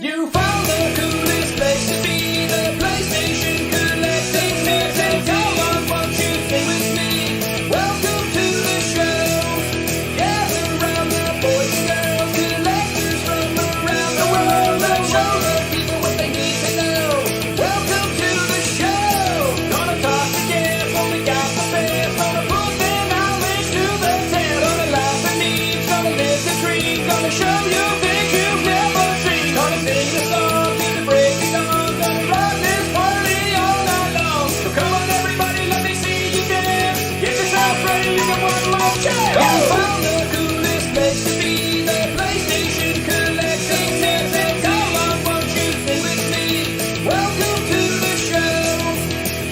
You found the coolest place to be, the PlayStation collecting center. Come on, won't you sing with me? Welcome to the show. Gather round the boys and girls, collectors from around the world. Let's show the people what they need to know. Welcome to the show. Gonna talk to guests, only got the spares. Gonna put their knowledge to the test. Gonna laugh and meet, gonna live the dream. Gonna show you things you've never seen. Gonna sing the song to the break of dawn. Gonna rock this party all night long. So come on everybody, let me see you dance. Get yourself ready for one more chance. You found the coolest place to be, the PlayStation collecting center. Come on, won't you sing with me? Welcome to the show.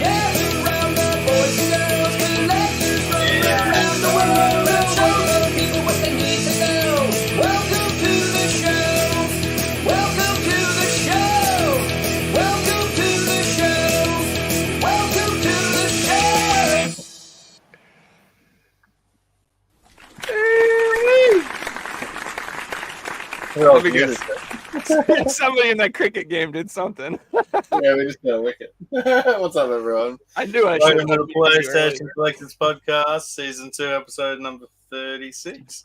Gather round the boys and girls, collectors from around the world. Let's show the people what they need to know. Welcome to the show. Welcome to the show. Welcome to the show. Welcome to the show. Let me guess. Somebody in that cricket game did something. Yeah, we just got a wicket. What's up, everyone? I knew I should Welcome to the PlayStation Collectors Podcast, Season 2, Episode number 36.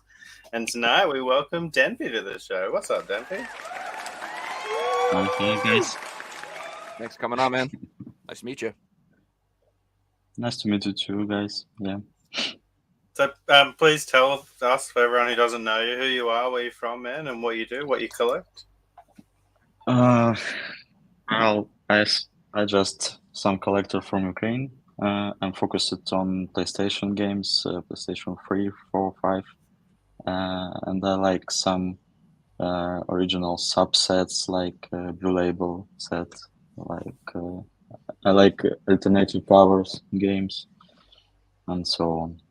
And tonight we welcome Denvy to the show. What's up, Denvy? Okay, guys. Thanks for coming on, man. Nice to meet you. Nice to meet you too, guys. Yeah. So, please tell us, for everyone who doesn't know you, who you are, where you're from, man, and what you do, what you collect. Well, I just some collector from Ukraine. I'm focused on PlayStation games, PlayStation 3, 4, 5. And I like some original subsets like Blue Label set. I like alternative powers games and so on.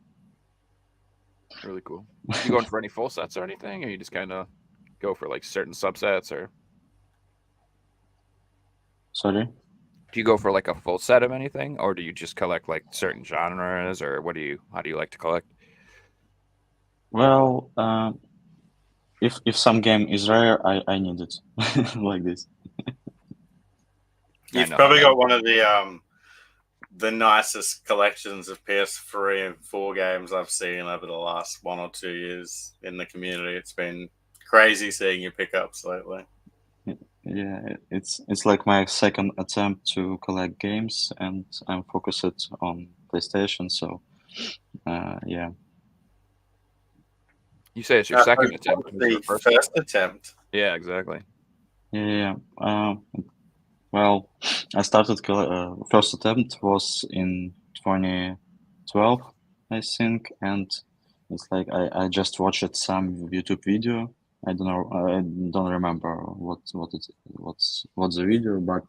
Really cool. You going for any full sets or anything, or you just kind of go for like certain subsets, or Sorry? do you go for like a full set of anything, or do you just collect like certain genres, or how do you like to collect? Well, if some game is rare, I need it like this. You've probably got one of the nicest collections of PS3 and 4 games I've seen over the last 1 or 2 years in the community. It's been crazy seeing your pickups lately. Yeah, it's like my second attempt to collect games, and I'm focused on PlayStation. So, yeah. You say it's your second attempt. The first attempt. Yeah, exactly. Yeah. Well, I started first attempt was in 2012, I think, and it's like I just watched some YouTube video. I don't know. I don't remember what's the video, but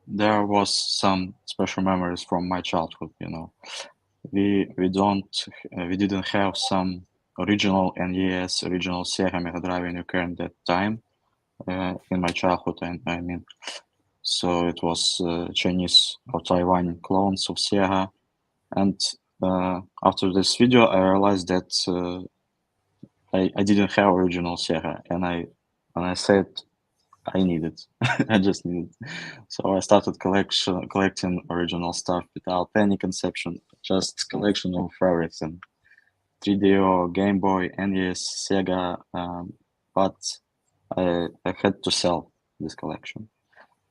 there was some special memories from my childhood. You know, we didn't have some original NES, original Sega Mega Drive in Ukraine at that time. In my childhood, I mean, so it was Chinese or Taiwan clones of Sega, and after this video, I realized that I didn't have original Sega, and I said I need it. I just need it. So I started collecting original stuff without any conception, just collection of everything: 3DO, Game Boy, NES, Sega, but I had to sell this collection.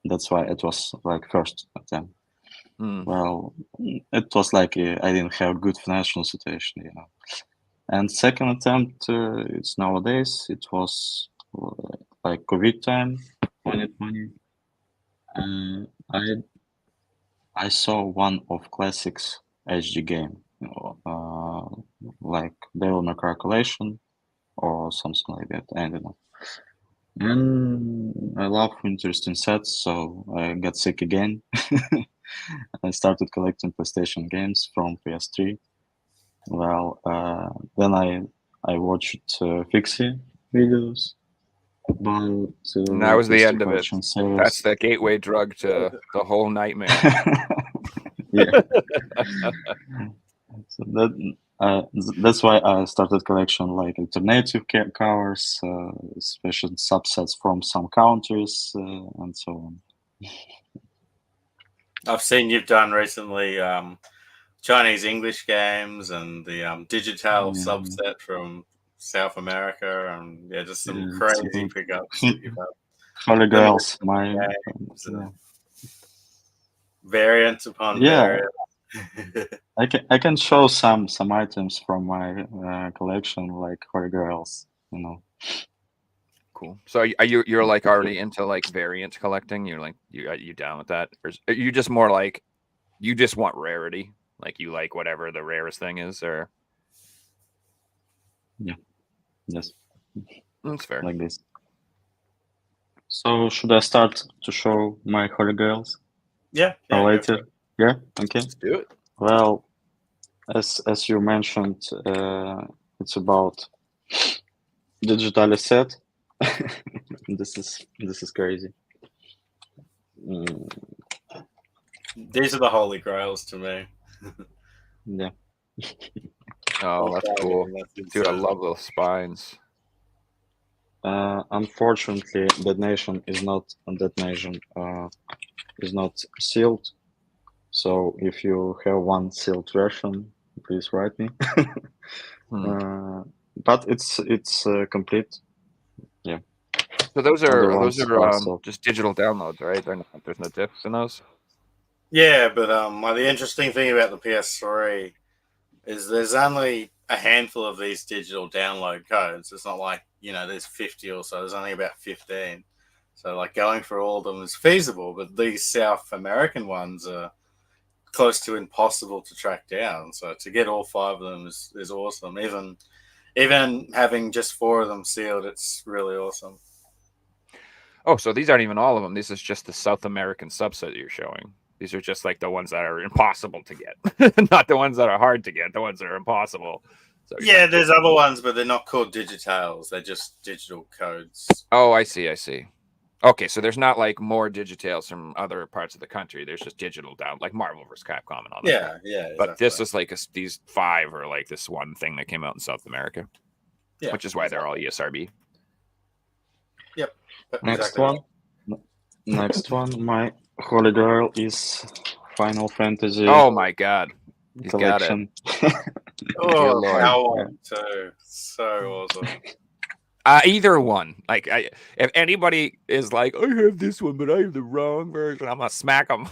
That's why it was like first attempt. Well, it was like I didn't have good financial situation, you know. And second attempt, it's nowadays. It was like COVID time, 2020. I saw one of classics HD game, you know, like Devil May Cry Collection or something like that. I don't know. And I love interesting sets, so I got sick again. I started collecting PlayStation games from PS3. Well, then I watched Fixie videos about. And that was the end of it. Series. That's the gateway drug to the whole nightmare. Yeah. So that That's why I started collection like alternative covers, special subsets from some countries, and so on. I've seen you've done recently Chinese English games and the digital Yeah, subset from South America, and yeah, just some yeah, it's crazy good. pickups that you've had. Holy Limited Grails, my games, yeah, variant upon yeah. variant. I can show some items from my collection like Holy Grails. You know. Cool. So are you're like already into like variant collecting? You're like you down with that, or are you just more like you just want rarity? Like you like whatever the rarest thing is, or Yes, that's fair. like this. So should I start to show my Holy Grails Yeah, or go for later? it. Yeah. Okay. Let's do it. Well, as you mentioned, it's about digital asset. This is crazy. Mm, These are the holy grails to me. yeah. Oh, that's cool, dude. I love those spines. Unfortunately, that nation is not sealed. So if you have one sealed version, please write me. But it's complete. Yeah. So those Other are ones are sealed. just digital downloads, right? There's no discs in those. Yeah, but the interesting thing about the PS3 is there's only a handful of these digital download codes. It's not like, there's 50 or so. There's only about 15. So, like, going for all of them is feasible, but these South American ones are close to impossible to track down. So, to get all 5 of them is awesome. Even having just 4 of them sealed, it's really awesome. Oh, so these aren't even all of them. This is just the South American subset you're showing. These are just like the ones that are impossible to get, not the ones that are hard to get. The ones that are impossible. So Yeah, there's other ones, but they're not called digitales. They're just digital codes. Oh, I see. Okay, so there's not like more digitales from other parts of the country. There's just digital down, like Marvel vs. Capcom and all that. Yeah. But exactly. this is like these 5 are like this one thing that came out in South America, which is why they're all ESRB. Yep. Next one, my Holy Grail is Final Fantasy. Oh my God, he's collection. got it. Oh, Lord. that one too. So awesome. Either one. Like, if anybody is like, I have this one, but I have the wrong version, I'm gonna smack them.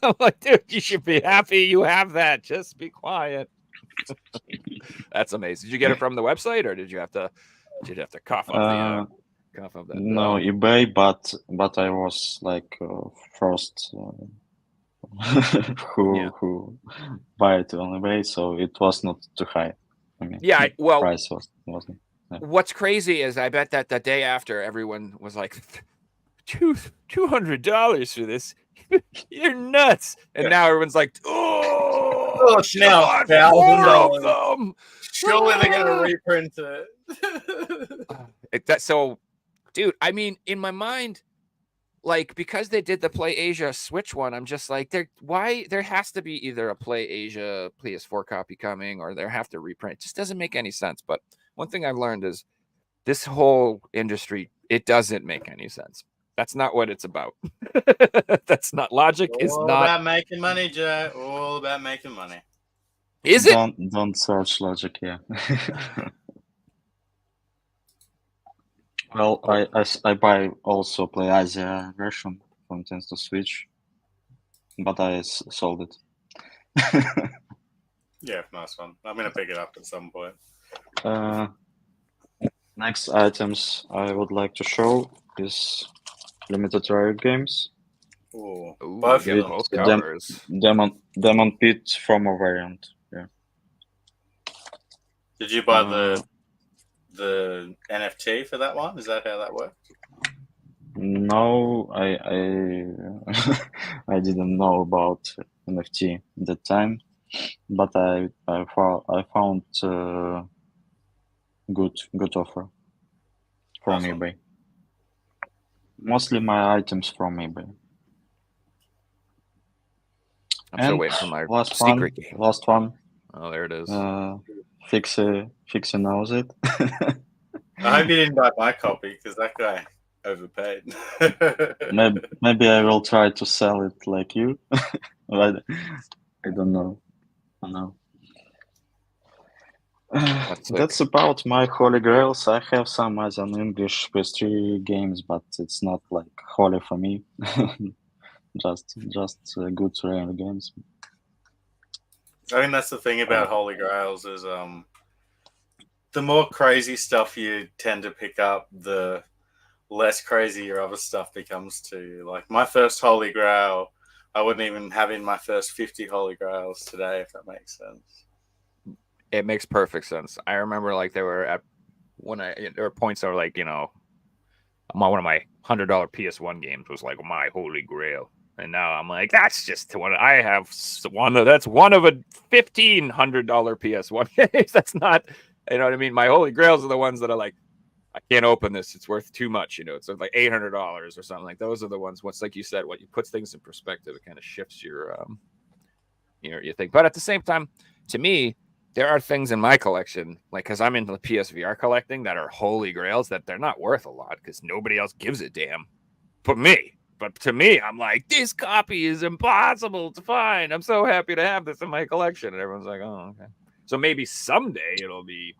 I'm like, dude, you should be happy you have that. Just be quiet. That's amazing. Did you get it from the website, or did you have to cough up that? No, eBay, but I was like first who buy it on eBay, so it was not too high. I mean, price wasn't. Yeah. What's crazy is I bet that the day after everyone was like, $200 for this. You're nuts. And now everyone's like, oh, it's now $1,000. Surely they're gonna reprint it. So, dude, I mean, in my mind, like, because they did the Play Asia Switch one, I'm just like, there has to be either a Play Asia PS4 copy coming, or they have to reprint. It just doesn't make any sense. But one thing I've learned is this whole industry, it doesn't make any sense. That's not what it's about. That's not logic. All about making money, Joe. All about making money. Is it? Don't search logic, yeah. Well, I buy also Play Asia version from Nintendo Switch, but I sold it. Yeah, nice one. I'm gonna pick it up at some point. Next items I would like to show is limited rare games. Ooh, both covers. Demon Pit from a variant. Yeah. Did you buy the NFT for that one? Is that how that worked? No, I I didn't know about NFT at that time, but I found good offer from eBay. Mostly my items from eBay. I'm still waiting for my last secret game. Last one, Oh, there it is. Fixie knows it. I hope you didn't buy my copy because that guy overpaid. Maybe I will try to sell it like you. But I don't know. I know. That's That's about my holy grails. I have some as an English PS3 games, but it's not like holy for me. just good rare games. I think that's the thing about Holy Grails is the more crazy stuff you tend to pick up, the less crazy your other stuff becomes to you. Like my first Holy Grail, I wouldn't even have in my first 50 Holy Grails today, if that makes sense. It makes perfect sense. I remember like there were points that were like, one of my $100 PS1 games was like my holy grail. And now I'm like, that's just one. I have that's one of a $1,500 PS1 games. That's not, you know what I mean? My holy grails are the ones that are like, I can't open this. It's worth too much. It's like $800 or something. Like those are the ones. What's like you said, what you puts things in perspective, it kind of shifts your thing. But at the same time, to me, there are things in my collection, like because I'm into the PSVR collecting, that are holy grails that they're not worth a lot because nobody else gives a damn but me. But to me, I'm like, this copy is impossible to find. I'm so happy to have this in my collection. And everyone's like, oh, okay. So maybe someday it'll be,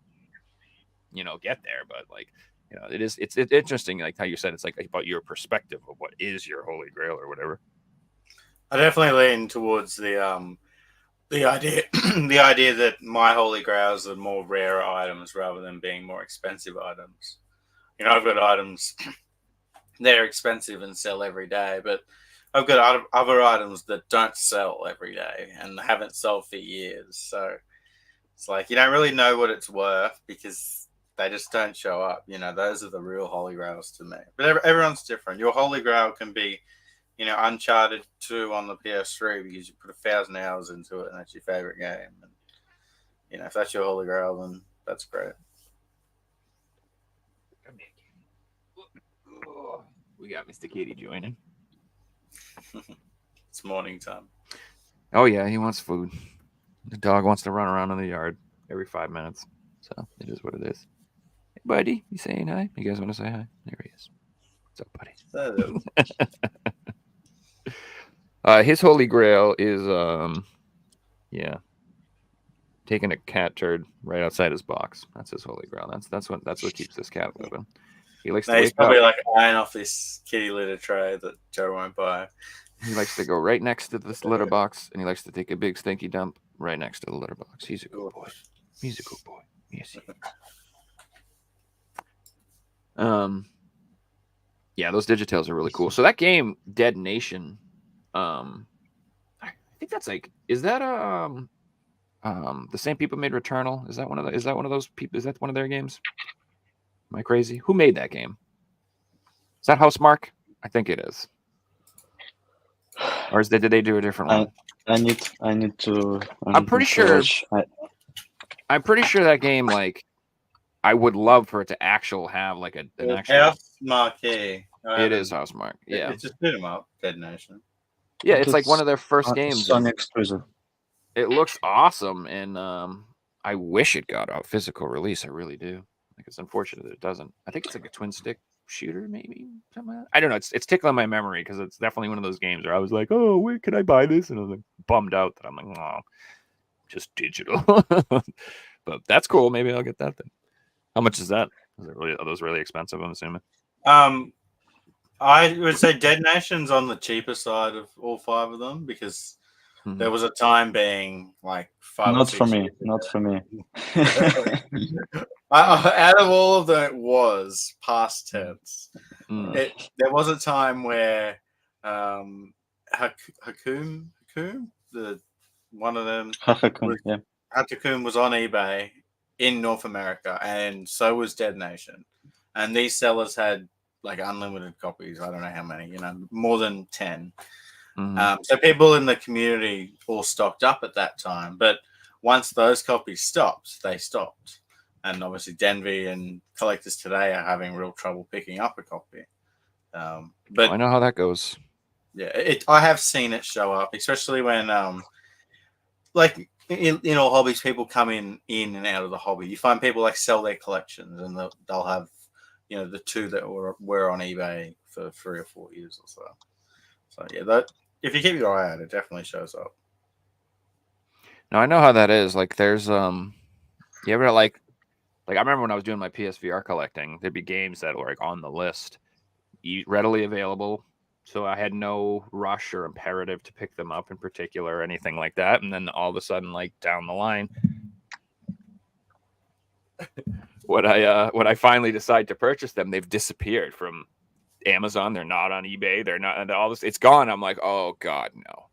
get there. But like, it's interesting, like how you said, it's like about your perspective of what is your holy grail or whatever. I definitely lean towards the idea the idea that my holy grails are more rare items rather than being more expensive items. I've got items that are expensive and sell every day, but I've got other items that don't sell every day and haven't sold for years. So it's like you don't really know what it's worth because they just don't show up. Those are the real holy grails to me. But everyone's different. Your holy grail can be Uncharted 2 on the PS3 because you put 1,000 hours into it and that's your favorite game. And, if that's your holy grail, then that's great. We got Mr. Katie joining. It's morning time. Oh, yeah, he wants food. The dog wants to run around in the yard every 5 minutes. So it is what it is. Hey, buddy, you saying hi? You guys want to say hi? There he is. What's up, buddy? His holy grail is taking a cat turd right outside his box. That's his holy grail. That's what keeps this cat living. He likes to he's wake probably up. like eyeing off this kitty litter tray that Joe won't buy. He likes to go right next to this litter box, and he likes to take a big stinky dump right next to the litter box. He's a good boy. He's a good boy. Yes, he is. Yeah, those Digitales are really cool. So that game, Dead Nation, I think that's like, is that the same people made Returnal? Is that one of those people? Is that one of their games? Am I crazy? Who made that game? Is that Housemark? I think it is. Or did they do a different one? I need to. I'm pretty sure that game, like, I would love for it to have like an actual Housemark. It is Housemark. Yeah, it's just beat 'em up. Dead Nation. Yeah, it's like one of their first games. Sony exclusive. It looks awesome, and I wish it got a physical release. I really do. Like, it's unfortunate that it doesn't. I think it's like a twin stick shooter, maybe. I don't know. It's tickling my memory because it's definitely one of those games where I was like, "Oh, where can I buy this?" And I was like bummed out that I'm like, "Oh, just digital." But that's cool. Maybe I'll get that then. How much is that? Are those really expensive? I'm assuming. I would say Dead Nation's on the cheaper side of all 5 of them because there was a time being like 5 Not or 6 for me. years Not for me. out of all of them, it was past tense. There was a time where Hakum, the one of them, Hakum was on eBay in North America, and so was Dead Nation, and these sellers had like unlimited copies. I don't know how many, more than 10. So people in the community all stocked up at that time. But once those copies stopped, they stopped. And obviously Denvy and collectors today are having real trouble picking up a copy. But I know how that goes. Yeah, I have seen it show up, especially when like in all hobbies, people come in and out of the hobby. You find people like sell their collections, and they'll have, the two that were on eBay for 3 or 4 years or so. So yeah, that if you keep your eye out, it definitely shows up. Now I know how that is. Like, there's you ever like I remember when I was doing my PSVR collecting, there'd be games that were like on the list, readily available. So I had no rush or imperative to pick them up in particular or anything like that. And then all of a sudden, like down the line, when I finally decide to purchase them, they've disappeared from Amazon. They're not on eBay. They're not, and all this. It's gone. I'm like, oh God, no.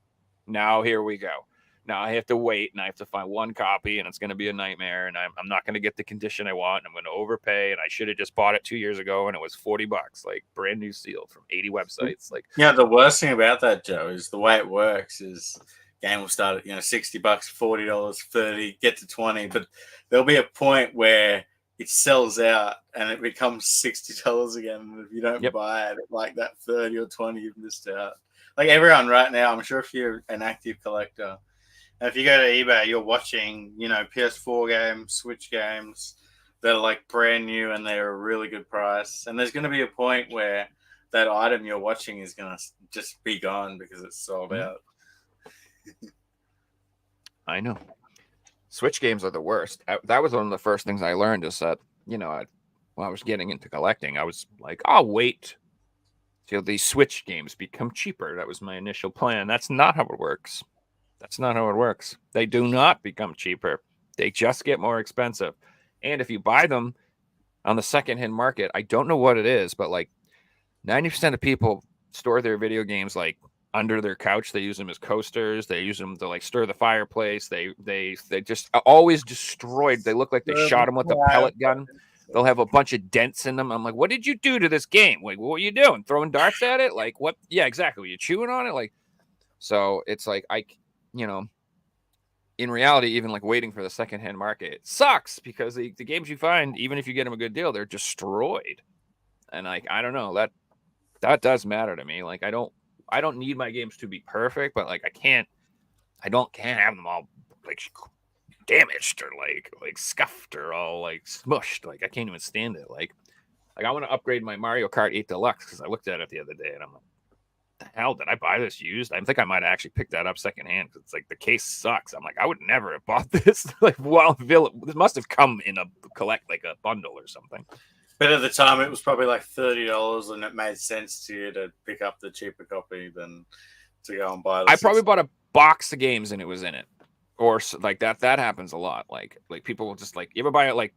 Now here we go. Now I have to wait, and I have to find one copy, and it's going to be a nightmare, and I'm not going to get the condition I want, and I'm going to overpay, and I should have just bought it 2 years ago, and it was $40, like brand new seal from 80 websites. Like, Yeah, the worst thing about that, Joe, is the way it works is game will start at $60, $40, 30, get to 20, but there'll be a point where it sells out and it becomes $60 again. And if you don't buy it at like that 30 or 20, you've missed out. Like everyone right now, I'm sure if you're an active collector, and if you go to eBay, you're watching, PS4 games, Switch games that are like brand new and they're a really good price. And there's going to be a point where that item you're watching is going to just be gone because it's sold out. I know. Switch games are the worst. That was one of the first things I learned is that, when I was getting into collecting, I was like, I'll wait till these Switch games become cheaper. That was my initial plan. That's not how it works. That's not how it works. They do not become cheaper. They just get more expensive. And if you buy them on the secondhand market, I don't know what it is, but like 90% of people store their video games like under their couch. They use them as coasters. They use them to like stir the fireplace. They just always destroyed. They look like they shot them with a pellet gun. They'll have a bunch of dents in them. I'm like, what did you do to this game? Like, what were you doing? Throwing darts at it? Like, what? Yeah, exactly. Were you chewing on it? Like, so it's like, in reality, even like waiting for the secondhand market, it sucks because the games you find, even if you get them a good deal, they're destroyed. And like, I don't know, that does matter to me. Like, I don't need my games to be perfect, but like, can't have them all like damaged or like scuffed or all like smushed. Like, I can't even stand it. Like I want to upgrade my Mario Kart 8 Deluxe because I looked at it the other day and I'm like, the hell, did I buy this used? I think I might have actually picked that up secondhand because it's like the case sucks. I'm like, I would never have bought this. Like, well, this must have come in a bundle or something. But at the time, it was probably like $30, and it made sense to you to pick up the cheaper copy than to go and buy. I probably bought a box of games and it was in it, or like that. That happens a lot. Like people will just like, you ever buy it like.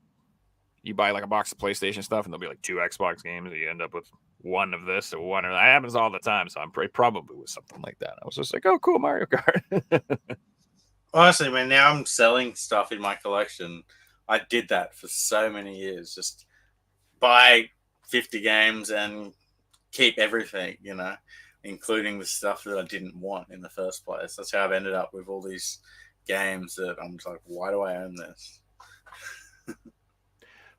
You buy like a box of PlayStation stuff, and there'll be like 2 Xbox games, and you end up with one of this or one of that. Happens all the time, so I'm probably with something like that. I was just like, oh, cool, Mario Kart. Honestly, man, now I'm selling stuff in my collection. I did that for so many years. Just buy 50 games and keep everything, including the stuff that I didn't want in the first place. That's how I've ended up with all these games that I'm just like, why do I own this?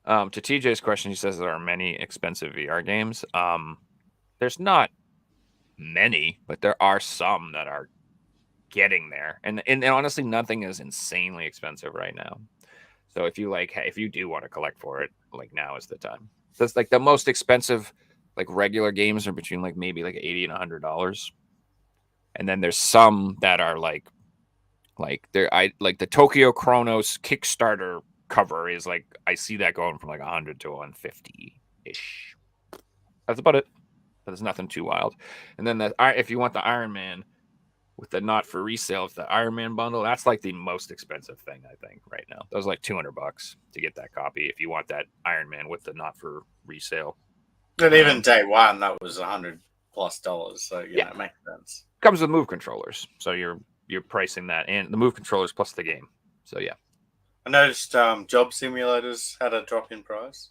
To TJ's question, he says there are many expensive VR games. There's not many, but there are some that are getting there. And honestly, nothing is insanely expensive right now. So if you do want to collect for it, like now is the time. That's like the most expensive, like regular games are between like maybe like $80 and $100. And then there's some that are like the Tokyo Chronos Kickstarter cover is like, I see that going from like 100 to 150 ish. That's about it. But there's nothing too wild. And then if you want the Iron Man with the not for resale, it's the Iron Man bundle. That's like the most expensive thing I think right now. That was like $200 to get that copy if you want that Iron Man with the not for resale. But even day one, that was $100+. So yeah, it makes sense. Comes with Move controllers, so you're pricing that and the Move controllers plus the game. So yeah. I noticed job simulators had a drop in price.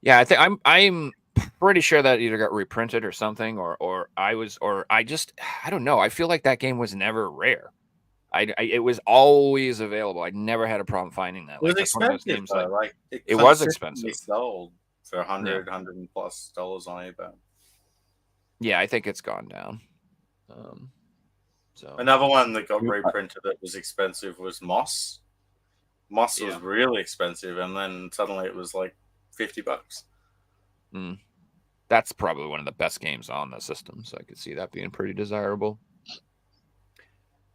Yeah, I think I'm pretty sure that either got reprinted or something, or I don't know. I feel like that game was never rare. It was always available. I never had a problem finding that. It was expensive, games, though. It was expensive. Sold for $100+ on eBay. Yeah, I think it's gone down. So Another one that got reprinted that was expensive was Moss. Moss was Yeah. really expensive, and then suddenly it was like $50. That's probably one of the best games on the system, so I could see that being pretty desirable.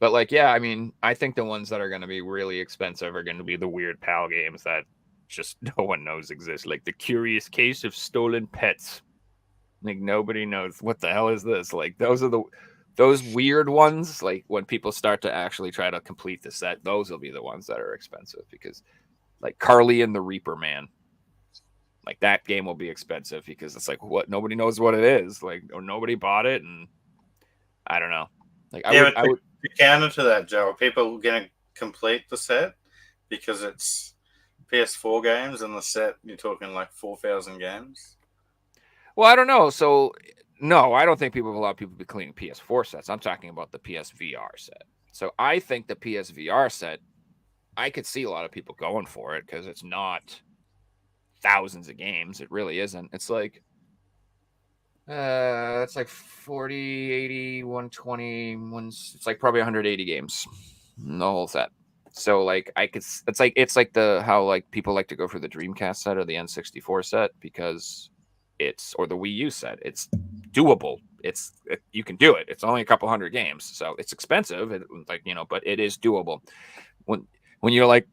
But like, yeah, I mean, I think the ones that are going to be really expensive are going to be the weird PAL games that just no one knows exist, like The Curious Case of Stolen Pets. Like nobody knows what the hell is this. Like those weird ones. Like when people start to actually try to complete the set, those will be the ones that are expensive because, like Carly and the Reaper Man. Like that game will be expensive because it's like what nobody knows what it is. Like or nobody bought it, and I don't know. Like I would to counter to that, Joe, are people going to complete the set because it's PS4 games and the set you're talking like 4,000 games? Well, I don't know. So no, I don't think a lot of people be cleaning PS4 sets. I'm talking about the PSVR set. So I think the PSVR set, I could see a lot of people going for it because it's not thousands of games. It really isn't. It's like 40, 80, 120, it's like probably 180 games. The whole set. So like it's like the how like people like to go for the Dreamcast set or the N64 set because or the Wii U set. It's doable. You can do it. It's only a couple hundred games, so it's expensive. But it is doable. When you're like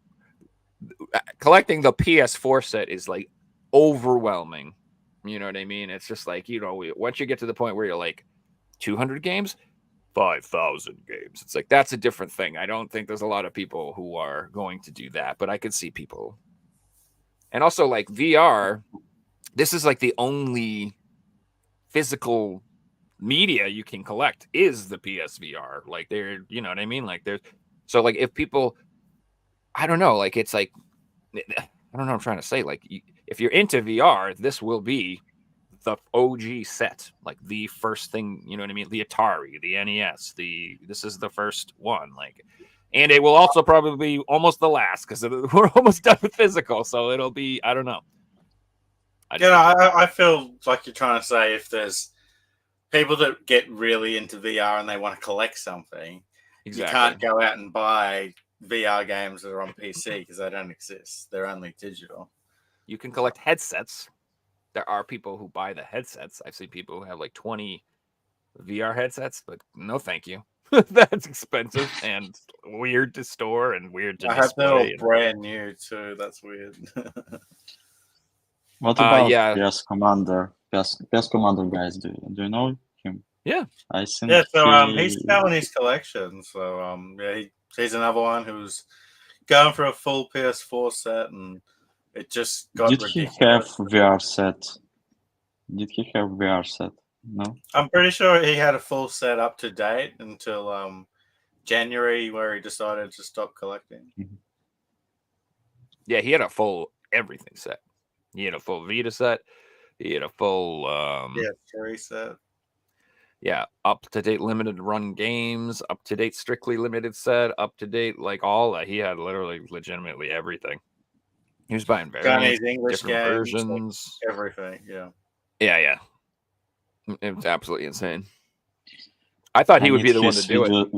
collecting the PS4 set is like overwhelming. You know what I mean? It's just like once you get to the point where you're like 200 games, 5,000 games. It's like that's a different thing. I don't think there's a lot of people who are going to do that, but I could see people. And also like VR. This is like the only physical media you can collect is the PSVR. Like you know what I mean? Like so like if people, I don't know, like it's like, I don't know what I'm trying to say. Like if you're into VR, this will be the OG set, like the first thing, you know what I mean? The Atari, the NES, this is the first one. Like, and it will also probably be almost the last because we're almost done with physical. So it'll be, I don't know. I feel like you're trying to say if there's people that get really into VR and they want to collect something, you can't go out and buy VR games that are on PC because they don't exist. They're only digital. You can collect headsets. There are people who buy the headsets. I've seen people who have like 20 VR headsets, but no thank you. That's expensive and weird to store and weird to display. I have they're all brand new too. That's weird. What about PS Commander? PS Commander guys, do you know him? Yeah, I think. Yeah, so he's selling his collection. So he's another one who's going for a full PS4 set, and it just got ridiculous. He have VR set? Did he have VR set? No. I'm pretty sure he had a full set up to date until January, where he decided to stop collecting. Mm-hmm. Yeah, he had a full everything set. He had a full Vita set. He had a full 3 set. Yeah, up-to-date limited run games, up-to-date strictly limited set, up-to-date like all that. He had literally legitimately everything. He was buying variants, English different games, versions. like everything, yeah. Yeah. It was absolutely insane. I thought he would be the one to do it.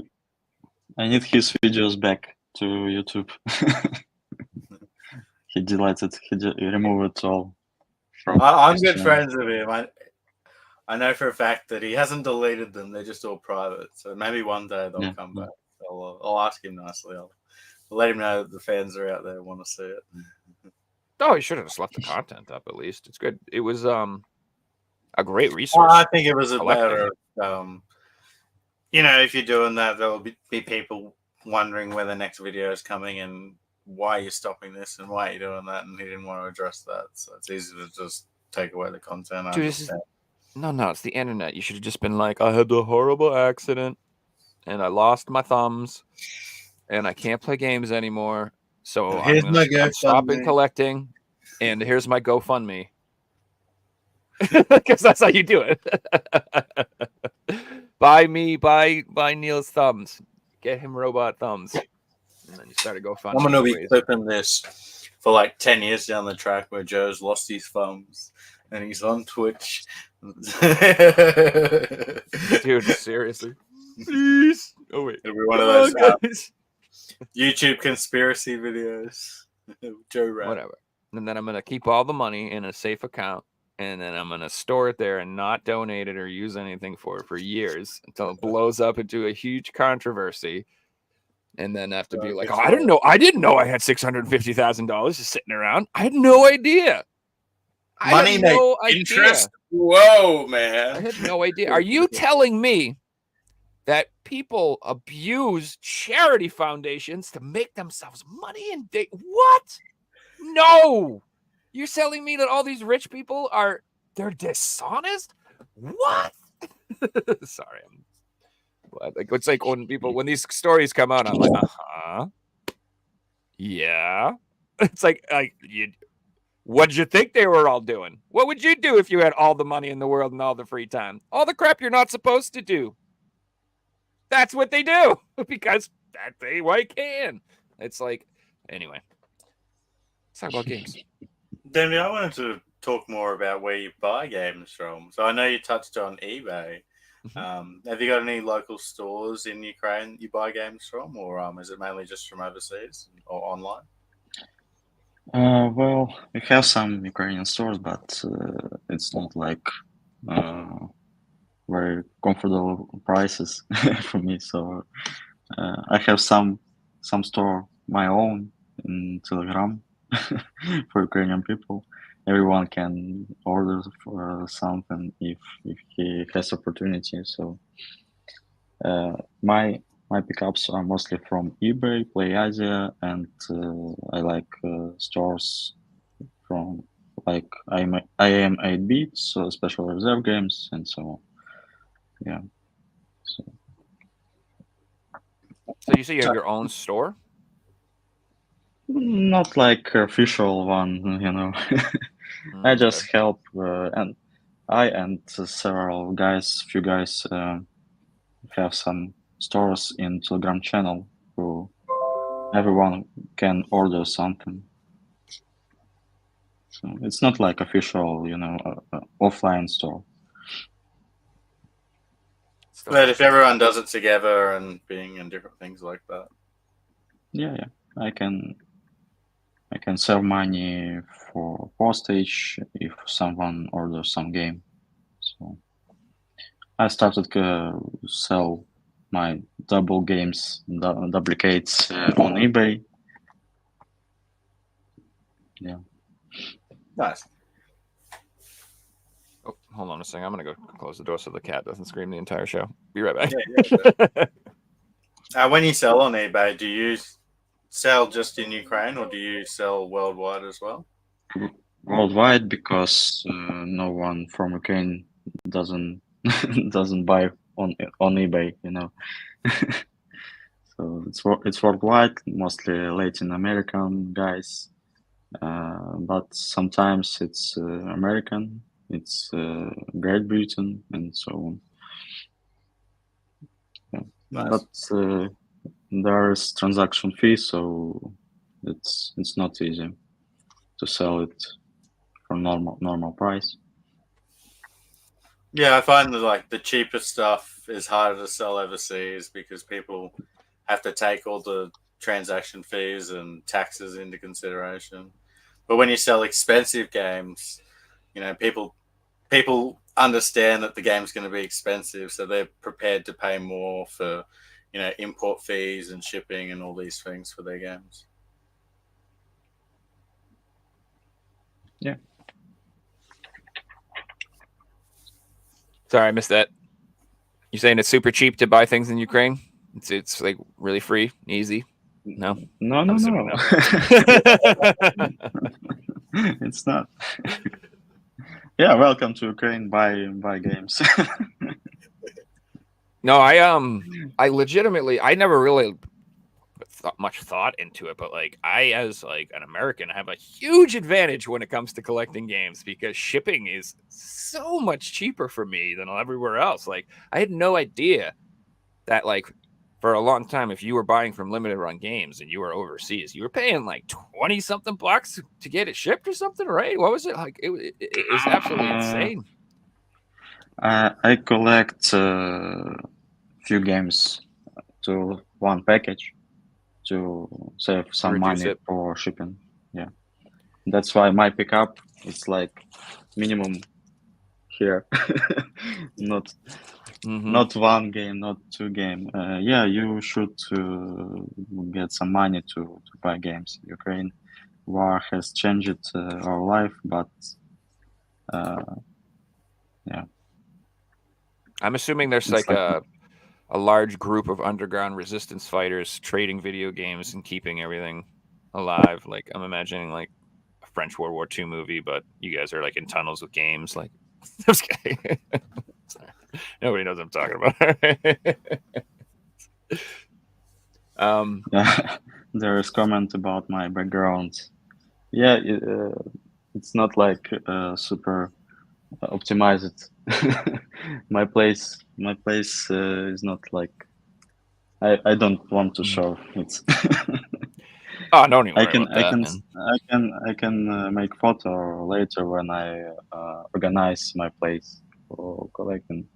I need his videos back to YouTube. He deleted, he removed it all. I'm good friends with him. I know for a fact that he hasn't deleted them. They're just all private. So maybe one day they'll come back. I'll ask him nicely. I'll let him know that the fans are out there and want to see it. Oh, he should have just left the content up at least. It's good. It was a great resource. Well, I think it was a matter of, if you're doing that, there'll be people wondering where the next video is coming and why you're stopping this and why you're doing that, and he didn't want to address that. So it's easy to just take away the content. Dude, no, it's the internet. You should have just been like, I had a horrible accident and I lost my thumbs and I can't play games anymore. So I'm stopping collecting and here's my GoFundMe. Because that's how you do it. Buy Neil's thumbs. Get him robot thumbs. And then you start to GoFundMe. I'm going to be clipping this for like 10 years down the track where Joe's lost his thumbs and he's on Twitch. Dude, seriously. Please. Oh wait. It'll be one of Come those on, guys. YouTube conspiracy videos. Joe Rat. Whatever. And then I'm gonna keep all the money in a safe account, and then I'm gonna store it there and not donate it or use anything for it for years until it blows up into a huge controversy. And then have to be like, oh, I didn't know I had $650,000 just sitting around. I had no idea. Money I had no makes idea. interest. Whoa, man. I had no idea. Are you telling me that people abuse charity foundations to make themselves money and what? No. You're telling me that all these rich people they're dishonest? What? Sorry. It's like when these stories come out, I'm like, yeah. It's like what'd you think they were all doing? What would you do if you had all the money in the world and all the free time? All the crap you're not supposed to do. That's what they do because they can. It's like, anyway. Let's talk about games. Denby, I wanted to talk more about where you buy games from. So I know you touched on eBay. Have you got any local stores in Ukraine you buy games from, or is it mainly just from overseas or online? Well, we have some Ukrainian stores, but it's not like very comfortable prices for me. So I have some store my own in Telegram for Ukrainian people. Everyone can order for something if he has opportunity. So my pickups are mostly from eBay, Play Asia, and I like stores from like I am 8-bit, so special reserve games and so on. Yeah. So you say you have your own store? Not like official one, you know. I just help, and I and several guys, few guys, have some stores in Telegram channel who everyone can order something. So it's not like official, you know, offline store. But if everyone does it together and being in different things like that. Yeah, I can save money for postage if someone orders some game. So I started to sell my double games, duplicates on eBay. Yeah. Nice. Oh, hold on a second. I'm going to go close the door so the cat doesn't scream the entire show. Be right back. When you sell on eBay, do you sell just in Ukraine or do you sell worldwide as well? Worldwide, because no one from Ukraine doesn't buy on eBay, you know. So it's worldwide, mostly Latin American guys, but sometimes it's American, it's Great Britain, and so on. Yeah. Nice. But there's transaction fee, so it's not easy to sell it for normal price. Yeah, I find that like the cheaper stuff is harder to sell overseas because people have to take all the transaction fees and taxes into consideration. But when you sell expensive games, you know, people understand that the game's going to be expensive, so they're prepared to pay more for, you know, import fees and shipping and all these things for their games. Yeah. Sorry, I missed that. You're saying it's super cheap to buy things in Ukraine? It's like really free, easy? No. No. It's not. Yeah, welcome to Ukraine. Buy games. No, I legitimately, I never really much thought into it, but like I, as like an American, have a huge advantage when it comes to collecting games because shipping is so much cheaper for me than everywhere else. Like I had no idea that like for a long time, if you were buying from limited run games and you were overseas, you were paying like 20 something bucks to get it shipped or something, right? What was it like? It was absolutely insane. I collect few games to one package to save some reduce money it. for shipping. Yeah, that's why my pickup is like minimum here, not Mhm. not one game, not two game. Yeah, you should get some money to buy games. Ukraine war has changed our life, but yeah, I'm assuming there's it's like like a large group of underground resistance fighters trading video games and keeping everything alive. Like I'm imagining like a French World War II movie, but you guys are like in tunnels with games. Like, I'm just kidding. Sorry. Nobody knows what I'm talking about. there is comment about my background. Yeah, it's not like super optimized. my place is not like I don't want to show it's. Oh, don't even I worry can about I that, can man. I can make photo later when I organize my place for collecting.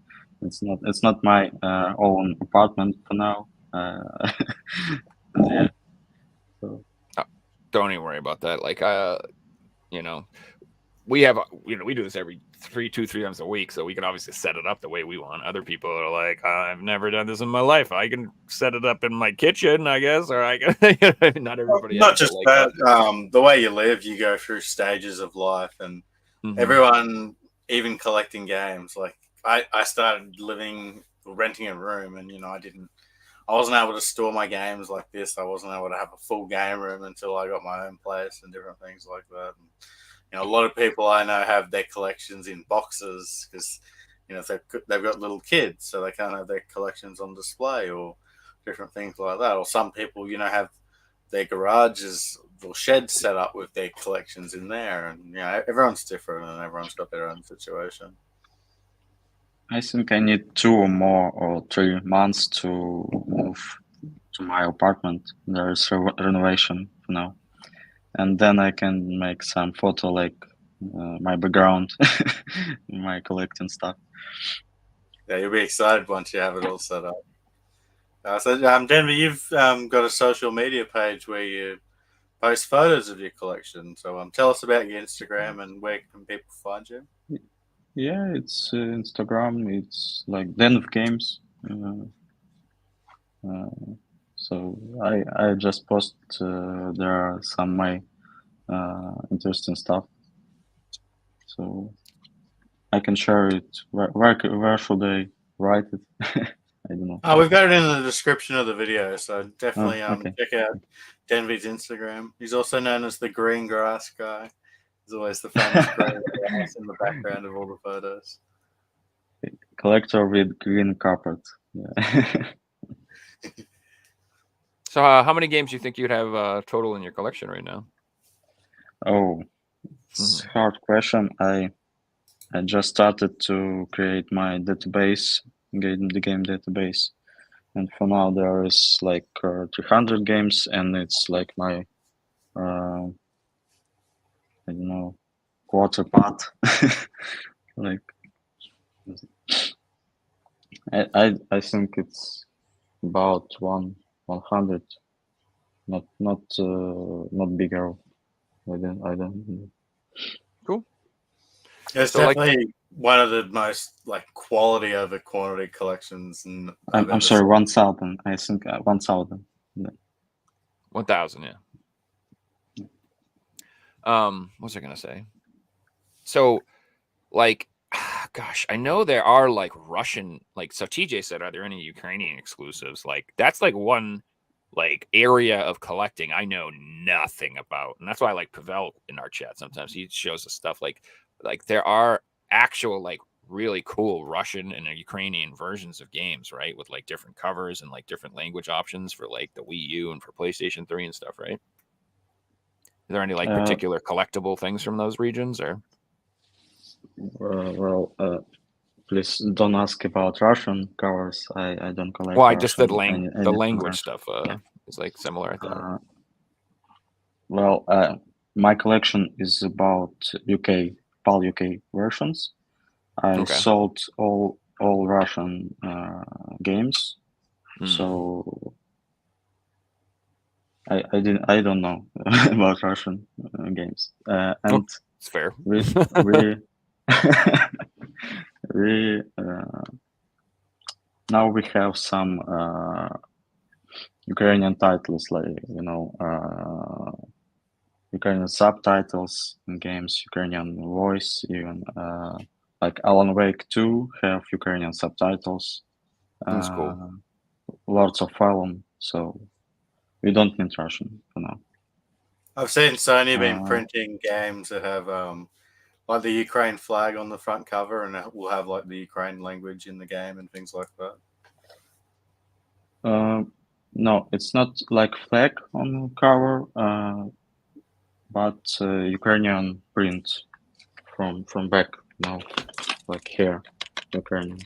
It's not my own apartment for now. Yeah. So Oh, don't even worry about that. Like, you know, we have, we do this every 3 times a week, so we can obviously set it up the way we want. Other people are like, I've never done this in my life. I can set it up in my kitchen, I guess, or I can. Not everybody Not has that. just Like, that, the way you live, you go through stages of life, and mhm. everyone, even collecting games. Like I started renting a room, and I wasn't able to store my games like this. I wasn't able to have a full game room until I got my own place and different things like that. And, a lot of people I know have their collections in boxes because they've got little kids, so they can't have their collections on display or different things like that. Or some people, have their garages or sheds set up with their collections in there, and everyone's different and everyone's got their own situation. I think I need 2 or more or 3 months to move to my apartment. There is renovation for now, and then I can make some photo like my background, my collecting stuff. Yeah, you'll be excited once you have it all set up. Denver, you've got a social media page where you post photos of your collection. So tell us about your Instagram and where can people find you? Yeah, it's Instagram. It's like Denvgames. So I just post there are some my interesting stuff. So I can share it. Where should I write it? I don't know. Oh, we've got it in the description of the video, so definitely Okay. check out Denvy's Instagram. He's also known as the green grass guy. There's always the famous green grass in the background of all the photos. Collector with green carpet. Yeah. So, how many games do you think you'd have total in your collection right now? Oh, it's hard question. I just started to create my database, the game database, and for now there is like 300 games, and it's like my I don't know quarter part. Like I think it's about 100, not bigger. I don't. Cool. It's So, like, definitely one of the most quality over quantity collections. And I'm sorry, 1,000. I think 1,000. Yeah. 1,000, yeah. What was I gonna say? So, like, gosh, I know there are like Russian, like, so TJ said, are there any Ukrainian exclusives? Like, that's like one like area of collecting I know nothing about, and that's why I like Pavel in our chat. Sometimes he shows us stuff like there are actual like really cool Russian and Ukrainian versions of games, right? With like different covers and like different language options for like the Wii U and for PlayStation 3 and stuff, right? Are there any like particular collectible things from those regions, or? Well, please don't ask about Russian covers. I don't collect. Well, I Russian, just the anything language Russian. stuff is like similar, I thought. Well, my collection is about UK PAL UK versions. I Okay. sold all Russian games So I don't know about Russian games, and It's fair. we we now we have some Ukrainian titles, like Ukrainian subtitles in games, Ukrainian voice, even like Alan Wake 2 have Ukrainian subtitles. That's cool. Lords of Fallen, so we don't need Russian for now. I've seen Sony been printing games that have like the Ukraine flag on the front cover, and it will have like the Ukraine language in the game and things like that. No, it's not like flag on cover, but Ukrainian print from back, like here, Ukrainian.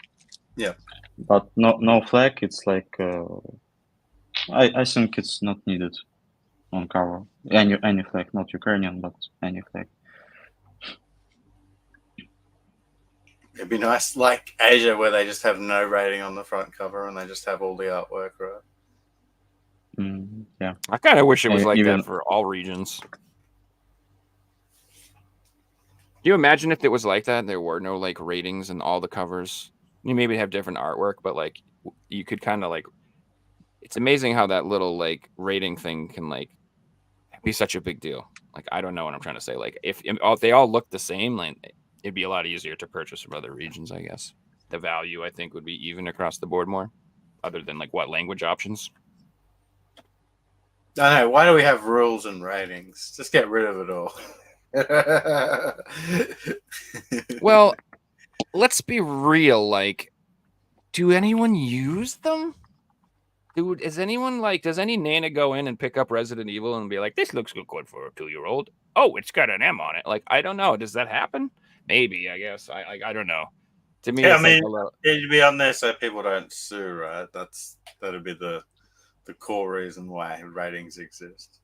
Yeah. But no flag. It's like I think it's not needed on cover. Any flag, not Ukrainian, but any flag. It'd be nice, like Asia, where they just have no rating on the front cover and they just have all the artwork, right? Yeah. I kind of wish it was like Even- that for all regions. Do you imagine if it was like that and there were no like ratings and all the covers? You maybe have different artwork, but like you could kind of like. It's amazing how that little like rating thing can like be such a big deal. Like I don't know what I'm trying to say. Like if they all look the same, like it'd be a lot easier to purchase from other regions. I guess the value I think would be even across the board more, other than like what language options. I know. Why do we have rules and ratings? Just get rid of it all. Well, let's be real. Like, do anyone use them? Dude, is anyone like, does any Nana go in and pick up Resident Evil and be like, this looks good for a 2-year-old? Oh, it's got an M on it. Like, I don't know. Does that happen? Maybe, I guess. I don't know. To me, Yeah, it's I mean, like a little... it'd be on there so people don't sue, right? That'd be the core reason why ratings exist.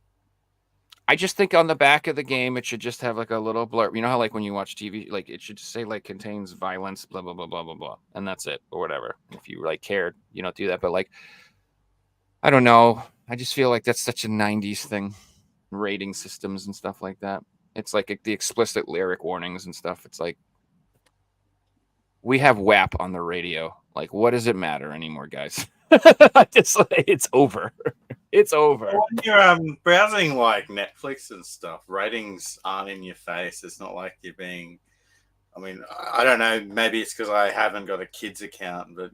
I just think on the back of the game, it should just have like a little blurb. You know how like when you watch TV, like it should just say like contains violence, blah, blah, blah, blah, blah, blah. And that's it or whatever. If you like cared, you don't do that. But like, I don't know. I just feel like that's such a 90s thing. Rating systems and stuff like that. It's like the explicit lyric warnings and stuff. It's like, we have WAP on the radio. Like, what does it matter anymore, guys? It's like, it's over. It's over. When you're browsing like Netflix and stuff, ratings aren't in your face. It's not like you're being. I mean, I don't know. Maybe it's because I haven't got a kids account, but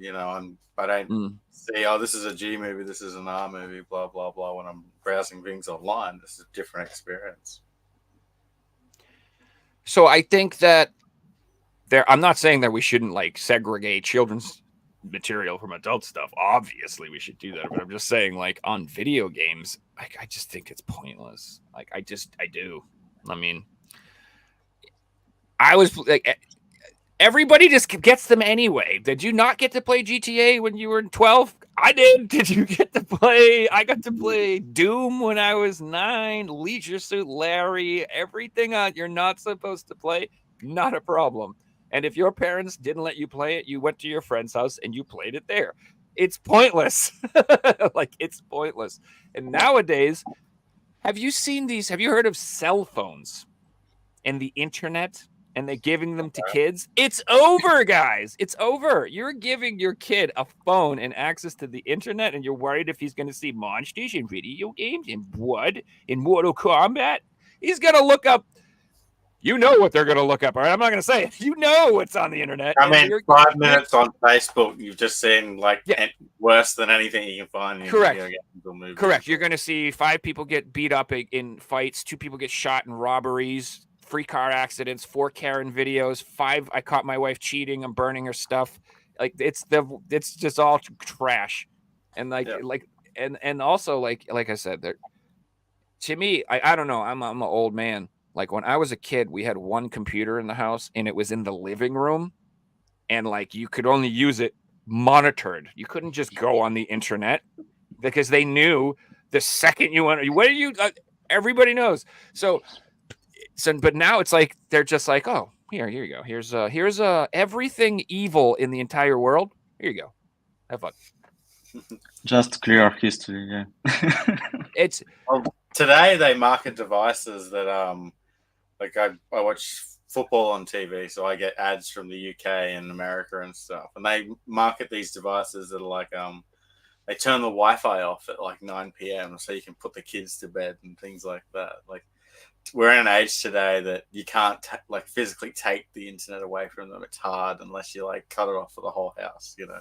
I don't see. Oh, this is a G movie. This is an R movie. Blah blah blah. When I'm browsing things online, this is a different experience. So I think that I'm not saying that we shouldn't like segregate children's material from adult stuff. Obviously, we should do that. But I'm just saying, like on video games, I just think it's pointless. Like I do. I mean, I was like, everybody just gets them anyway. Did you not get to play GTA when you were 12? I did. Did you get to play? I got to play Doom when I was 9. Leisure Suit Larry. Everything you're not supposed to play. Not a problem. And if your parents didn't let you play it, you went to your friend's house and you played it there. It's pointless. Like, it's pointless. And nowadays, have you heard of cell phones and the internet and they're giving them to kids? It's over, guys. It's over. You're giving your kid a phone and access to the internet, and you're worried if he's going to see monsters in video games, in blood, in Mortal Kombat. He's going to look up. You know what they're going to look up, all right? I'm not going to say it. You know what's on the internet. I mean, 5 minutes on Facebook, you've just seen like worse than anything you can find in Correct. video games or movies. Correct. You're going to see 5 people get beat up in fights, 2 people get shot in robberies, 3 car accidents, 4 Karen videos, 5 I caught my wife cheating, I'm burning her stuff. Like it's just all trash. And and also like I said, to me, I don't know, I'm an old man. Like when I was a kid, we had one computer in the house and it was in the living room, and like you could only use it monitored. You couldn't just go on the internet because they knew the second you went, what are you? Everybody knows. So, but now it's like they're just like, oh, here you go. Here's everything evil in the entire world. Here you go. Have fun. Just clear history, yeah. It's Well, today they market devices that like I watch football on TV, so I get ads from the UK and America and stuff, and they market these devices that are like they turn the Wi-Fi off at like 9 p.m. so you can put the kids to bed and things like that. Like we're in an age today that you can't like physically take the internet away from them. It's hard unless you like cut it off for the whole house. You know,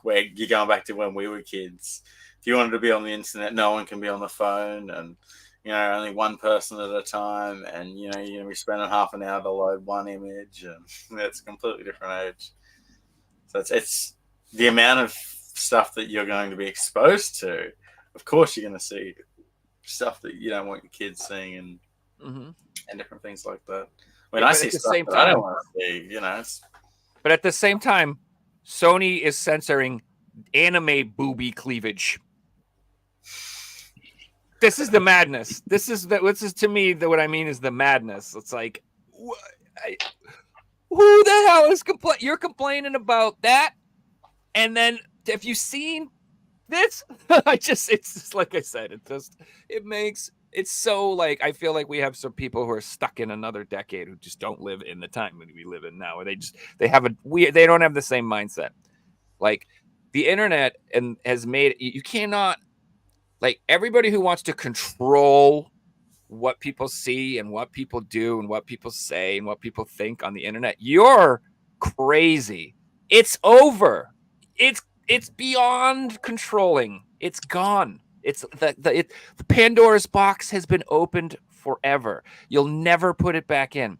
where you're going back to when we were kids. If you wanted to be on the internet, no one can be on the phone, and only one person at a time, and you're gonna be spending half an hour to load one image, and it's a completely different age. So it's the amount of stuff that you're going to be exposed to. Of course, you're going to see stuff that you don't want your kids seeing, and different things like that. I mean, I see stuff that I don't want to see. But at the same time, Sony is censoring anime booby cleavage. This is the madness. This is to me what I mean is the madness. It's like, who the hell is you're complaining about that? And then have you seen this? It's just like I said, it's so like I feel like we have some people who are stuck in another decade who just don't live in the time that we live in now. Where they don't have the same mindset. Like the internet has made you cannot, like, everybody who wants to control what people see and what people do and what people say and what people think on the internet, you're crazy. It's over. It's beyond controlling. It's gone. It's the Pandora's box has been opened forever. You'll never put it back in.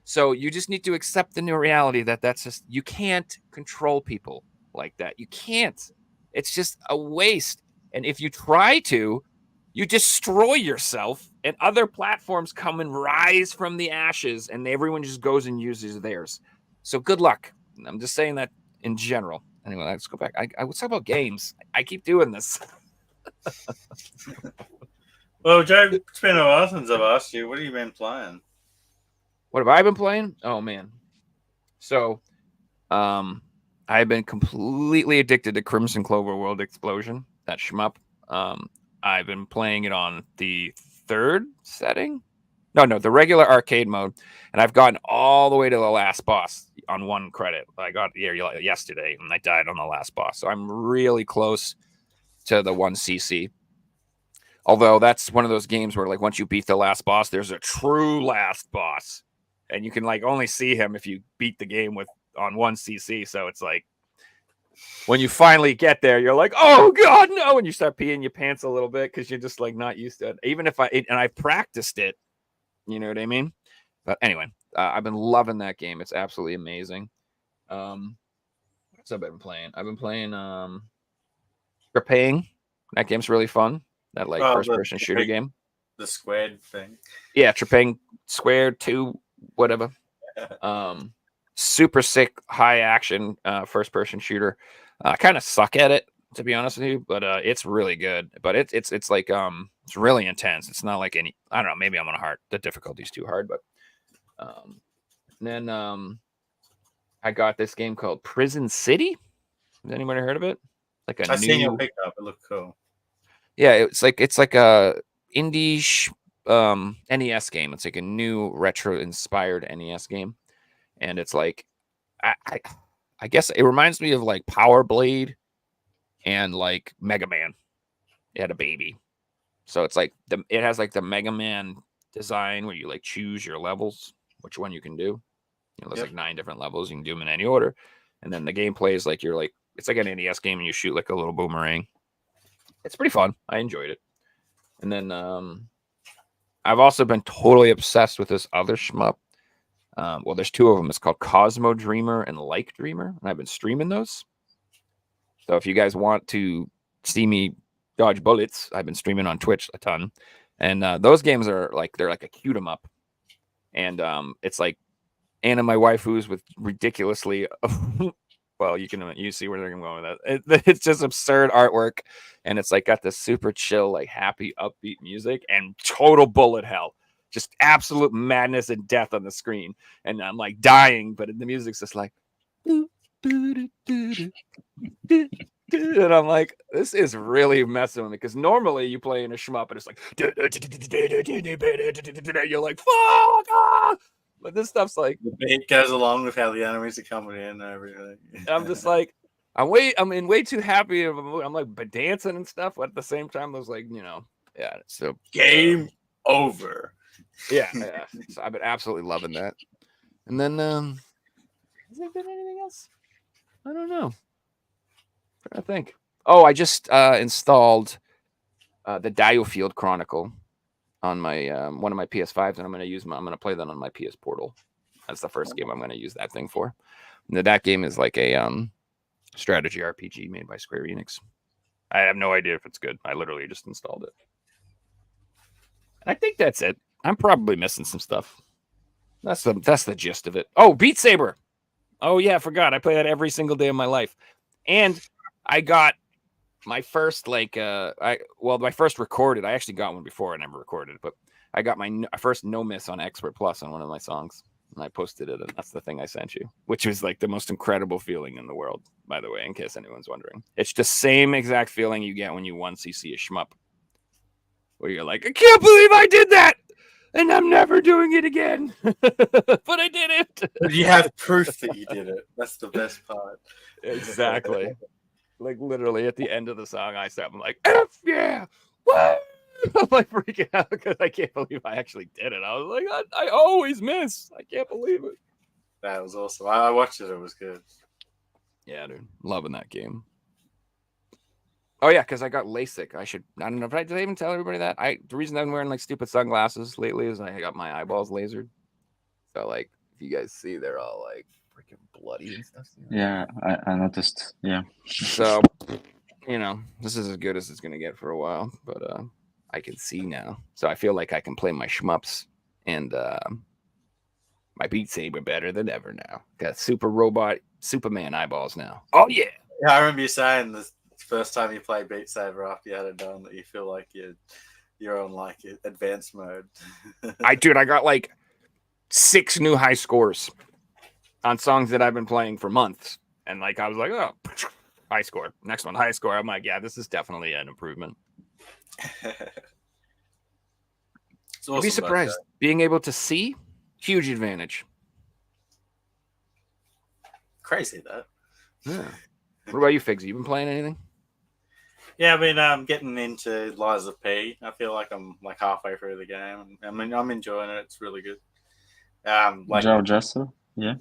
So you just need to accept the new reality that's just, you can't control people like that. You can't. It's just a waste. And if you try to, you destroy yourself, and other platforms come and rise from the ashes, and everyone just goes and uses theirs. So good luck. I'm just saying that in general. Anyway, let's go back. I was talking about games. I keep doing this. Well, Joe, it's been a while since I've asked you. What have you been playing? What have I been playing? Oh, man. So, I've been completely addicted to Crimson Clover World Explosion, that shmup. I've been playing it on the third setting. No, the regular arcade mode. And I've gotten all the way to the last boss on one credit. I got here yesterday, and I died on the last boss. So I'm really close to the 1cc. Although that's one of those games where, like, once you beat the last boss, there's a true last boss. And you can, like, only see him if you beat the game on 1cc. So it's like, when you finally get there, you're like, oh God, no. And you start peeing your pants a little bit because you're just like not used to it. Even if I practiced it, you know what I mean? But anyway, I've been loving that game. It's absolutely amazing. What's I've been playing? I've been playing Trepang. That game's really fun. That like first person shooter game. The squared thing. Yeah, Trepang Squared 2, whatever. Super sick, high action first person shooter. I kind of suck at it, to be honest with you, but it's really good. But it's like it's really intense. It's not like any, I don't know, maybe I'm on hard. The difficulty's too hard, but then I got this game called Prison City. Has anybody heard of it? Like a I've seen your pickup. It looked cool. Yeah, it's like a indie NES game. It's like a new retro inspired NES game, and it's like I guess it reminds me of like Power Blade and like Mega Man. It had a baby. So it's like it has like the Mega Man design where you like choose your levels, which one you can do. There's like 9 different levels. You can do them in any order. And then the gameplay is like it's like an NES game and you shoot like a little boomerang. It's pretty fun. I enjoyed it. And then I've also been totally obsessed with this other shmup. Well, there's 2 of them. It's called Cosmo Dreamer and Like Dreamer, and I've been streaming those. So if you guys want to see me dodge bullets, I've been streaming on Twitch a ton, and those games are like they're like a cute 'em up, and it's like Anna, my waifus, with ridiculously well, you see where they're going with that. It's just absurd artwork, and it's like got this super chill, like happy, upbeat music, and total bullet hell. Just absolute madness and death on the screen. And I'm like dying, but the music's just like And I'm like, this is really messing with me because normally you play in a shmup and it's like, you're like, fuck, ah! But this stuff's like, The beat goes along with how the enemies are coming in and everything. I'm just like, I'm in way too happy of a mood. I'm like, but dancing and stuff. But at the same time, I was like, yeah. So Game over. yeah. So I've been absolutely loving that. And then, has there been anything else? I don't know. I think. Oh, I just installed the Diofield Chronicle on my one of my PS5s, and I'm going to play that on my PS Portal. That's the first game I'm going to use that thing for. And that game is like a strategy RPG made by Square Enix. I have no idea if it's good. I literally just installed it. And I think that's it. I'm probably missing some stuff. That's the gist of it. Oh, Beat Saber. Oh yeah, I forgot. I play that every single day of my life. And I got my first my first recorded. I actually got one before. I never recorded it, but I got my first no miss on Expert Plus on one of my songs, and I posted it, and that's the thing I sent you, which was like the most incredible feeling in the world. By the way, in case anyone's wondering, it's the same exact feeling you get when you once you see a shmup, where you're like, I can't believe I did that, and I'm never doing it again. But I did it. But you have proof that you did it. That's the best part. Exactly. Like literally at the end of the song, I'm like, F yeah, what? I'm like freaking out because I can't believe I actually did it. I was like, I always miss. I can't believe it. That was awesome. I watched it. It was good. Yeah, dude, loving that game. Oh yeah, because I got LASIK. I don't know. Did I even tell everybody that? The reason I'm wearing like stupid sunglasses lately is I got my eyeballs lasered. So like, if you guys see, they're all like freaking bloody and stuff. Yeah, I noticed. Yeah. So, this is as good as it's gonna get for a while. But I can see now, so I feel like I can play my shmups and my Beat Saber better than ever now. Got super robot Superman eyeballs now. Oh yeah. Yeah, I remember you saying the first time you played Beat Saber after you had it done that you feel like you're on like advanced mode. I got like 6 new high scores on songs that I've been playing for months, and like I was like, oh, high score. Next one, high score. I'm like, yeah, this is definitely an improvement. It's awesome. You'd be surprised. Being able to see, huge advantage. Crazy that. Yeah. What about you, Figs? You been playing anything? Yeah, I've been getting into Lies of P. I feel like I'm like halfway through the game. I mean, I'm enjoying it. It's really good. Like Joe Jester, yeah.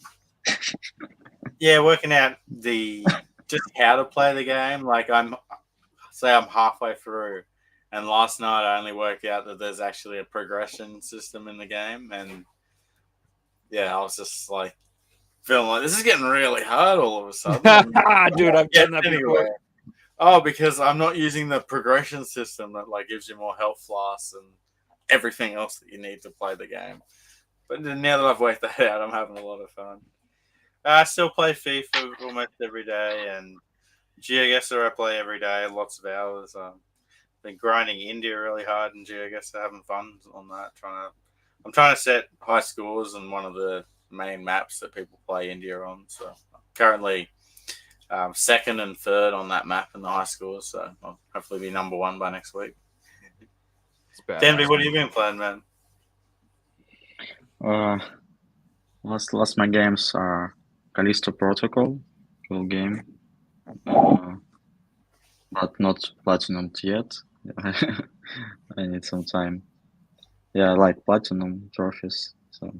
Yeah, working out just how to play the game. Like I'm halfway through, and last night I only worked out that there's actually a progression system in the game, and yeah, I was just like feeling like this is getting really hard all of a sudden. Dude, I've done that before. Oh, because I'm not using the progression system that like gives you more health flasks and everything else that you need to play the game. But now that I've worked that out, I'm having a lot of fun. I still play FIFA almost every day, and GeoGuessr I play every day, lots of hours. Been grinding India really hard in GeoGuessr, having fun on that. I'm trying to set high scores on one of the main maps that people play India on. So I'm currently second and third on that map in the high scores. So I'll hopefully be number 1 by next week. Denby, what have you been playing, man? Last my games are Callisto Protocol, cool game, but not platinumed yet. I need some time. Yeah, I like platinum trophies. So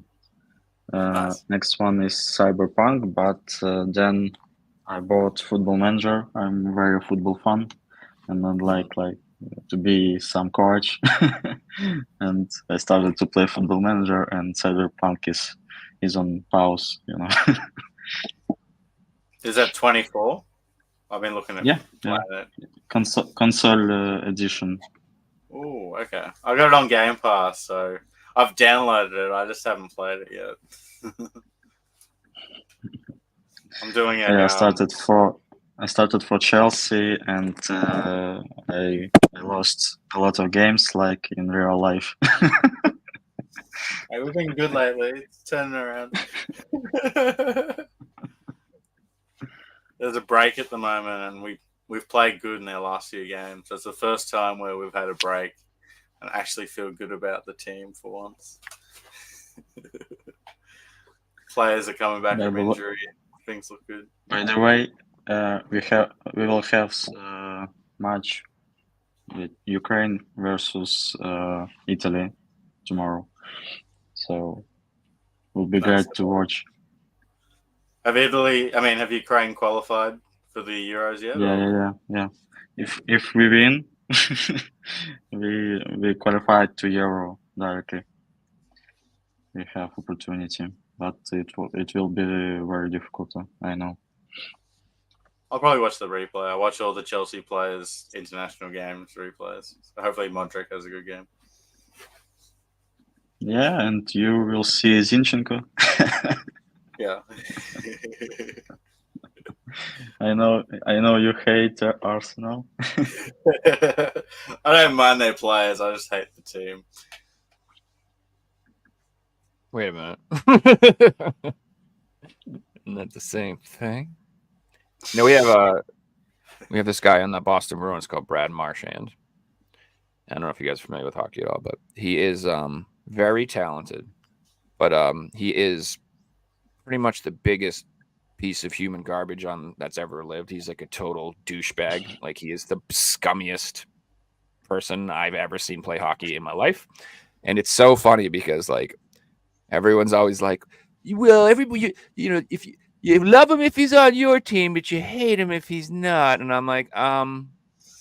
Nice. next one is Cyberpunk, but then I bought Football Manager. I'm very football fan, and I'd like to be some coach. And I started to play Football Manager, and Cyberpunk is on pause. Is that 24? I've been looking at it. Console edition. Oh, okay. I got it on Game Pass, so I've downloaded it. I just haven't played it yet. I'm doing it. Yeah, I started for Chelsea, and I lost a lot of games, like in real life. Hey, we've been good lately. It's turning around. There's a break at the moment, and we we've played good in their last few games. So it's the first time where we've had a break and actually feel good about the team for once. Players are coming back from injury. Things look good. By the way, we will have match with Ukraine versus Italy tomorrow, so will be Nice. great to watch. Have Ukraine qualified for the Euros yet? Yeah. If we win, we qualified to Euro directly. We have opportunity, but it will be very difficult. I know. I'll probably watch the replay. I watch all the Chelsea players' international games replays. So hopefully Modric has a good game. Yeah, and you will see Zinchenko. Yeah. I know you hate Arsenal. I don't mind their players. I just hate the team. Wait a minute. Isn't that the same thing? No, we have this guy on the Boston Bruins called Brad Marchand. I don't know if you guys are familiar with hockey at all, but he is very talented. But he is pretty much the biggest piece of human garbage that's ever lived. He's like a total douchebag. Like he is the scummiest person I've ever seen play hockey in my life. And it's so funny because like everyone's always like, well, everybody, you know, if you love him if he's on your team, but you hate him if he's not. And I'm like,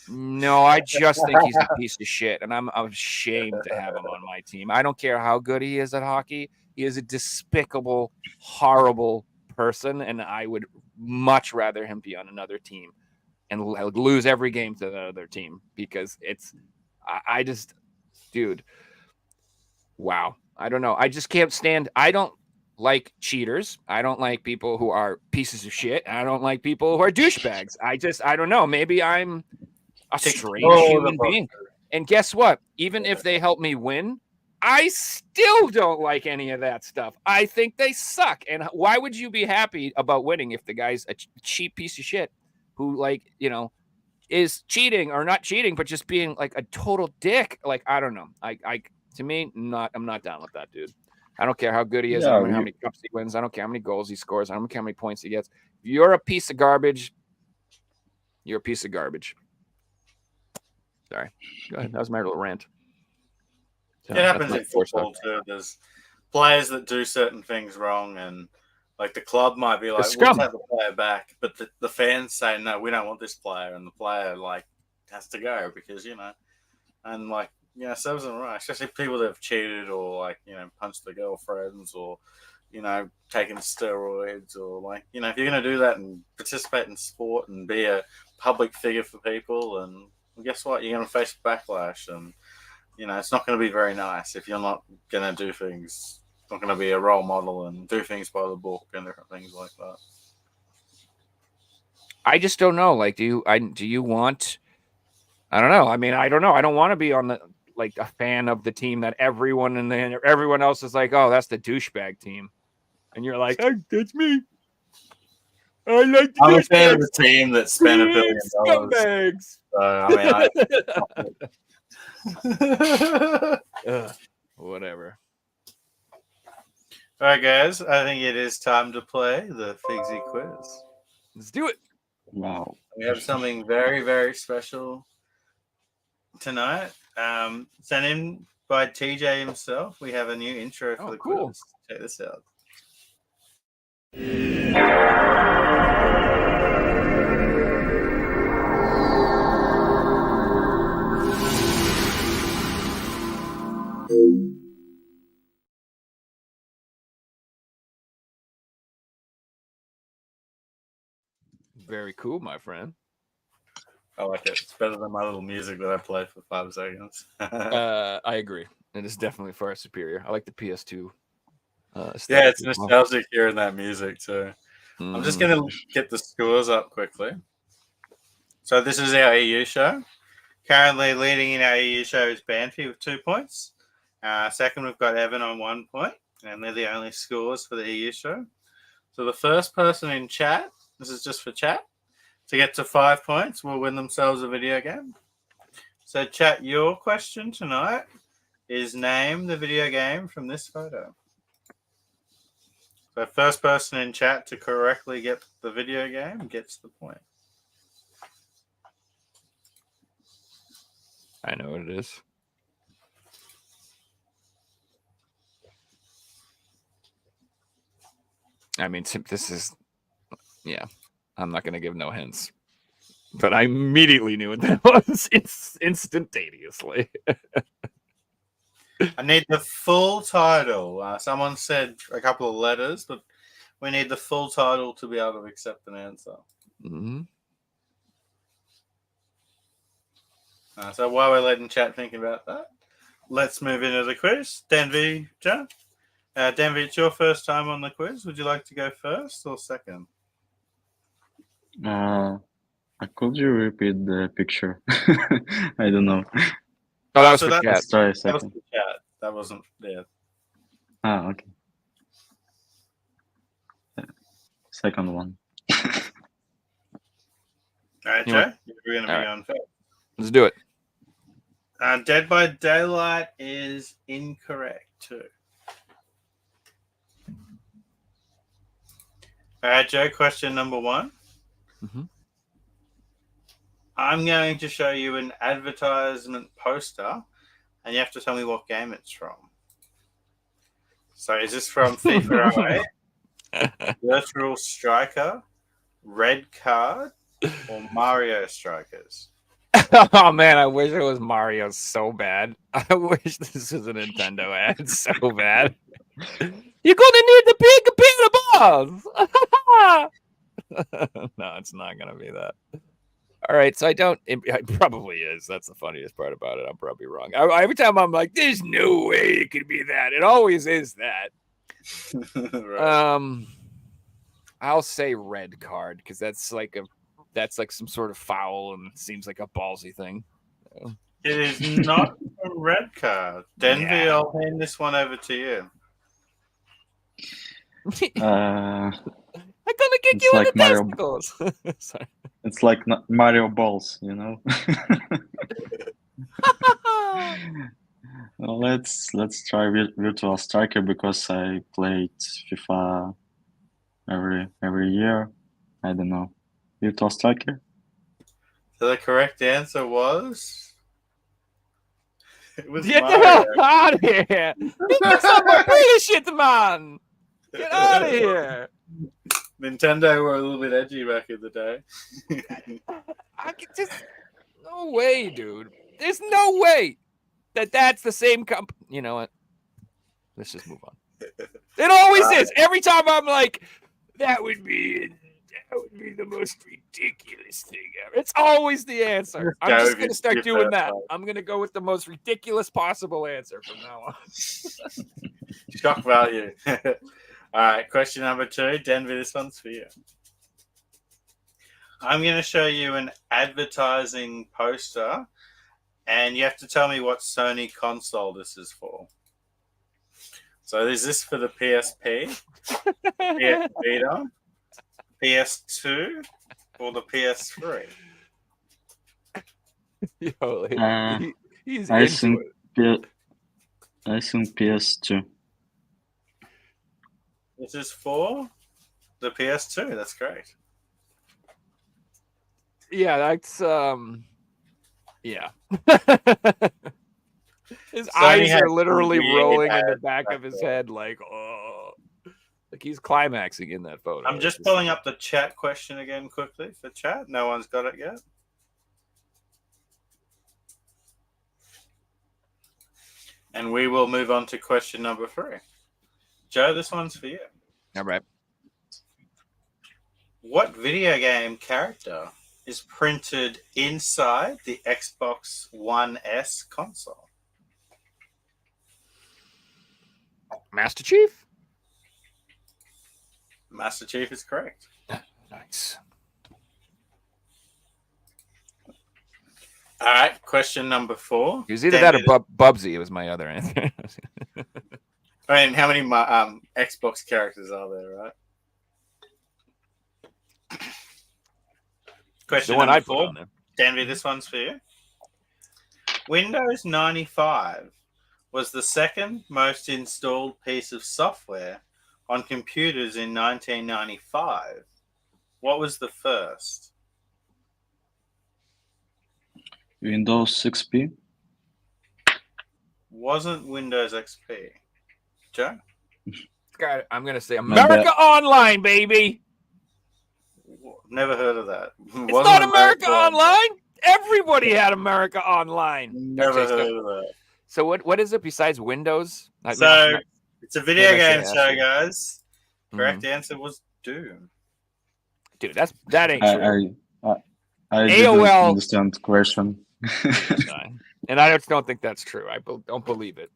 no, I just think he's a piece of shit, and I'm ashamed to have him on my team. I don't care how good he is at hockey. He is a despicable, horrible person, and I would much rather him be on another team and lose every game to the other team because I just, dude, wow. I don't know. I just can't stand. I don't like cheaters. I don't like people who are pieces of shit. I don't like people who are douchebags. I don't know. Maybe I'm a strange human being. And guess what? Even if they help me win, I still don't like any of that stuff. I think they suck. And why would you be happy about winning if the guy's a cheap piece of shit who, like, you know, is cheating or not cheating, but just being like a total dick? Like, I don't know. To me, I'm not down with that, dude. I don't care how good he is. I don't care how many cups he wins. I don't care how many goals he scores. I don't care how many points he gets. If you're a piece of garbage, you're a piece of garbage. Sorry. Go ahead. That was my little rant. So it happens in football too. There's players that do certain things wrong, and like the club might be like, we'll take the player back, but the fans say, no, we don't want this player, and the player like has to go because, you know, and like, you know, serves them right, especially people that have cheated or like, you know, punched their girlfriends or, you know, taken steroids or like, you know, if you're going to do that and participate in sport and be a public figure for people, and well, guess what? You're going to face backlash, and, you know, it's not going to be very nice if you're not going to do things, not going to be a role model and do things by the book and different things like that. I just don't know. Like, do you want, I don't know. I mean, I don't know. I don't want to be on like a fan of the team that everyone else is like, oh, that's the douchebag team. And you're like, oh, that's me. I like I'm a fan of the team that spent $1 billion. Scumbags. Whatever. All right, guys. I think it is time to play the Figsy quiz. Let's do it. Wow. We have something very, very special tonight. Sent in by TJ himself. We have a new intro for the quiz. Check this out. Very cool, my friend. I like it. It's better than my little music that I played for 5 seconds. I agree. It is definitely far superior. I like the PS2. Yeah, it's nostalgic hearing that music too. Mm-hmm. I'm just going to get the scores up quickly. So this is our EU show. Currently leading in our EU show is Banfi with 2 points. Second, we've got Evan on 1 point. And they're the only scores for the EU show. So the first person in chat, this is just for chat, to get to 5 points will win themselves a video game. So, chat, your question tonight is name the video game from this photo. So, first person in chat to correctly get the video game gets the point. I know what it is. I mean, this is, yeah. I'm not going to give no hints, but I immediately knew what that was instantaneously. I need the full title. Someone said a couple of letters, but we need the full title to be able to accept an answer. Mm-hmm. So while we're letting chat think about that, let's move into the quiz. Denvy, John? Denvy, it's your first time on the quiz. Would you like to go first or second? Could you repeat the picture? I don't know. Oh, that was So for that- chat. Let's try a That was second. the chat. That wasn't there. Okay. Second one. All right, You Joe, want- you're going to be all right. on first. Let's do it. Dead by Daylight is incorrect too. All right, Joe, question number 1. Mhm. I'm going to show you an advertisement poster, and you have to tell me what game it's from. So is this from FIFA 08, Virtual Striker, Red Card, or Mario Strikers? Oh man, I wish it was Mario so bad. I wish this was a Nintendo ad so bad. You're gonna need the big balls. No, it's not gonna be that. All right, so I don't. It probably is. That's the funniest part about it. I'm probably wrong. Every time I'm like, "There's no way it could be that." It always is that. Right. I'll say Red Card because that's like some sort of foul and it seems like a ballsy thing. It is not a Red Card. Denvy, Yeah. I'll hand this one over to you. Uh, I'm gonna kick It's you like in the Mario- testicles. Sorry. it's like Mario Balls, you know. Well, let's try Virtual Striker because I played FIFA every year. I don't know. Virtual Striker. So the correct answer was. It was Get the Mario. hell out of here! Get some bullshit, man! Get out of here! Nintendo were a little bit edgy back in the day. I can just no way, dude. There's no way that's the same company. You know what? Let's just move on. It always is. Every time I'm like, that would be the most ridiculous thing ever. It's always the answer. I'm Go just with gonna start your doing first that. one. I'm gonna go with the most ridiculous possible answer from now on. Shock value. All right, question number 2. Denver, this one's for you. I'm going to show you an advertising poster, and you have to tell me what Sony console this is for. So is this for the PSP, PS Vita, PS2, or the PS3? Yo, he's I into think it. I think PS2. This is for the PS2. That's correct. Yeah, that's yeah. His Sony eyes has are literally weird rolling in the ads back back of his there. head, like like he's climaxing in that photo. I'm just pulling up the chat question again quickly for chat. No one's got it yet. And we will move on to question number 3. Joe, this one's for you. All right. What video game character is printed inside the Xbox One S console? Master Chief? Master Chief is correct. Nice. All right, question number 4. It was either that or Bubsy. It was my other answer. I mean, how many Xbox characters are there, right? Question the one number I put 4. on there. Danby, this one's for you. Windows 95 was the second most installed piece of software on computers in 1995. What was the first? Windows XP. Wasn't Windows XP. Joe? God, I'm gonna say My America Online, baby. Never heard of that. It's not America Online. Everybody had America Online. Never Okay, heard of that. So what is it besides Windows? I mean, So it's a video maybe I game should show, ask you. guys. Correct answer was Doom. dude, that ain't true. I didn't AOL understand the question. And I just don't think that's true. I don't believe it.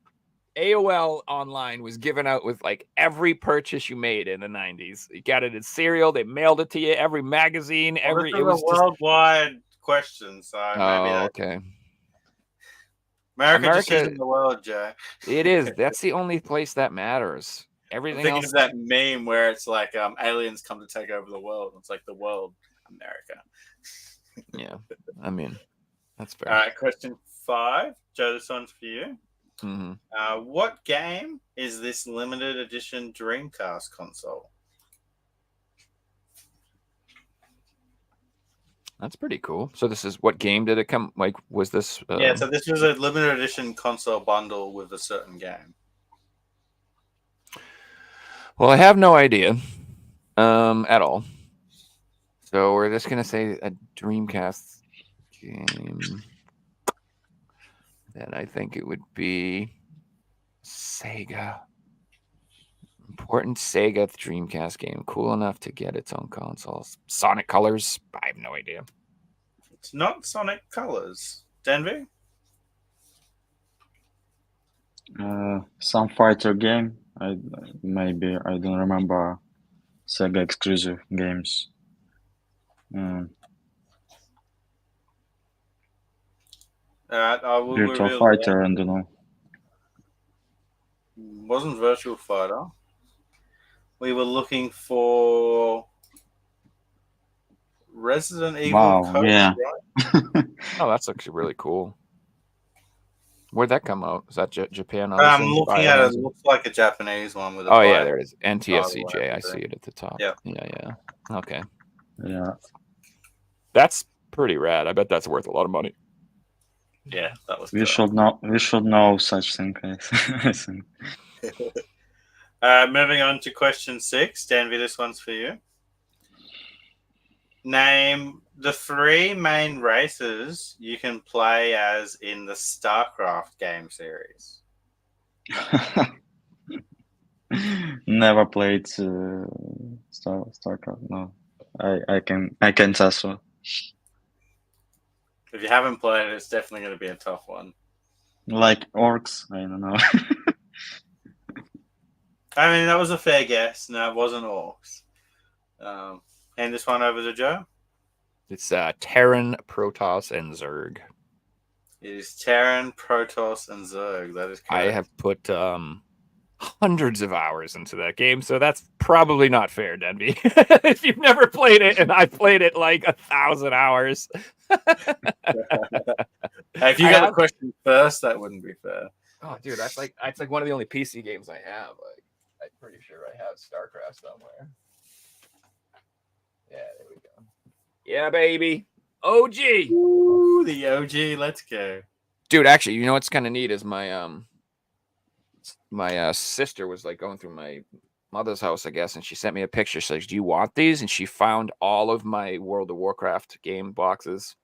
AOL Online was given out with like every purchase you made in the 90s. You got it in cereal. They mailed it to you. Every magazine. Well, this It is was a worldwide question, so maybe that. okay. America just America- isn't the world, Joe. It is. That's the only place that matters. I'm Everything thinking else. of that meme where it's like aliens come to take over the world. It's like the world, America. Yeah, I mean, that's fair. All right, question 5. Joe, this one's for you. Mhm. What game is this limited edition Dreamcast console? That's pretty cool. So this is what game did it come? Like, was this? Yeah, so this was a limited edition console bundle with a certain game. Well, I have no idea, at all. So we're just gonna say a Dreamcast game. Then I think it would be Sega. Important Sega Dreamcast game. Cool enough to get its own consoles. Sonic Colors. I have no idea. It's not Sonic Colors. Denver? Some fighter game. I don't remember Sega exclusive games. I will Virtual reveal Fighter, I don't know. Wasn't Virtual Fighter. We were looking for Resident Evil Wow, Code, yeah. right? Oh, that's actually really cool. Where'd that come out? Is that Japan? I'm looking at it. It looks like a Japanese one with a Oh yeah, black- there it is. NTSCJ. I see it at the top. Yeah. Yeah. Okay. Yeah. That's pretty rad. I bet that's worth a lot of money. Yeah, that was We cool. should know such thing. I think. Moving on to question 6. Danby, this one's for you. Name the 3 main races you can play as in the StarCraft game series. Never played StarCraft. No, I can tell so. If you haven't played it, it's definitely going to be a tough one. Like orcs, I don't know. I mean, that was a fair guess. No, it wasn't orcs. Hand this one over to Joe. It's Terran, Protoss, and Zerg. It is Terran, Protoss, and Zerg. That is correct. I have put hundreds of hours into that game, so that's probably not fair, Denby. If you've never played it, and I played it like 1,000 hours. If you got the question first, that wouldn't be fair. Oh, dude, that's like one of the only PC games I have. Like, I'm pretty sure I have StarCraft somewhere. Yeah, there we go. Yeah, baby. OG. Ooh, the OG. Let's go. Dude, actually, you know what's kind of neat is my sister was like going through my mother's house, I guess, and she sent me a picture. She's like, "Do you want these?" And she found all of my World of Warcraft game boxes.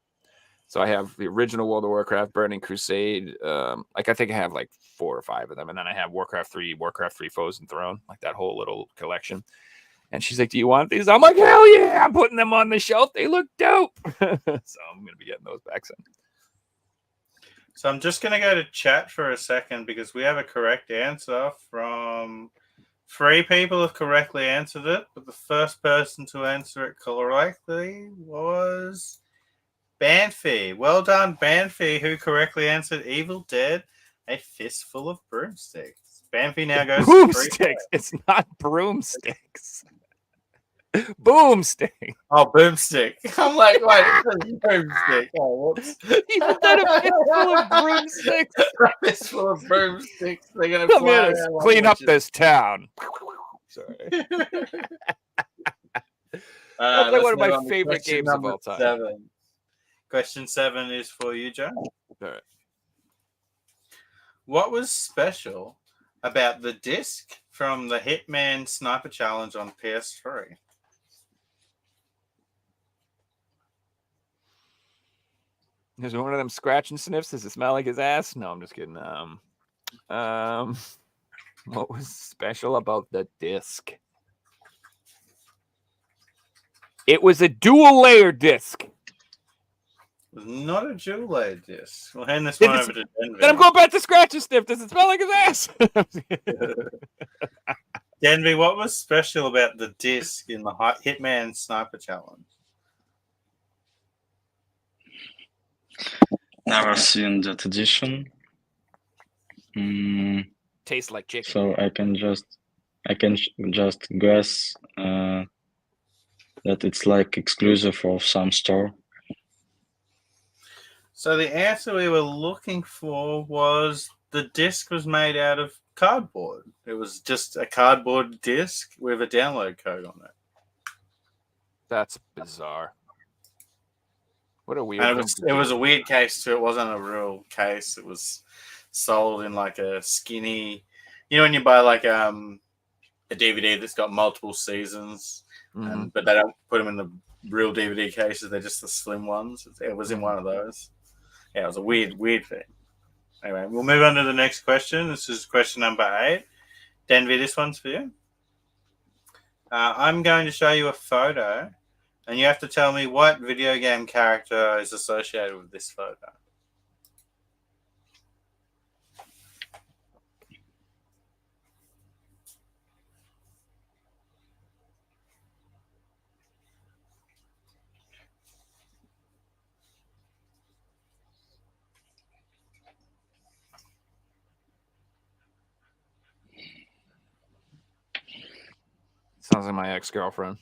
So I have the original World of Warcraft, Burning Crusade. Like I think I have like 4 or 5 of them, and then I have Warcraft 3, Foes and Throne, like that whole little collection. And she's like, "Do you want these?" I'm like, "Hell yeah!" I'm putting them on the shelf. They look dope. So I'm gonna be getting those back soon. So I'm just going to go to chat for a second because we have a correct answer from 3 people have correctly answered it, but the first person to answer it correctly was Banfi. Well done, Banfi, who correctly answered Evil Dead, a fistful of broomsticks. Banfi now goes Broomsticks. It's not broomsticks. Boomstick. Oh, boomstick. I'm like, wait, it says boomstick. Oh, whoops. You've done a fistful of broomsticks. It's full of broomsticks. They're gonna Come fly here around to like clean up witches. this town. Sorry. That's like one of let's my move on to favorite question games of number all time. 7. Question 7 is for you, Joe. All right. What was special about the disc from the Hitman Sniper Challenge on PS3? Is one of them scratch and sniffs? Does it smell like his ass? No, I'm just kidding. What was special about the disc? It was a dual layer disc. It was not a dual layer disc. We'll hand this If one it's- over to Denver. Then I'm going back to scratch and sniff. Does it smell like his ass? Denby, what was special about the disc in the Hitman Sniper Challenge? Never seen that edition. Tastes like chicken. So I can just guess that it's like exclusive of some store. So the answer we were looking for was the disc was made out of cardboard. It was just a cardboard disc with a download code on it. That's bizarre. What a weird And thing to it was do. a weird case too. It wasn't a real case. It was sold in like a skinny. You know when you buy like a DVD that's got multiple seasons, Mhm. but they don't put them in the real DVD cases. They're just the slim ones. It was in one of those. Yeah, it was a weird thing. Anyway, we'll move on to the next question. This is question number 8. Denby, this one's for you. I'm going to show you a photo, and you have to tell me what video game character is associated with this photo. Sounds like my ex-girlfriend.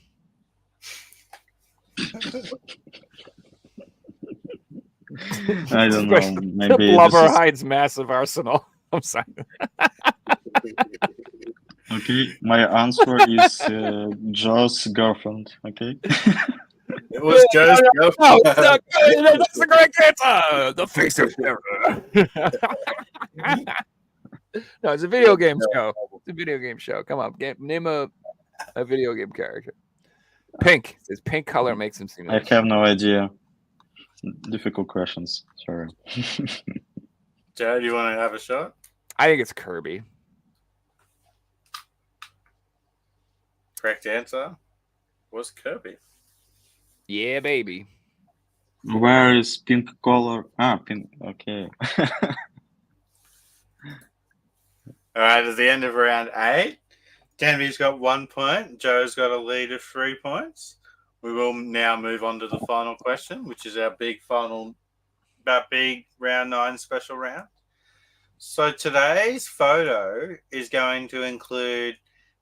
I don't know. The Maybe blubber this is hides massive arsenal. I'm sorry. okay. My answer is Joe's girlfriend. Okay. It was Joe's No, it's not good. That's the correct answer. The face of terror. No, it's a video game show. It's a video game show. Come on, name a video game character. Pink. His pink color makes him seem. I have no idea. Difficult questions. Sorry. Joe, do you want to have a shot? I think it's Kirby. Correct answer was Kirby. Yeah, baby. Where is pink color? Pink. Okay. All right, at the end of round 8, Denby's got 1 point. Joe's got a lead of 3 points. We will now move on to the final question, which is our big round 9 special round. So today's photo is going to include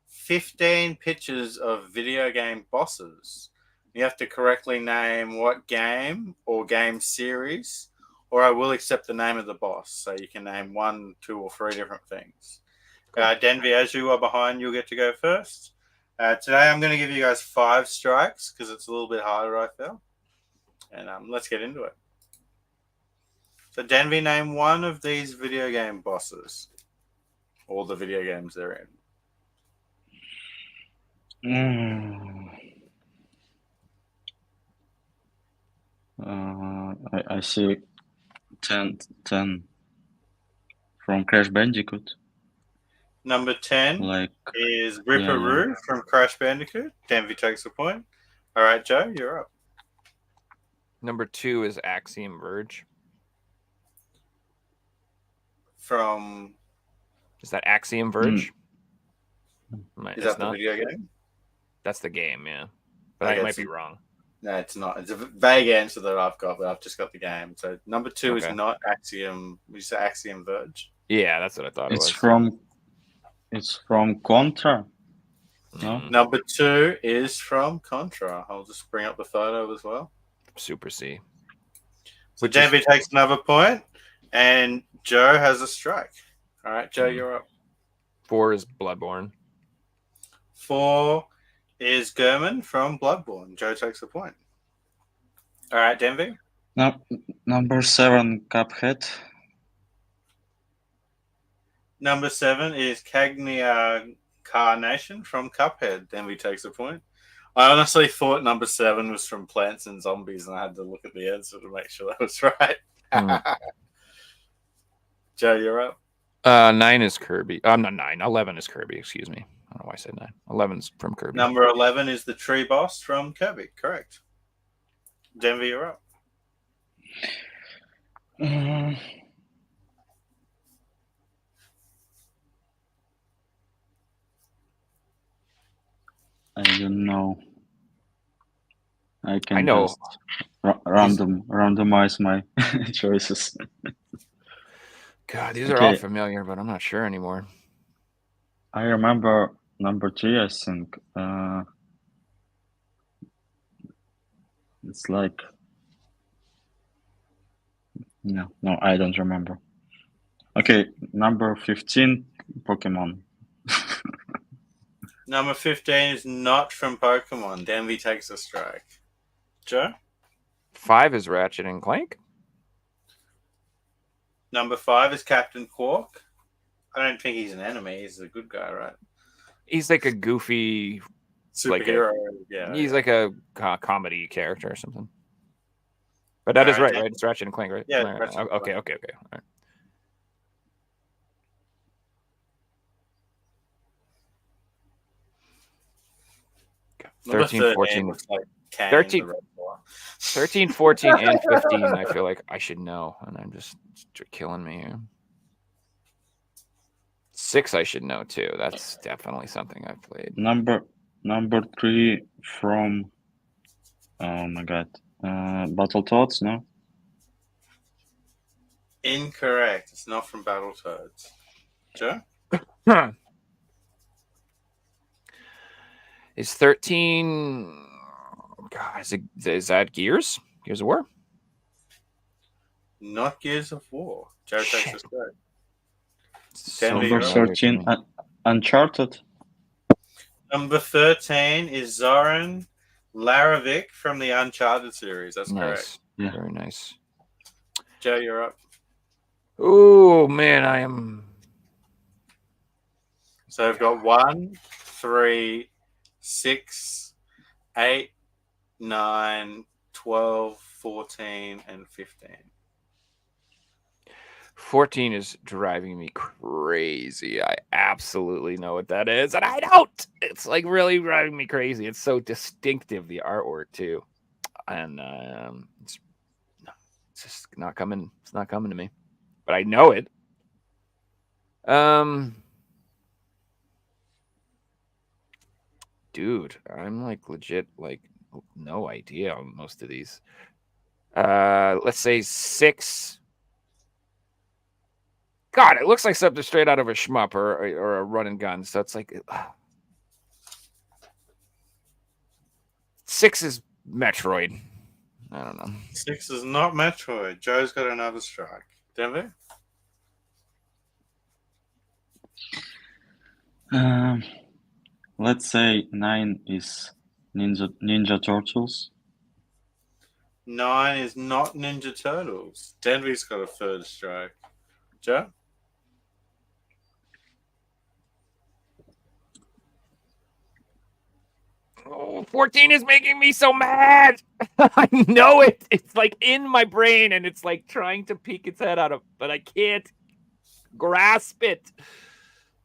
15 pictures of video game bosses. You have to correctly name what game or game series, or I will accept the name of the boss. So you can name 1, 2, or 3 different things. Denby, as you are behind, you'll get to go first. Today I'm going to give you guys 5 strikes because it's a little bit harder, I feel. And let's get into it. So Denby, name 1 of these video game bosses. All the video games they're in. I see 10 from Crash Bandicoot. Number 10 is Ripperoo from Crash Bandicoot. Denby takes a point. All right, Joe, you're up. Number 2 is Axiom Verge. From... Is that Axiom Verge? Is that the video game? That's the game, yeah. But I might be wrong. No, it's not. It's a vague answer that I've got, but I've just got the game. So number 2 is not Axiom. We say Axiom Verge. Yeah, that's what I thought it was. It's from Contra. No? Number 2 is from Contra. I'll just bring up the photo as well. Super C. So Which is- Denby takes another point, and Joe has a strike. All right, Joe, Hmm. you're up. 4 is Bloodborne. 4 is Gurman from Bloodborne. Joe takes a point. All right, Denby. No, number 7, Cuphead. Number 7 is Cagnia Carnation from Cuphead. Denby takes a point. I honestly thought number 7 was from Plants and Zombies, and I had to look at the answer to make sure that was right. Hmm. Joe, you're up. 9 is Kirby. Not 9. 11 is Kirby. Excuse me. I don't know why I said 9. 11's from Kirby. Number 11 is the tree boss from Kirby. Correct. Denver, you're up. I don't know. I can I know. just randomize my choices. God, these are all Okay. familiar, but I'm not sure anymore. I remember number 3, I think. It's like... No, I don't remember. Okay, number 15, Pokemon. Number 15 is not from Pokemon. Denby takes a strike. Joe? 5 is Ratchet and Clank. Number 5 is Captain Quark. I don't think he's an enemy. He's a good guy, right? He's like a goofy. Superhero. Yeah. He's like a comedy character or something. But that is Alright, right? It's Ratchet and Clank, right? Yeah, Right. Ratchet and Okay. Clank. All right. Number 13, 14, looks like Kang, 13. the wrestler. 13, 14, and 15. I feel like I should know, and I'm just killing me here. 6, I should know too. That's definitely something I've played. Number 3 from... Oh my god. Battletoads, no? Incorrect. It's not from Battletoads. Joe? Is 13? God, is that Gears? Gears of War? Not Gears of War. Joe takes Shit. a strike. So Number Number familiar to 13, me. Uncharted. Number 13 is Zoran Larovic from the Uncharted series. That's correct. Nice. Yeah. Very nice. Joe, you're up. Oh man, I am. So I've got 1, 3, 6, 8, 9, 12, 14, and 15. 14 is driving me crazy. I absolutely know what that is, and I don't. It's like really driving me crazy. It's so distinctive, the artwork too, and it's just not coming. It's not coming to me, but I know it. Dude, I'm like legit like no idea on most of these. Let's say 6. God, it looks like something straight out of a shmup or a run and gun. So it's like 6 is Metroid. I don't know. 6 is not Metroid. Joe's got another strike. Denver? Let's say 9 is Ninja Turtles. 9 is not Ninja Turtles. Denver's got a third strike. Joe? Oh, 14 is making me so mad. I know it. It's like in my brain and it's like trying to peek its head out of, but I can't grasp it.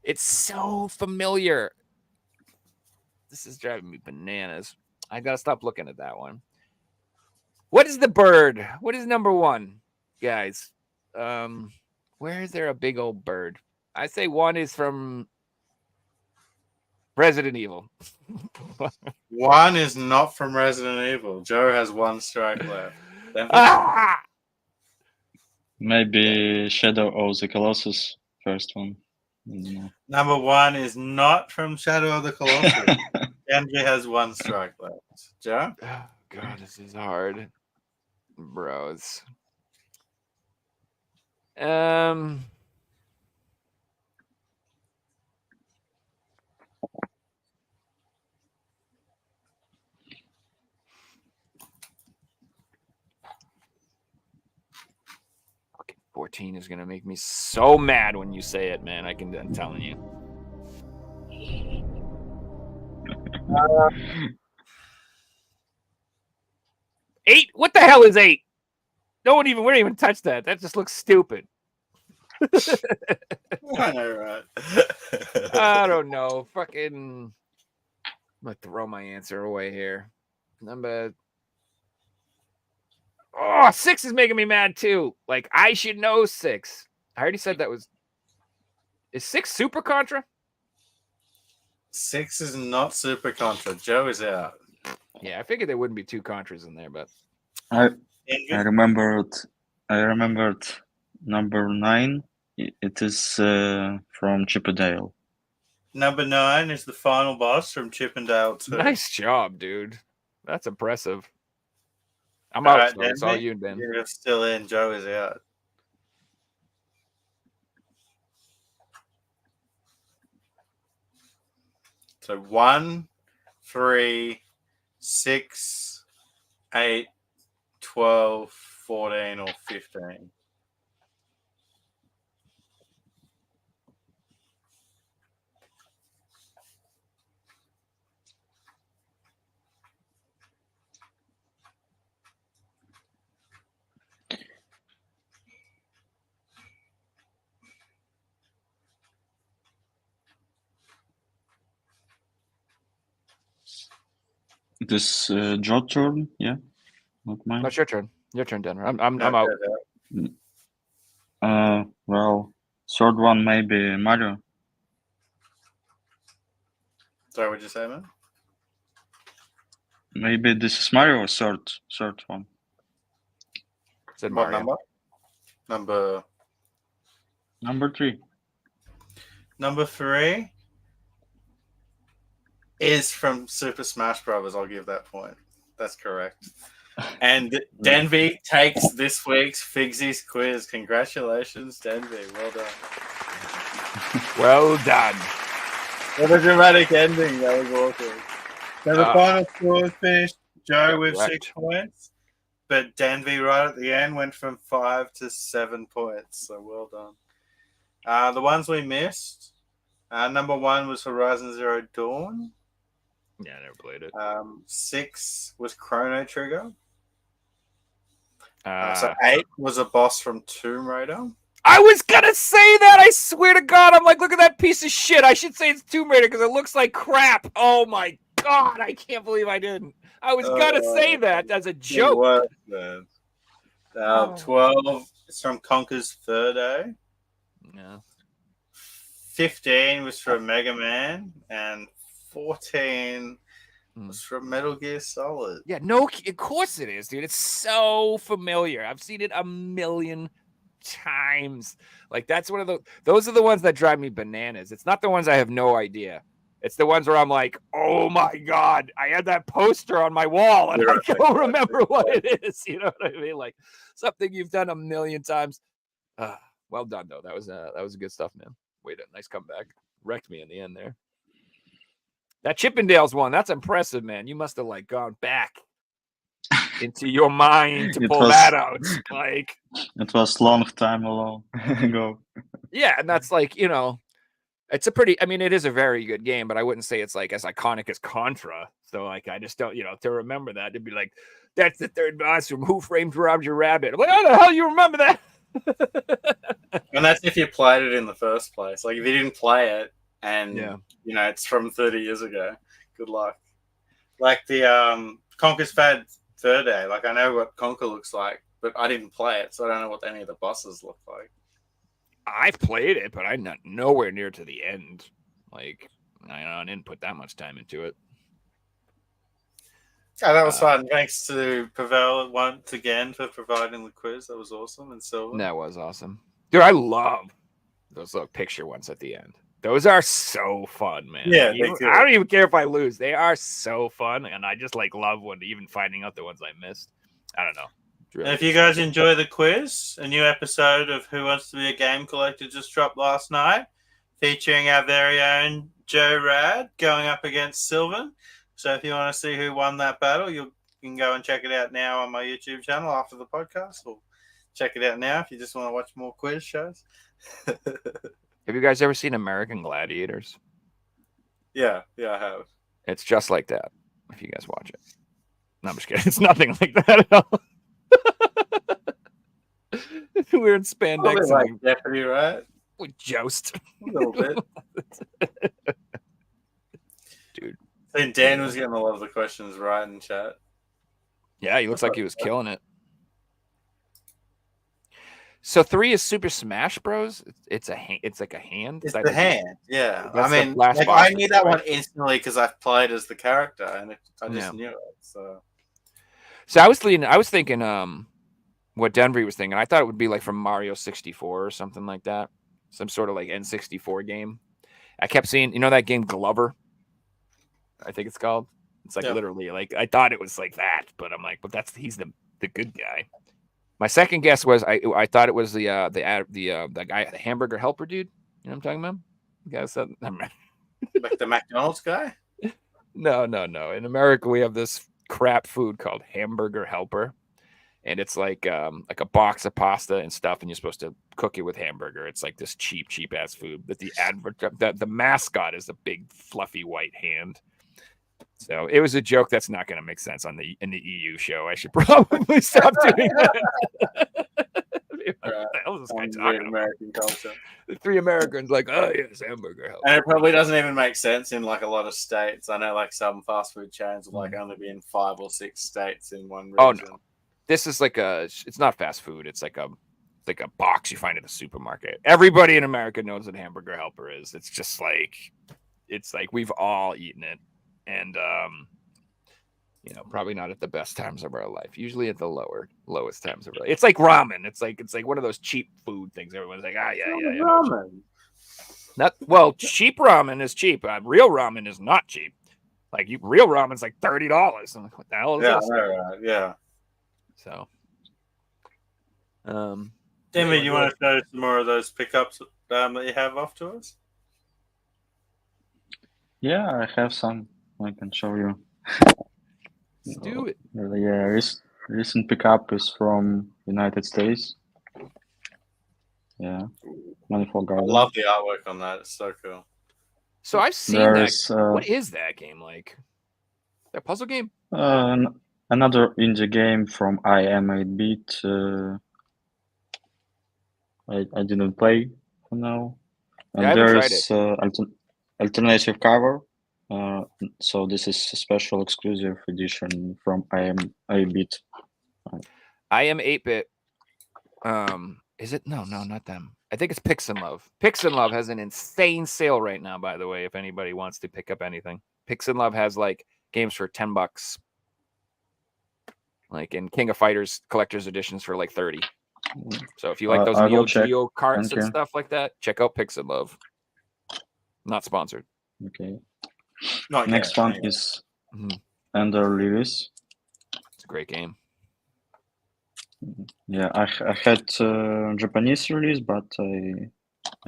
It's so familiar. This is driving me bananas. I gotta stop looking at that one. What is the bird? What is number 1, guys? Where is there a big old bird? I say 1 is from Resident Evil. 1 is not from Resident Evil. Joe has 1 strike left. Denver? Maybe Shadow of the Colossus, first one. No. Number 1 is not from Shadow of the Colossus. Denver has 1 strike left. Joe? Oh, God, this is hard. Bros. Fucking 14 is gonna make me so mad when you say it, man. I'm telling you. Eight? What the hell is 8? We don't even touch that. That just looks stupid. I know, right? I don't know. Fucking. I'm gonna throw my answer away here. Number. Oh, 6 is making me mad too. Like, I should know 6. I already said that was. Is 6 Super Contra? 6 is not Super Contra. Joe is out. Yeah, I figured there wouldn't be 2 Contras in there, but. I Envy? remembered number 9. It is from Chippendale. Number 9 is the final boss from Chippendale 2. Nice job, dude. That's impressive. I'm All out, right, so it's all you, Ben. You're still in. Joe is out. So 1, 3, 6, 8, 12, 14, or 15. It is Joe's turn, yeah? Not mine. No, it's your turn. Your turn, Denver. I'm No, out. Joe's out. Well, third one maybe Mario. Sorry, what'd you say, man? Maybe this is Mario, third one. Said What Mario. number? Number 3. Number 3 is from Super Smash Brothers. I'll give that point. That's correct. And Denvy takes this week's Figsy's quiz. Congratulations, Denvy. Well done. Well done. What a dramatic ending. That was awesome. So the final score was finished. Joe with Correct. 6 points, but Denvy right at the end went from 5 to 7 points. So well done. The ones we missed. Number 1 was Horizon Zero Dawn. Yeah, I never played it. 6 was Chrono Trigger. So Uh, 8 was a boss from Tomb Raider. I was gonna say that. I swear to God, I'm like, look at that piece of shit. I should say it's Tomb Raider because it looks like crap. Oh my God, I can't believe I didn't. I was gonna say that as a joke. Worse, man. 12 is from Conker's Third Day. Yeah. 15 was from Mega Man, and 14 was from Metal Gear Solid. Yeah, no, of course it is, dude. It's so familiar. I've seen it a million times. Like, that's one of those are the ones that drive me bananas. It's not the ones I have no idea. It's the ones where I'm like, oh my God, I had that poster on my wall and I don't remember what it is. You know what I mean? Like, something you've done a million times. Well done though. That was good stuff, man. Wait, a nice comeback. Wrecked me in the end there. That Chippendales one, that's impressive, man. You must have like gone back into your mind to pull that out. Like, it was long time ago. Yeah, and that's like, you know, it's a pretty, I mean, it is a very good game, but I wouldn't say it's like as iconic as Contra. So like, I just don't, you know, to remember that, it'd be like, that's the third boss from Who Framed Roger Rabbit. I'm like, how the hell you remember that? And that's if you played it in the first place. Like, if you didn't play it and, you know, it's from 30 years ago, good luck. Like the Conker's Third Day, like, I know what Conker looks like, but I didn't play it, so I don't know what any of the bosses look like. I've played it, but I'm not nowhere near to the end. Like, I didn't put that much time into it. Yeah, that was fun. Thanks to Pavel once again for providing the quiz. That was awesome. And Silver. That was awesome. Dude, I love Those little picture ones at the end. Those are so fun, man. Yeah, Even- they're I good. don't even care if I lose. They are so fun, and I just like love when even finding out the ones I missed. I don't know. It's really And if you exciting. guys enjoy the quiz, a new episode of Who Wants to Be a Game Collector just dropped last night, featuring our very own Joe Rad going up against Sylvan. So if you want to see who won that battle, you can go and check it out now on my YouTube channel after the podcast, or check it out now if you just want to watch more quiz shows. Have you guys ever seen American Gladiators? Yeah, I have. It's just like that. If you guys watch it, no, I'm just kidding. It's nothing like that at all. We're in spandex and Like Jeopardy, right? we joust. A little bit. Dude. I think Dan was getting a lot of the questions right in chat. Yeah, he looks like he was killing it. So 3 is Super Smash Bros. It's like a hand. It's Is that the like- hand, yeah. That's I the mean, last like, boss, I knew that right? one instantly because I've played as the character, and I just Yeah. knew it. So So I was thinking what Denver was thinking. I thought it would be like from Mario 64 or something like that. Some sort of like N64 game. I kept seeing, you know that game Glover? I think it's called. It's like Yeah. literally like I thought it was like that, but I'm like, but he's the good guy. My second guess was I thought it was the guy, the hamburger helper dude. You know what I'm talking about? The guy said, like the McDonald's guy. no. In America, we have this crap food called hamburger helper, and it's like a box of pasta and stuff, and you're supposed to cook it with hamburger. It's like this cheap ass food. That the mascot is a big fluffy white hand. So it was a joke that's not going to make sense in the EU show. I should probably stop doing that. What the hell is this guy On talking weird about? American culture. The 3 Americans like, oh yes, hamburger helper. And it probably doesn't even make sense in like a lot of states. I know like some fast food chains will like only be in 5 or 6 states in one region. Oh, no. This is like it's not fast food. It's like a box you find at the supermarket. Everybody in America knows what hamburger helper is. It's just like, we've all eaten it. And, probably not at the best times of our life, usually at the lowest times of our life. It's like ramen. It's like one of those cheap food things. Everyone's like, yeah. Ramen. Cheap ramen is cheap. Real ramen is not cheap. Like real ramen's like $30. I'm like, what the hell is Yeah, this? right. Yeah. So, Denver, you want to show some more of those pickups that you have off to us? Yeah, I have some. I can show you. let's do it. Yeah, recent pickup is from United States. Yeah, Manifold I Garden. love the artwork on that. It's so cool. So I've seen There's that. What is that game like? That puzzle game? another indie game from I Am 8-Bit. I didn't play for now. And Yeah, I haven't there tried is alternative cover. So this is a special exclusive edition from I Am 8-Bit. I Am 8-Bit. Is it? No, not them. I think it's Pix and Love. Pix and Love has an insane sale right now, by the way, if anybody wants to pick up anything. Pix and Love has like games for $10. Like in King of Fighters collector's editions for like 30. So if you like those I will Neo check. Geo carts Thank and you. stuff like that, check out Pix and Love. Not sponsored. Okay. Not Next yet, one anyway. is Mhm. Ender Lewis. It's a great game. Yeah, I had Japanese release, but I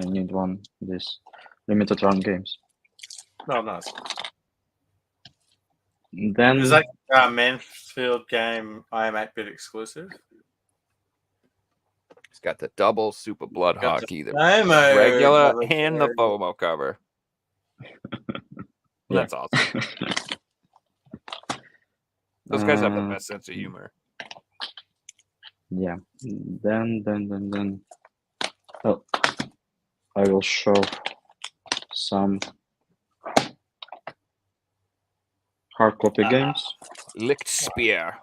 need one this limited run games. Oh, nice. Then Is that Mansfield game I Am 8-Bit exclusive? It's got the double Super Blood Got the Hockey, the FOMO regular cover and the there. FOMO cover. Yeah. That's awesome. Those guys have the Uh, best sense of humor. yeah. Then. Oh, I will show some hard copy games. Licked Spear.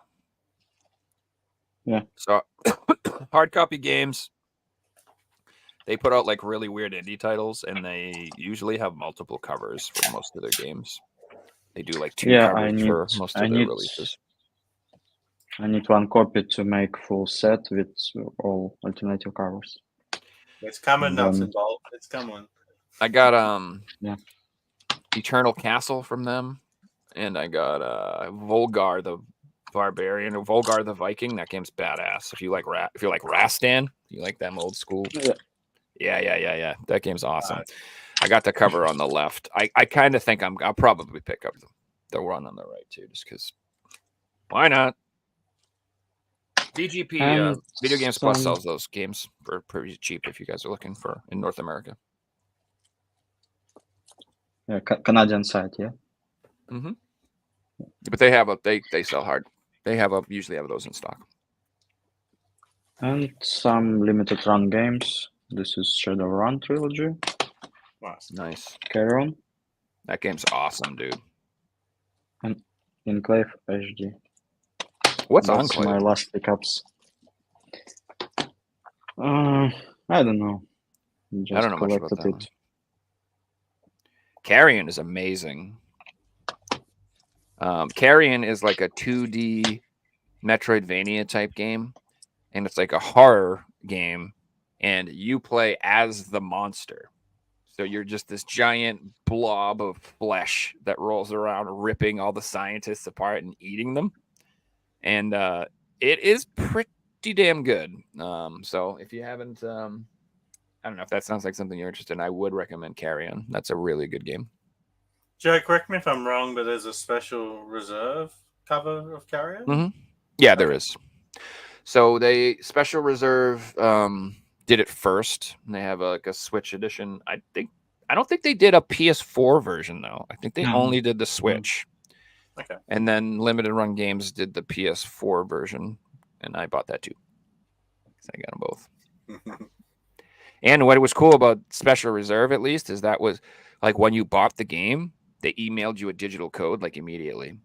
Yeah. So hard copy games. They put out like really weird indie titles, and they usually have multiple covers for most of their games. They do like 2 Yeah, covers for most of their releases. I need one copy to make full set with all alternative covers. It's coming, nuts Then- and bolts. It's coming. I got Yeah. Eternal Castle from them, and I got Volgar the Barbarian or Volgar the Viking. That game's badass. If you like Rastan, you like them old school. Yeah. Yeah. That game's awesome. I got the cover on the left. I kind of think I'll probably pick up the one on the right too, just because. Why not? VGP And Video Games Plus some- sells those games for pretty cheap if you guys are looking for in North America. Yeah, Canadian site, yeah. Mm-hmm. But they have they sell hard. They usually have those in stock. And some limited run games. This is Shadowrun trilogy. Nice. Carry on. That game's awesome, dude. Enclave HD. What's That's Enclave? my last pickups. I don't know. Just I don't know much about collected that one. it. Carrion is amazing. Carrion is like a 2D Metroidvania type game, and it's like a horror game, and you play as the monster. So you're just this giant blob of flesh that rolls around, ripping all the scientists apart and eating them. And it is pretty damn good. So if you haven't, I don't know if that sounds like something you're interested in, I would recommend Carrion. That's a really good game. Joe, correct me if I'm wrong, but there's a special reserve cover of Carrion? Mm-hmm. Yeah, there is. So they Special Reserve did it first. And they have like a Switch edition. I don't think they did a PS4 version though. I think they No. only did the Switch. Okay. And then Limited Run Games did the PS4 version, and I bought that too. So I got them both. And what was cool about Special Reserve, at least, is that was like when you bought the game, they emailed you a digital code like immediately.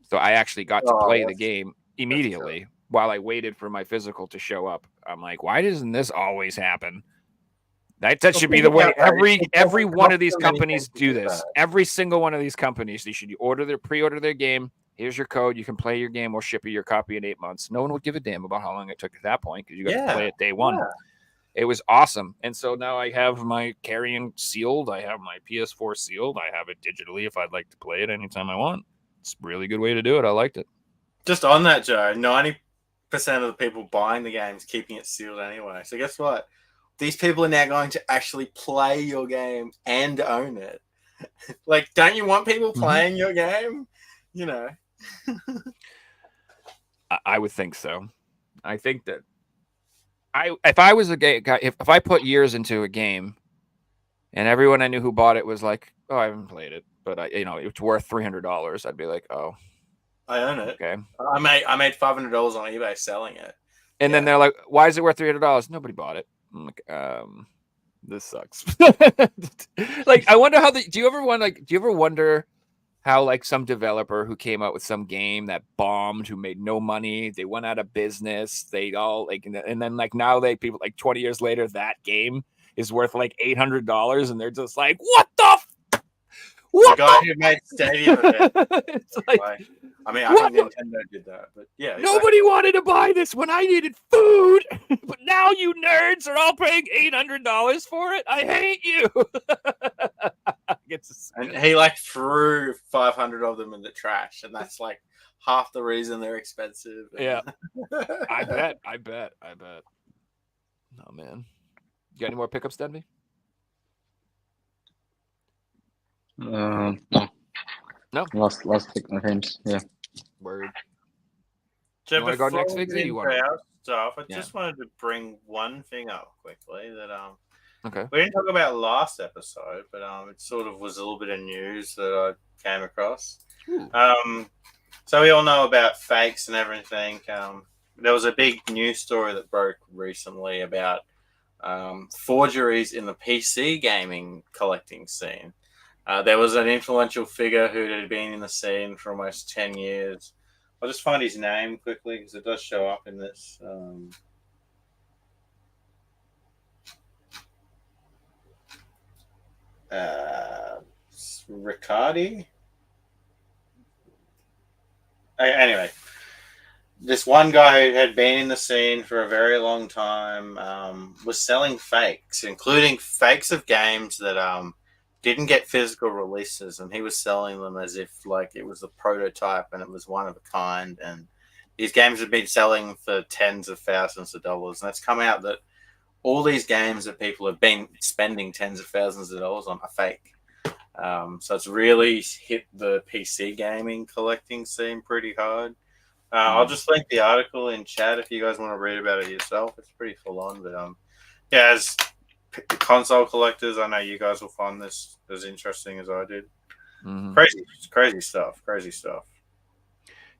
So I actually got to play the game immediately while I waited for my physical to show up. I'm like, why doesn't this always happen? That should be the way every one of these companies do this. Every single one of these companies, they should pre-order their game. Here's your code. You can play your game. We'll ship you your copy in 8 months. No one would give a damn about how long it took at that point because you got to play it day one. Yeah. It was awesome. And so now I have my Carrion sealed. I have my PS4 sealed. I have it digitally if I'd like to play it anytime I want. It's a really good way to do it. I liked it. Just on that, Joe, 90% of the people buying the game's keeping it sealed anyway. So guess what? These people are now going to actually play your game and own it. Like, don't you want people playing your game? You know. I would think so. I think that if I was a guy, if I put years into a game, and everyone I knew who bought it was like, "Oh, I haven't played it, but it's worth $300," I'd be like, "Oh, I own it. okay." I made $500 on eBay selling it. And then they're like, "Why is it worth $300?" Nobody bought it. I'm like, this sucks. Like, I wonder do you ever wonder how like some developer who came out with some game that bombed, who made no money, they went out of business, they all like, and then like now people like 20 years later, that game is worth like $800, and they're just like, what the the guy who made Stadium event. It's like, I think Nintendo did that, but yeah. Nobody wanted to buy this when I needed food, but now you nerds are all paying $800 for it. I hate you. And he like threw 500 of them in the trash, and that's like half the reason they're expensive. Yeah, I bet. Oh man, you got any more pickups, Denby? No. No? Last pick games, yeah. Word. So You wanna go next, before we Figsy? get You into wanna- our stuff, I Yeah. just wanted to bring one thing up quickly that Okay. we didn't talk about last episode, but it sort of was a little bit of news that I came across. Ooh. So we all know about fakes and everything. There was a big news story that broke recently about forgeries in the PC gaming collecting scene. There was an influential figure who had been in the scene for almost 10 years. I'll just find his name quickly because it does show up in this. Riccardi. Anyway, this one guy who had been in the scene for a very long time was selling fakes, including fakes of games that didn't get physical releases, and he was selling them as if like it was a prototype and it was one of a kind. And these games have been selling for tens of thousands of dollars, and it's come out that all these games that people have been spending tens of thousands of dollars on are fake. So it's really hit the PC gaming collecting scene pretty hard. I'll just link the article in chat if you guys want to read about it yourself. It's pretty full on, but yeah, as console collectors, I know you guys will find this as interesting as I did. Mhm. Crazy stuff.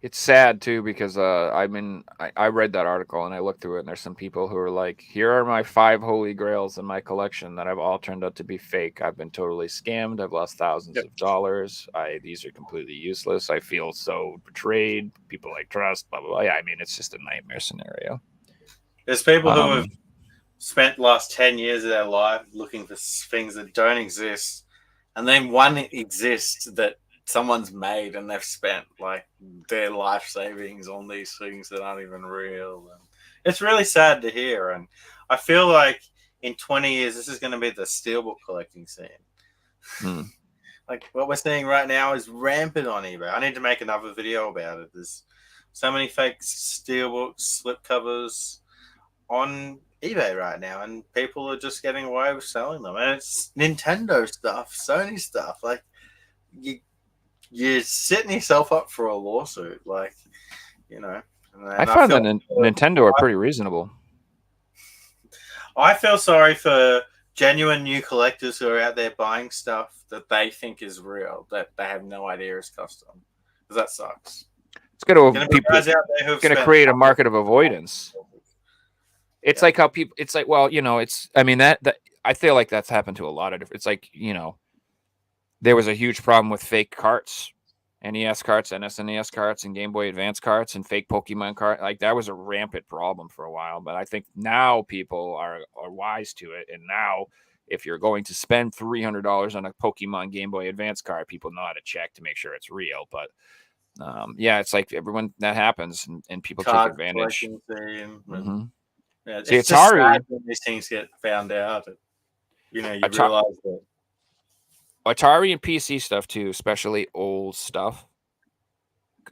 It's sad too because I read that article and I looked through it, and there's some people who are like, here are my 5 holy grails in my collection that have all turned out to be fake. I've been totally scammed. I've lost thousands of dollars. These are completely useless. I feel so betrayed. People I trust, blah blah blah. Yeah, I mean, it's just a nightmare scenario. There's people who have spent the last 10 years of their life looking for things that don't exist, and then one exists that someone's made, and they've spent like their life savings on these things that aren't even real. And it's really sad to hear, and I feel like in 20 years this is going to be the steelbook collecting scene. Like what we're seeing right now is rampant on eBay. I need to make another video about it. There's so many fake steelbooks, slipcovers on eBay right now, and people are just getting away with selling them. And it's Nintendo stuff, Sony stuff. Like you're setting yourself up for a lawsuit, like, you know. I find that Nintendo are pretty reasonable. I feel sorry for genuine new collectors who are out there buying stuff that they think is real, that they have no idea is custom. Because that sucks. It's going to create a market of avoidance. It's like how people. It's like, well, you know, it's. I mean that I feel like that's happened to a lot of different. It's like, you know, there was a huge problem with fake carts, NES carts, and SNES carts, and Game Boy Advance carts, and fake Pokemon carts. Like that was a rampant problem for a while. But I think now people are wise to it, and now if you're going to spend $300 on a Pokemon Game Boy Advance card, people know how to check to make sure it's real. But yeah, it's like everyone that happens, and people take advantage. Yeah, see, it's Atari, just sad when these things get found out. You know, you realize that Atari and PC stuff too, especially old stuff.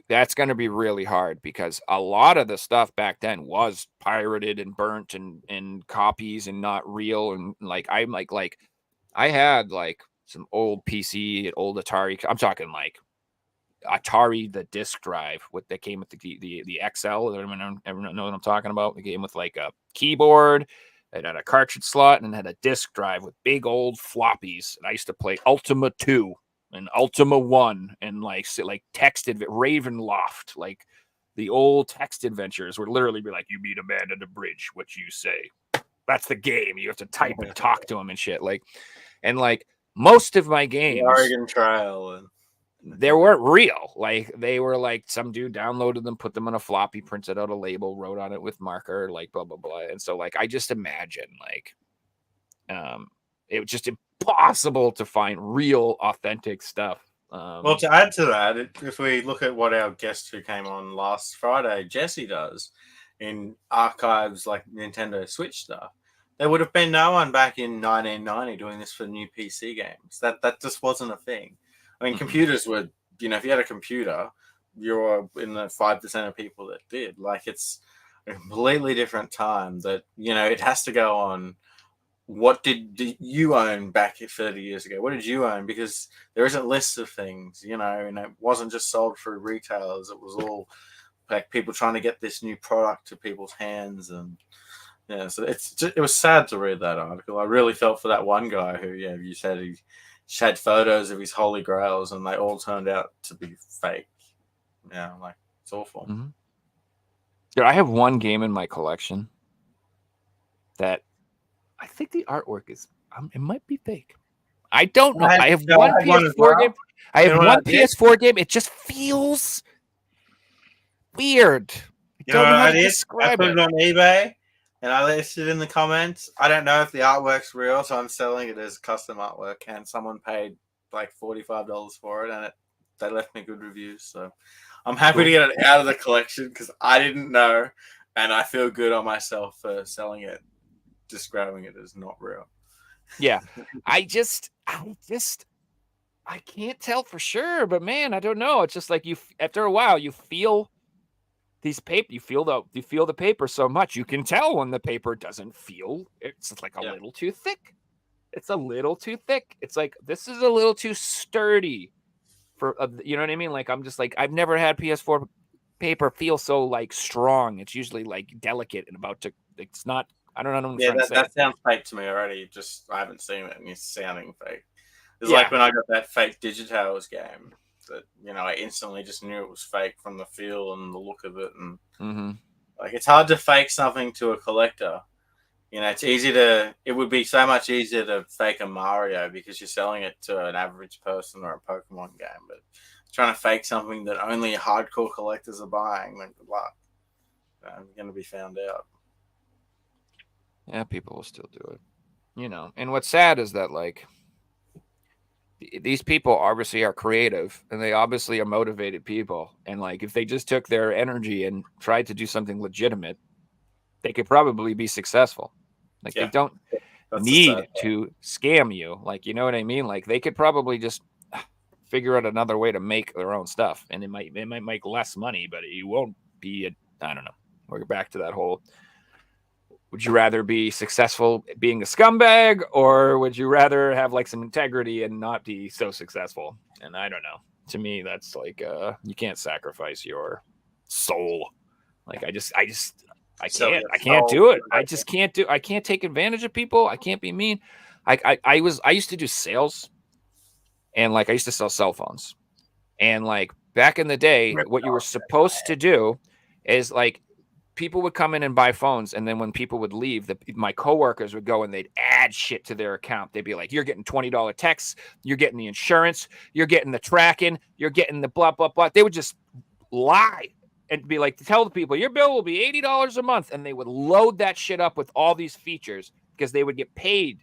That's going to be really hard because a lot of the stuff back then was pirated and burnt and copies and not real. And like I had like some old PC, old Atari. I'm talking like Atari, the disc drive that came with the XL. Everyone know what I'm talking about. The game with like a keyboard, it had a cartridge slot, and it had a disc drive with big old floppies. And I used to play Ultima 2 and Ultima 1 and like Ravenloft, like the old text adventures would literally be like, you meet a man at a bridge, what you say. That's the game. You have to type and talk to him and shit. Like most of my games, the Oregon Trail and they weren't real. Like they were like some dude downloaded them, put them on a floppy, printed out a label, wrote on it with marker, like blah blah blah. And so like I just imagine like it was just impossible to find real authentic stuff. Well, to add to that, if we look at what our guest who came on last Friday, Jesse, does in archives like Nintendo Switch stuff, there would have been no one back in 1990 doing this for new PC games. That just wasn't a thing. I mean, computers were, you know, if you had a computer, you're in the 5% of people that did. Like, it's a completely different time that, you know, it has to go on. What did you own back 30 years ago? What did you own? Because there isn't lists of things, you know, and it wasn't just sold through retailers. It was all like people trying to get this new product to people's hands. And yeah, so it was sad to read that article. I really felt for that one guy who, yeah, you said he had photos of his holy grails and they all turned out to be fake. Yeah, like it's awful. Mm-hmm. Dude, I have one game in my collection that I think the artwork is it might be fake. I don't know. I have one PS4 game. I have one PS4 game. It just feels weird. I don't know how to describe it. I put it on eBay and I listed in the comments. I don't know if the artwork's real, so I'm selling it as custom artwork. And someone paid like $45 for it, and they left me good reviews. So I'm happy to get it out of the collection because I didn't know, and I feel good on myself for selling it, describing it as not real. Yeah, I can't tell for sure, but man, I don't know. It's just like after a while, you feel these paper, you feel the paper so much, you can tell when the paper doesn't feel. It's like a little too thick. It's a little too thick. It's like this is a little too sturdy for you know what I mean. Like I'm just like I've never had PS4 paper feel so like strong. It's usually like delicate and about to. It's not. I don't know what I'm trying to say. That sounds fake to me already. Just I haven't seen it and it's sounding fake. It's like when I got that fake Digitales game that I instantly just knew it was fake from the feel and the look of it, and like it's hard to fake something to a collector. It's easy to. It would be so much easier to fake a Mario because you're selling it to an average person or a Pokemon game, but trying to fake something that only hardcore collectors are buying, then good luck. I'm going to be found out. Yeah, people will still do it. And what's sad is that like these people obviously are creative and they obviously are motivated people. And like if they just took their energy and tried to do something legitimate, they could probably be successful. Like they don't need to scam you. Like, you know what I mean? Like they could probably just figure out another way to make their own stuff. And it might make less money, but it won't be I don't know. We're back to that whole, would you rather be successful being a scumbag or would you rather have like some integrity and not be so successful? And I don't know. To me, that's like you can't sacrifice your soul. Like I can't do it. I can't take advantage of people. I can't be mean. I used to do sales and like I used to sell cell phones. And like back in the day, what you were supposed to do is like people would come in and buy phones, and then when people would leave, my coworkers would go and they'd add shit to their account. They'd be like, "You're getting $20 texts, you're getting the insurance, you're getting the tracking, you're getting the blah blah blah." They would just lie and be like, tell the people your bill will be $80 a month, and they would load that shit up with all these features because they would get paid.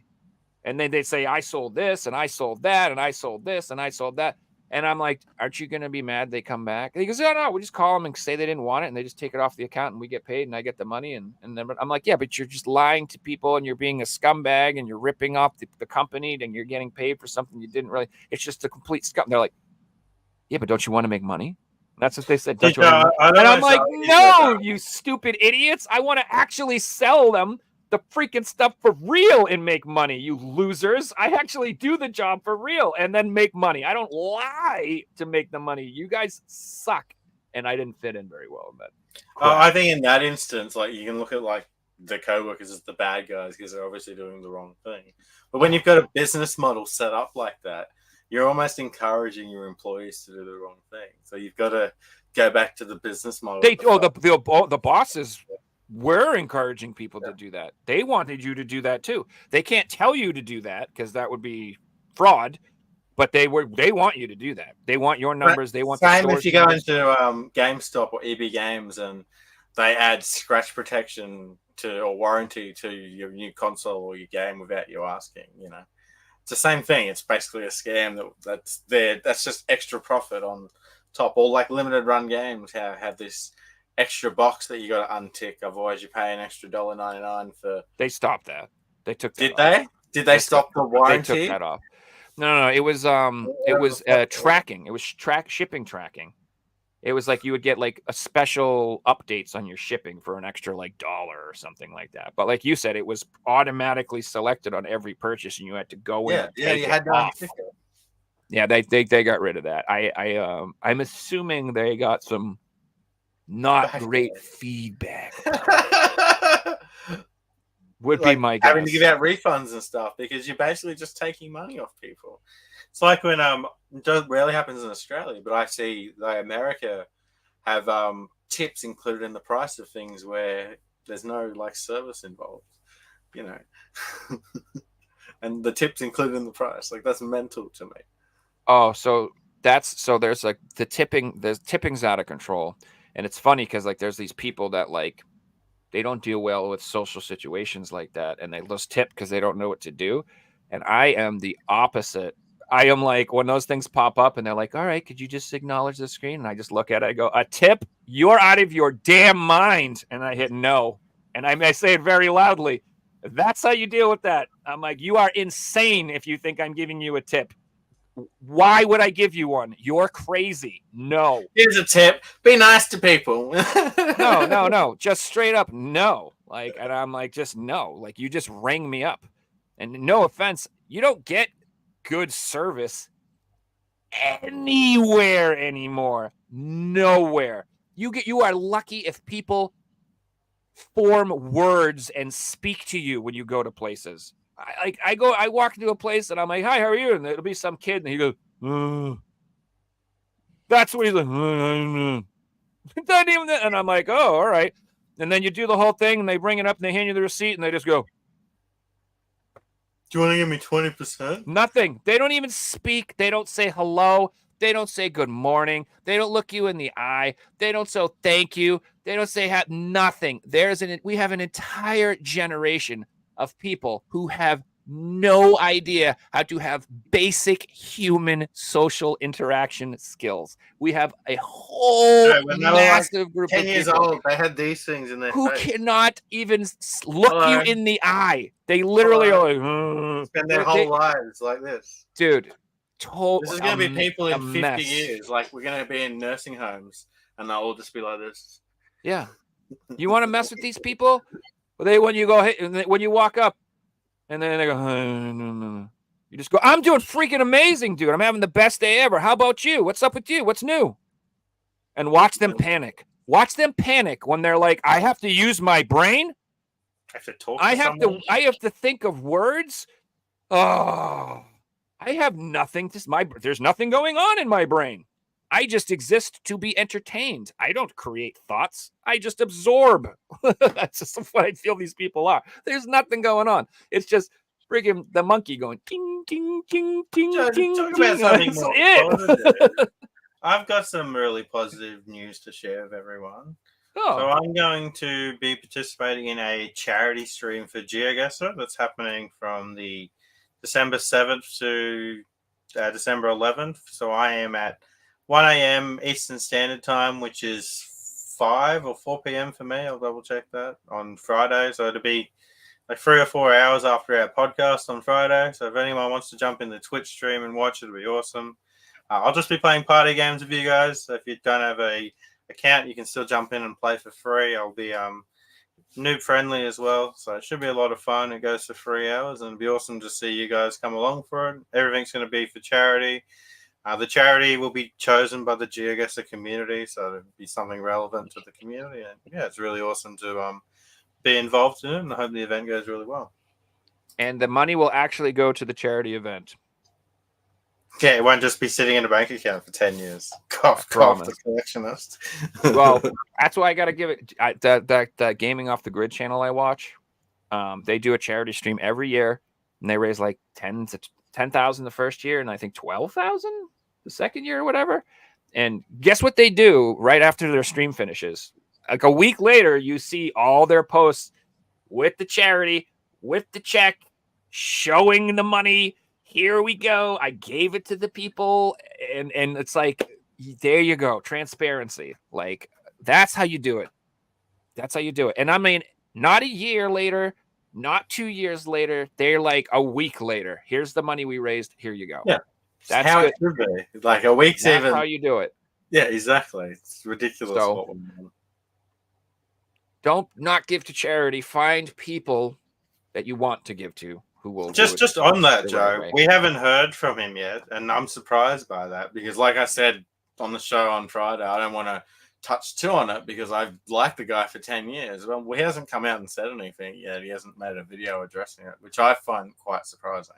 And then they'd say, "I sold this, and I sold that, and I sold this, and I sold that." And I'm like, "Aren't you going to be mad they come back?" And he goes, "No, we just call them and say they didn't want it, and they just take it off the account, and we get paid, and I get the money." And then I'm like, "Yeah, but you're just lying to people, and you're being a scumbag, and you're ripping off the company, and you're getting paid for something you didn't really. It's just a complete scum." They're like, "Yeah, but don't you want to make money?" That's what they said. Don't you want to make money? And I'm like, "No, you stupid idiots! I want to actually sell them the freaking stuff for real and make money, you losers. I actually do the job for real and then make money. I don't lie to make the money. You guys suck." And I didn't fit in very well in that. I think in that instance, like you can look at like the co-workers as the bad guys because they're obviously doing the wrong thing. But when you've got a business model set up like that, you're almost encouraging your employees to do the wrong thing. So you've got to go back to the business model. The bosses were encouraging people to do that. They wanted you to do that too. They can't tell you to do that because that would be fraud, but they want you to do that. They want your numbers. They want same if you go into GameStop or EB Games and they add scratch protection or warranty to your new console or your game without you asking. It's the same thing. It's basically a scam that's there. That's just extra profit on top. All like limited run games have this extra box that you got to untick, otherwise you pay an extra $1.99 for. They stopped that. They took that. Did they stop the warranty? They took that off. No. It was tracking. It was shipping tracking. It was like you would get like a special updates on your shipping for an extra like $1 or something like that. But like you said, it was automatically selected on every purchase, and you had to go in and take it off. Yeah, they got rid of that. I'm assuming they got some not great feedback. Would be my guess. Having to give out refunds and stuff because you're basically just taking money off people. It's like when it rarely happens in Australia, but I see like America have tips included in the price of things where there's no like service involved, and the tips included in the price. Like that's mental to me. Oh, so there's like the tipping's out of control. And it's funny because like there's these people that like they don't deal well with social situations like that, and they just tip because they don't know what to do. And I am the opposite. I am like, when those things pop up and they're like, all right, could you just acknowledge the screen? And I just look at it, I go, a tip? You're out of your damn mind. And I hit no. And I say it very loudly. That's how you deal with that. I'm like, you are insane if you think I'm giving you a tip. Why would I give you one? You're crazy. No. Here's a tip: be nice to people. No. Just straight up no. Like, and I'm like, just no. Like, you just rang me up. And no offense, you don't get good service anywhere anymore. Nowhere. You are lucky if people form words and speak to you when you go to places. I walk into a place and I'm like, hi, how are you? And it'll be some kid and he goes, that's what he's like. Not even that. And I'm like, oh, all right. And then you do the whole thing and they bring it up and they hand you the receipt and they just go, do you want to give me 20%? Nothing. They don't even speak. They don't say hello. They don't say good morning. They don't look you in the eye. They don't say thank you. They don't say nothing. We have an entire generation of people who have no idea how to have basic human social interaction skills. We have a whole massive group 10 of years people old. They had these things in their who face. cannot even look Hello. you in the eye. They literally are like, spend their whole lives like this. Dude, this is going to be people in 50 mess. years. Like, we're going to be in nursing homes and they'll all just be like this. Yeah. You want to mess with these people? Well, when you walk up and then they go, no. You just go, I'm doing freaking amazing, dude. I'm having the best day ever. How about you? What's up with you? What's new? And watch them panic. Watch them panic when they're like, I have to use my brain. I have to talk. I have to think of words. Oh, I have nothing. There's nothing going on in my brain. I just exist to be entertained. I don't create thoughts. I just absorb. That's just what I feel these people are. There's nothing going on. It's just friggin' the monkey going ting, ting, ting, ting, ting, Talk ting. about something That's more it. positive. I've got some really positive news to share with everyone. Oh. So I'm going to be participating in a charity stream for GeoGuessr that's happening from the December 7th to December 11th. So I am at 1 a.m. Eastern Standard Time, which is 5 or 4 p.m. for me. I'll double check that on Friday. So it'll be like 3 or 4 hours after our podcast on Friday. So if anyone wants to jump in the Twitch stream and watch, it'll be awesome. I'll just be playing party games with you guys. So if you don't have a account, you can still jump in and play for free. I'll be noob friendly as well. So it should be a lot of fun. It goes for 3 hours and it'd be awesome to see you guys come along for it. Everything's going to be for charity. The charity will be chosen by the GeoGuessr community, so it'll be something relevant to the community. And yeah, it's really awesome to be involved in it, and I hope the event goes really well. And the money will actually go to the charity event. Yeah, it won't just be sitting in a bank account for 10 years. Cough, the collectionist. Well, that's why I got to give it that Gaming Off the Grid channel I watch. They do a charity stream every year, and they raise like 10,000 the first year, and I think 12,000 the second year or whatever. And guess what they do right after their stream finishes? Like a week later, you see all their posts with the charity, with the check, showing the money. Here we go. I gave it to the people. And it's like, there you go. Transparency. Like, that's how you do it. That's how you do it. And I mean, not a year later, not 2 years later. They're like a week later. Here's the money we raised. Here you go. Yeah. That's how good. It should be. Like a week's That's even. how you do it. Yeah, exactly. It's ridiculous. So, don't not give to charity. Find people that you want to give to who will just on that, Joe. We haven't heard from him yet, and I'm surprised by that because, like I said on the show on Friday, I don't want to touch too on it because I've liked the guy for 10 years. Well, he hasn't come out and said anything yet. He hasn't made a video addressing it, which I find quite surprising.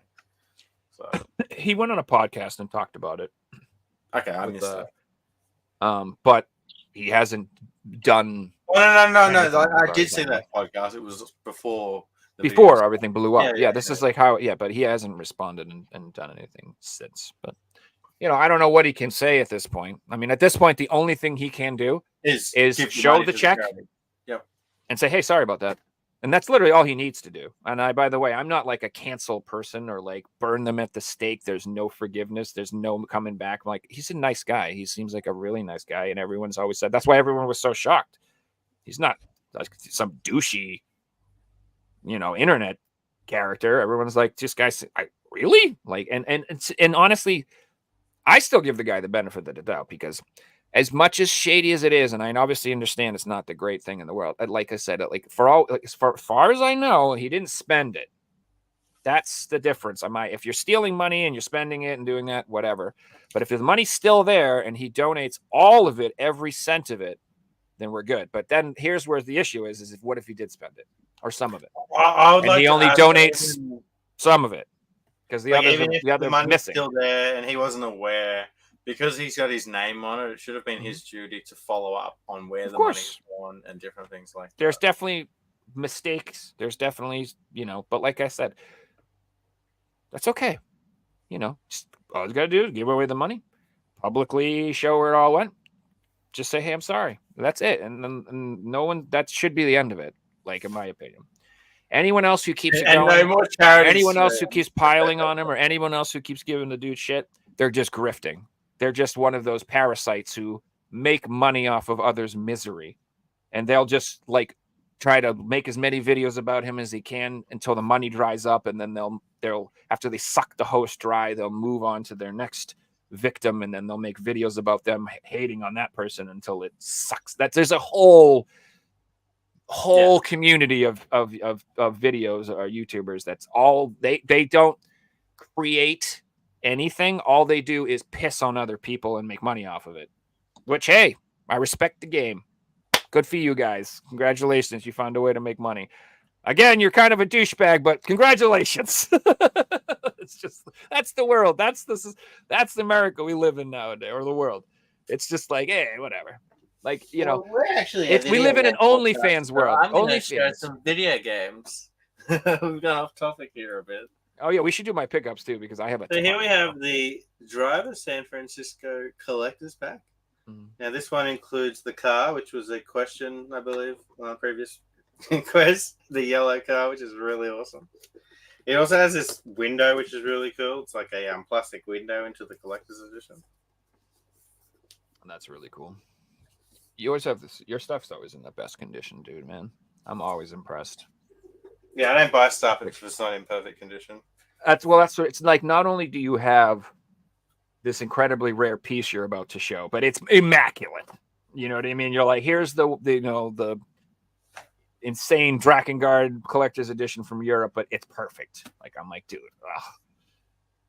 So he went on a podcast and talked about it. Okay, I missed it. But he hasn't done. Oh, no. I did see that podcast. It was before everything blew up. Yeah, this is like how. Yeah, but he hasn't responded and done anything since. But I don't know what he can say at this point. I mean, at this point, the only thing he can do is show the check. Yep. And say, hey, sorry about that. And that's literally all he needs to do. And by the way, I'm not like a cancel person or like burn them at the stake. There's no forgiveness. There's no coming back. Like, he's a nice guy. He seems like a really nice guy. And everyone's always said that's why everyone was so shocked. He's not like some douchey, internet character. Everyone's like, this guy, really? Like, and honestly, I still give the guy the benefit of the doubt, because as much as shady as it is, and I obviously understand it's not the great thing in the world. Like I said, like as far as I know, he didn't spend it. That's the difference. If you're stealing money and you're spending it and doing that, whatever. But if the money's still there and he donates all of it, every cent of it, then we're good. But then here's where the issue is what if he did spend it or some of it? I would and like he to only add donates that some of it, because the even if the other money's missing. still there and he wasn't aware, because he's got his name on it, it should have been his duty to follow up on where the money's gone and different things like There's that. definitely mistakes. There's definitely, but like I said, that's okay. Just all you got to do is give away the money, publicly show where it all went. Just say, hey, I'm sorry. That's it. And no one, that should be the end of it, like, in my opinion. Anyone else who keeps it And going, no more charities. anyone else who keeps piling on him, or anyone else who keeps giving the dude shit, they're just grifting. They're just one of those parasites who make money off of others' misery. And they'll just like try to make as many videos about him as they can until the money dries up. And then they'll after they suck the host dry, they'll move on to their next victim. And then they'll make videos about them hating on that person until it sucks. There's a whole community of videos or YouTubers. That's all they don't create anything. All they do is piss on other people and make money off of it, which, hey, I respect the game. Good for you guys. Congratulations. You found a way to make money. Again, you're kind of a douchebag, but congratulations. It's just, that's the world. That's the America we live in nowadays, or the world. It's just like, hey, whatever. Like, we're actually we live in an OnlyFans world. I'm going to show OnlyFans. some video games. We've gone off topic here a bit. Oh yeah, we should do my pickups too, because I have a. So here we have the Driver San Francisco Collector's Pack. Now, this one includes the car, which was a question, I believe, on a previous quest. The yellow car, which is really awesome. It also has this window, which is really cool. It's like a plastic window into the collector's edition. That's really cool. You always have this. Your stuff's always in the best condition, dude, man. I'm always impressed. Yeah, I don't buy stuff if it's not in perfect condition. That's what it's like. Not only do you have this incredibly rare piece you're about to show, but it's immaculate. You know what I mean? You're like, here's the insane Drakengard collector's edition from Europe, but it's perfect. Like, I'm like, dude, ugh.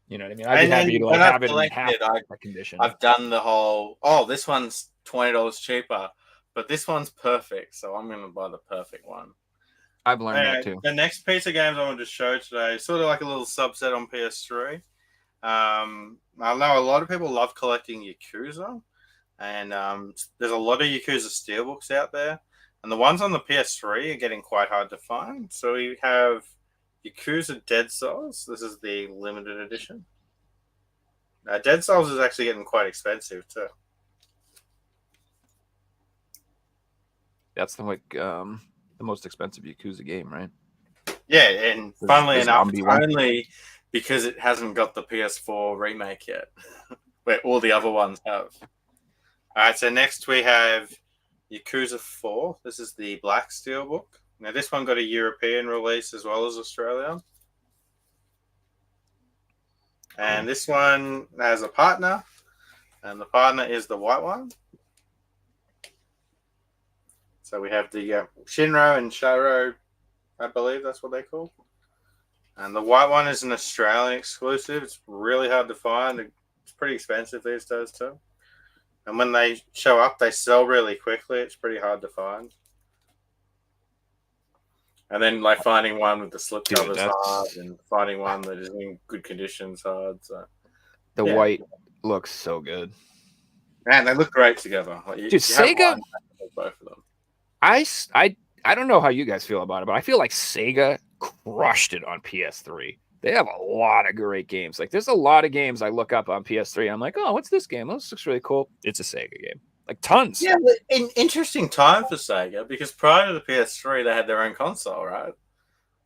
You know what I mean? I'd be happy to have it in half that condition. I've done the whole, this one's $20 cheaper, but this one's perfect, so I'm going to buy the perfect one. I've learned that too. The next piece of games I wanted to show today, sort of like a little subset on PS3. I know a lot of people love collecting Yakuza, and there's a lot of Yakuza steelbooks out there, and the ones on the PS3 are getting quite hard to find. So we have Yakuza Dead Souls. This is the limited edition. Dead Souls is actually getting quite expensive too. That's the most expensive Yakuza game, right? Yeah, and funnily enough, it's only because it hasn't got the PS4 remake yet, where all the other ones have. All right, so next we have Yakuza 4. This is the Black Steelbook. Now, this one got a European release as well as Australia. And this one has a partner, and the partner is the white one. So we have the Shinro and Shiro, I believe that's what they call. And the white one is an Australian exclusive. It's really hard to find. It's pretty expensive these days too. And when they show up, they sell really quickly. It's pretty hard to find. And then like finding one with the slipcover is hard, and finding one that is in good condition is hard. So the white looks so good. Man, they look great together. Like, dude, Sega, both of them. I don't know how you guys feel about it, but I feel like Sega crushed it on PS3. They have a lot of great games. Like, there's a lot of games I look up on PS3. I'm like, oh, what's this game? This looks really cool. It's a Sega game. like tons. Yeah, but interesting time for Sega because prior to the PS3, they had their own console, right?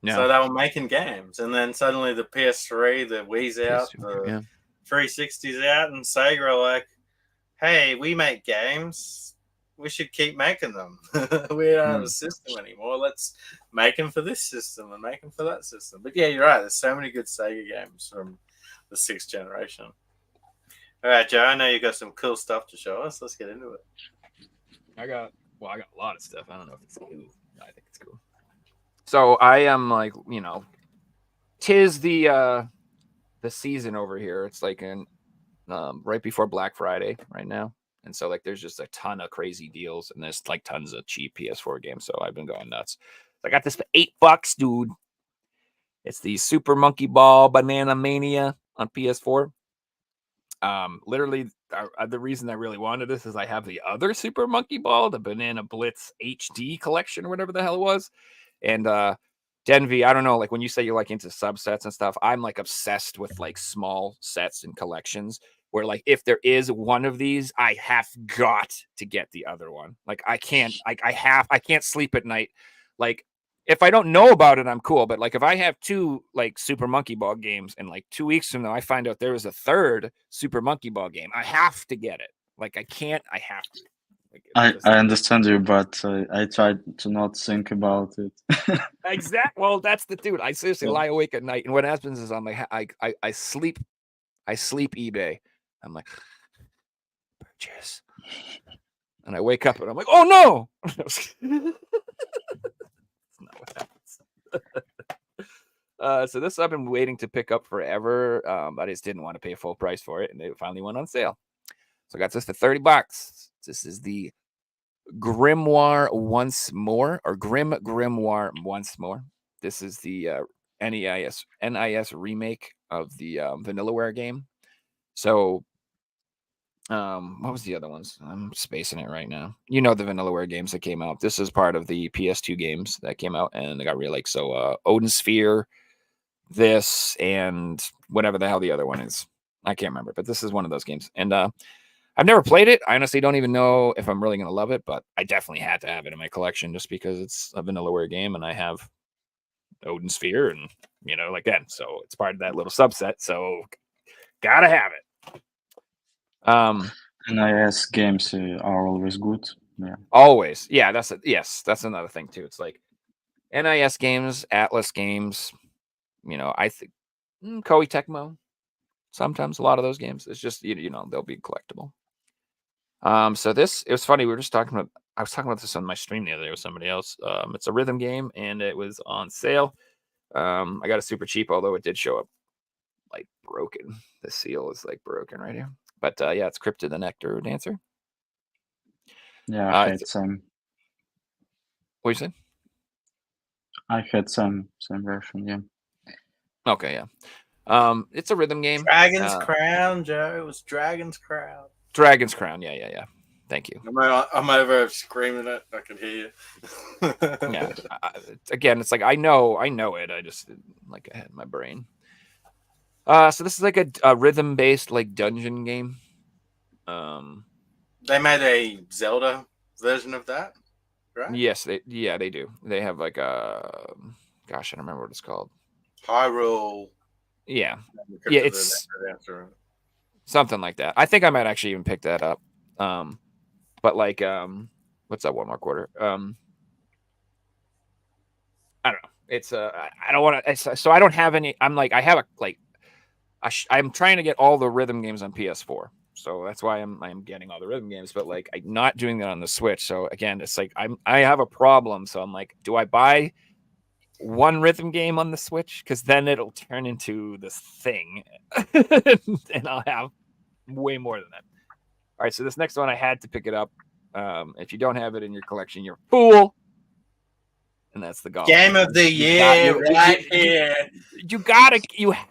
So they were making games, and then suddenly the PS3, the Wii's out, the 360's out, and Sega are like, "Hey, we make games. We should keep making them. We don't have a system anymore. Let's make them for this system and make them for that system." But yeah, you're right. There's so many good Sega games from the 6th generation. All right, Joe, I know you got some cool stuff to show us. Let's get into it. I got a lot of stuff. I don't know if it's cool. I think it's cool. So I am like, you know, tis the season over here. It's like right before Black Friday right now. And so like there's just a ton of crazy deals and there's like tons of cheap PS4 games. So I've been going nuts. I got this for $8, dude. It's the Super Monkey Ball Banana Mania on PS4. Literally the reason I really wanted this is I have the other Super Monkey Ball, the Banana Blitz HD collection or whatever the hell it was. And Denvy, I don't know, like when you say you're like into subsets and stuff, I'm like obsessed with like small sets and collections where like if there is one of these, I have got to get the other one. Like I can't sleep at night. Like if I don't know about it, I'm cool. But like if I have 2 like Super Monkey Ball games and like 2 weeks from now I find out there is a 3rd Super Monkey Ball game, I have to get it. Like I have to. Like, I understand you, but I tried to not think about it. Exactly. Well, that's the dude. I seriously lie awake at night, and what happens is I'm like, I sleep eBay. I'm like, purchase, and I wake up and I'm like, oh no. That's not what happens. So this I've been waiting to pick up forever. I just didn't want to pay full price for it, and it finally went on sale. So I got this for $30. This is the Grimoire Once More, or Grimoire Once More. This is the NIS remake of the Vanillaware game. So, what was the other ones? I'm spacing it right now. You know the Vanillaware games that came out. This is part of the PS2 games that came out, and they got remakes. So, Odin Sphere, this, and whatever the hell the other one is. I can't remember, but this is one of those games. And I've never played it. I honestly don't even know if I'm really going to love it, but I definitely had to have it in my collection just because it's a Vanillaware game and I have Odin Sphere and, you know, like that. So it's part of that little subset. So gotta have it. NIS games are always good. Yeah. Always. Yeah, that's another thing too. It's like NIS games, Atlas games, you know, I think Koei Tecmo. Sometimes a lot of those games, it's just, you know, they'll be collectible. So it was funny. I was talking about this on my stream the other day with somebody else. It's a rhythm game and it was on sale. I got it super cheap, although it did show up like broken. The seal is like broken right here. But yeah, it's Cryptid the Nectar Dancer. Yeah, I had some. What you say? I had some version, yeah. Okay, yeah. It's a rhythm game. Dragon's Crown, Joe. It was Dragon's Crown. Dragon's Crown. Yeah. Thank you. I'm over screaming it. I can hear you. Yeah. Again, it's like I know it. I just like I had in my brain. So this is like a rhythm-based like dungeon game. They made a Zelda version of that, right? Yes, they do. They have like a gosh, I don't remember what it's called. Hyrule. Yeah, it's something like that. I think I might actually even pick that up. But like, what's that 1 more quarter? I don't know. It's I don't want to. So I don't have any. I'm like, I have a like. I'm trying to get all the rhythm games on PS4, so that's why I'm getting all the rhythm games. But like, I'm not doing that on the Switch. So again, it's like I have a problem. So I'm like, do I buy one rhythm game on the Switch? Because then it'll turn into this thing, and I'll have way more than that. All right, so this next one I had to pick it up. If you don't have it in your collection, you're a fool. And that's the Golem. Game of the year, right here. You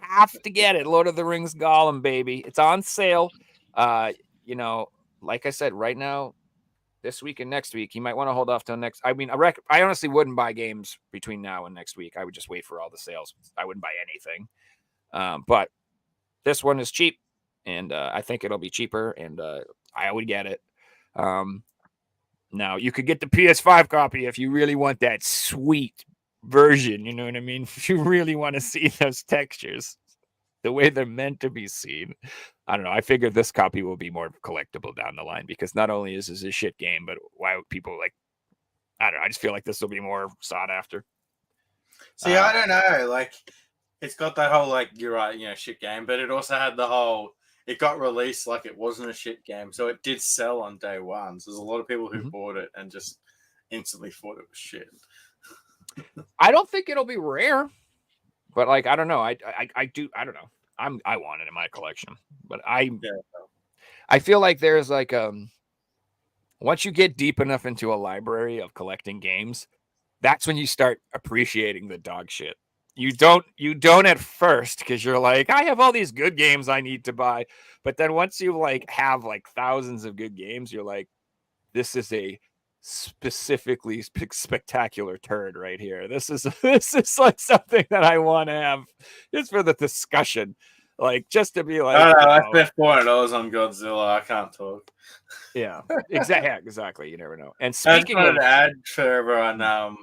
have to get it. Lord of the Rings Golem, baby. It's on sale. You know, like I said, right now, this week and next week, you might want to hold off till next. I mean, I honestly wouldn't buy games between now and next week. I would just wait for all the sales. I wouldn't buy anything. But this one is cheap, and I think it'll be cheaper, and I would get it. Now you could get the PS5 copy if you really want that sweet version. You know what I mean? If you really want to see those textures the way they're meant to be seen. I don't know. I figured this copy will be more collectible down the line because not only is this a shit game, but why would people like? I don't know. I just feel like this will be more sought after. See, I don't know. Like, it's got that whole, like, you're right, shit game, but it also had the whole, it got released like it wasn't a shit game. So it did sell on day one. So there's a lot of people who bought it and just instantly thought it was shit. I don't think it'll be rare, but like, I don't know. I don't know. I want it in my collection, but I feel like there's like, once you get deep enough into a library of collecting games, that's when you start appreciating the dog shit. You don't at first because you're like, I have all these good games I need to buy. But then once you like have like thousands of good games, you're like, this is a specifically spectacular turd right here. This is like something that I want to have just for the discussion. Like just to be like, I spent $400 on Godzilla. I can't talk. Yeah, exactly. You never know. And I speaking just of wanted to add for everyone,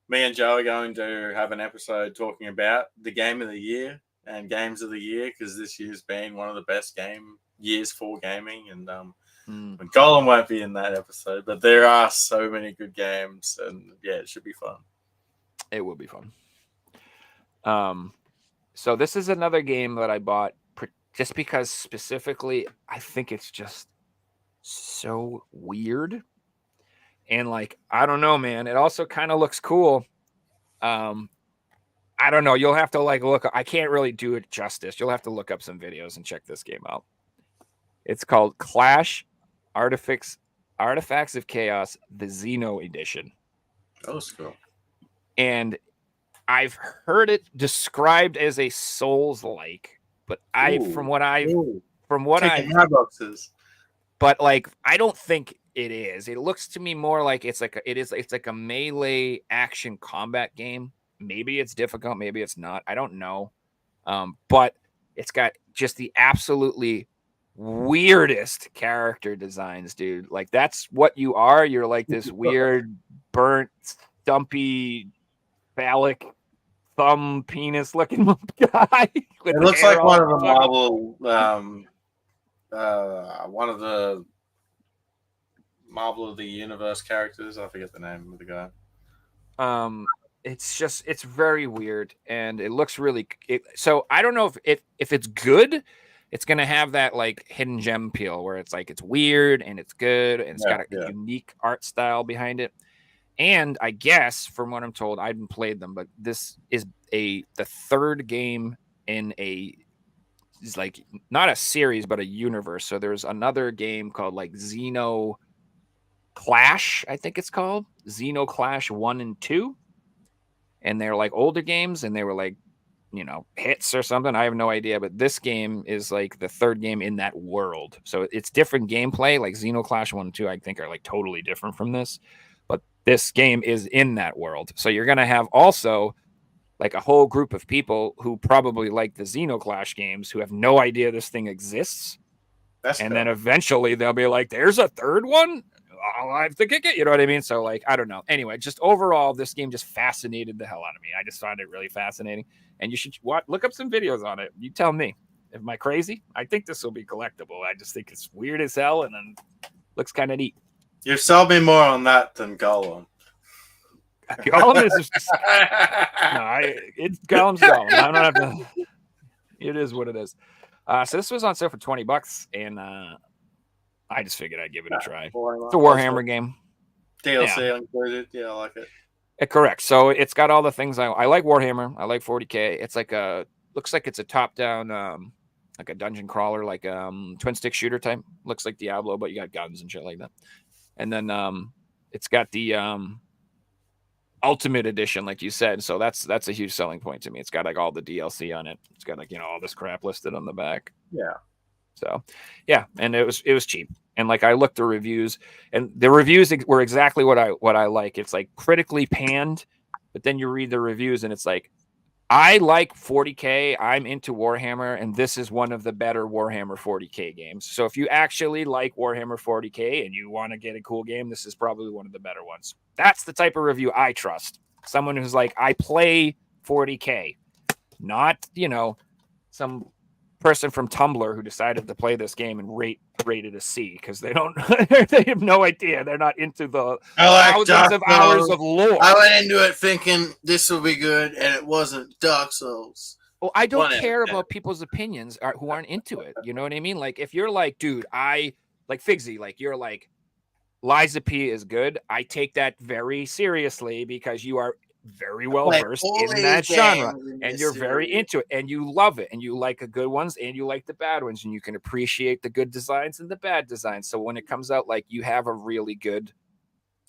me and Joe are going to have an episode talking about the game of the year and games of the year because this year's been one of the best years for gaming. And Golem won't be in that episode, but there are so many good games, and yeah, it should be fun. It will be fun. So this is another game that I bought just because specifically I think it's just so weird. And like, I don't know, man. It also kind of looks cool. I don't know. You'll have to like look. I can't really do it justice. You'll have to look up some videos and check this game out. It's called Clash Artifacts of Chaos, the Xeno edition. Oh, cool. And I've heard it described as a Souls-like, but from what I boxes. But like, I don't think it is. It looks to me more like it's like a melee action combat game. Maybe it's difficult, maybe it's not. I don't know. But it's got just the absolutely weirdest character designs, dude. Like that's what you are. You're like this weird, burnt, stumpy, phallic thumb penis looking guy. It looks like one of the Marvel, one of the Marvel of the Universe characters. I forget the name of the guy. It's very weird and it looks really. So I don't know if it's good. It's gonna have that like hidden gem peel where it's like it's weird and it's good and it's got a unique art style behind it. And I guess, from what I'm told, I haven't played them, but this is the third game in is like not a series, but a universe. So there's another game called like Xeno Clash, I think it's called Xeno Clash 1 and 2. And they're like older games and they were like, hits or something. I have no idea, but this game is like the third game in that world. So it's different gameplay. Like Xeno Clash 1 and 2, I think are like totally different from this. But this game is in that world. So you're going to have also like a whole group of people who probably like the Xenoclash games who have no idea this thing exists. Then eventually they'll be like, there's a third one? I'll have to kick it. You know what I mean? So like, I don't know. Anyway, just overall, this game just fascinated the hell out of me. I just found it really fascinating. And you should look up some videos on it. You tell me. Am I crazy? I think this will be collectible. I just think it's weird as hell and then looks kind of neat. You've sold me more on that than Golem. Golem is just it's Golem's Golem. I don't have to. It is what it is. So this was on sale for $20, and I just figured I'd give it a try. It's a Warhammer game. DLC included. Yeah, I like it. Correct. So it's got all the things I like. Warhammer. I like 40K. It's like looks like it's a top-down, like a dungeon crawler, like twin stick shooter type. Looks like Diablo, but you got guns and shit like that. And then it's got the Ultimate Edition, like you said. So that's a huge selling point to me. It's got like all the DLC on it. It's got like all this crap listed on the back. Yeah. So yeah, and it was cheap. And like I looked the reviews, and the reviews were exactly what I like. It's like critically panned, but then you read the reviews and it's like I like 40K. I'm into Warhammer, and this is one of the better Warhammer 40K games. So if you actually like Warhammer 40K and you want to get a cool game, this is probably one of the better ones. That's the type of review I trust. Someone who's like, I play 40K, not, some person from Tumblr who decided to play this game and rated a C because they have no idea. They're not into the thousands of hours of lore. I went into it thinking this will be good, and it wasn't. Dark Souls. Well, I don't 1 out of care 10. about people's opinions who aren't into it. You know what I mean? Like, if you're like, dude, I like Figsy, like you're like, Liza P is good. I take that very seriously because you are very well versed in that genre, and you're very into it, and you love it, and you like the good ones, and you like the bad ones, and you can appreciate the good designs and the bad designs. So when it comes out, like, you have a really good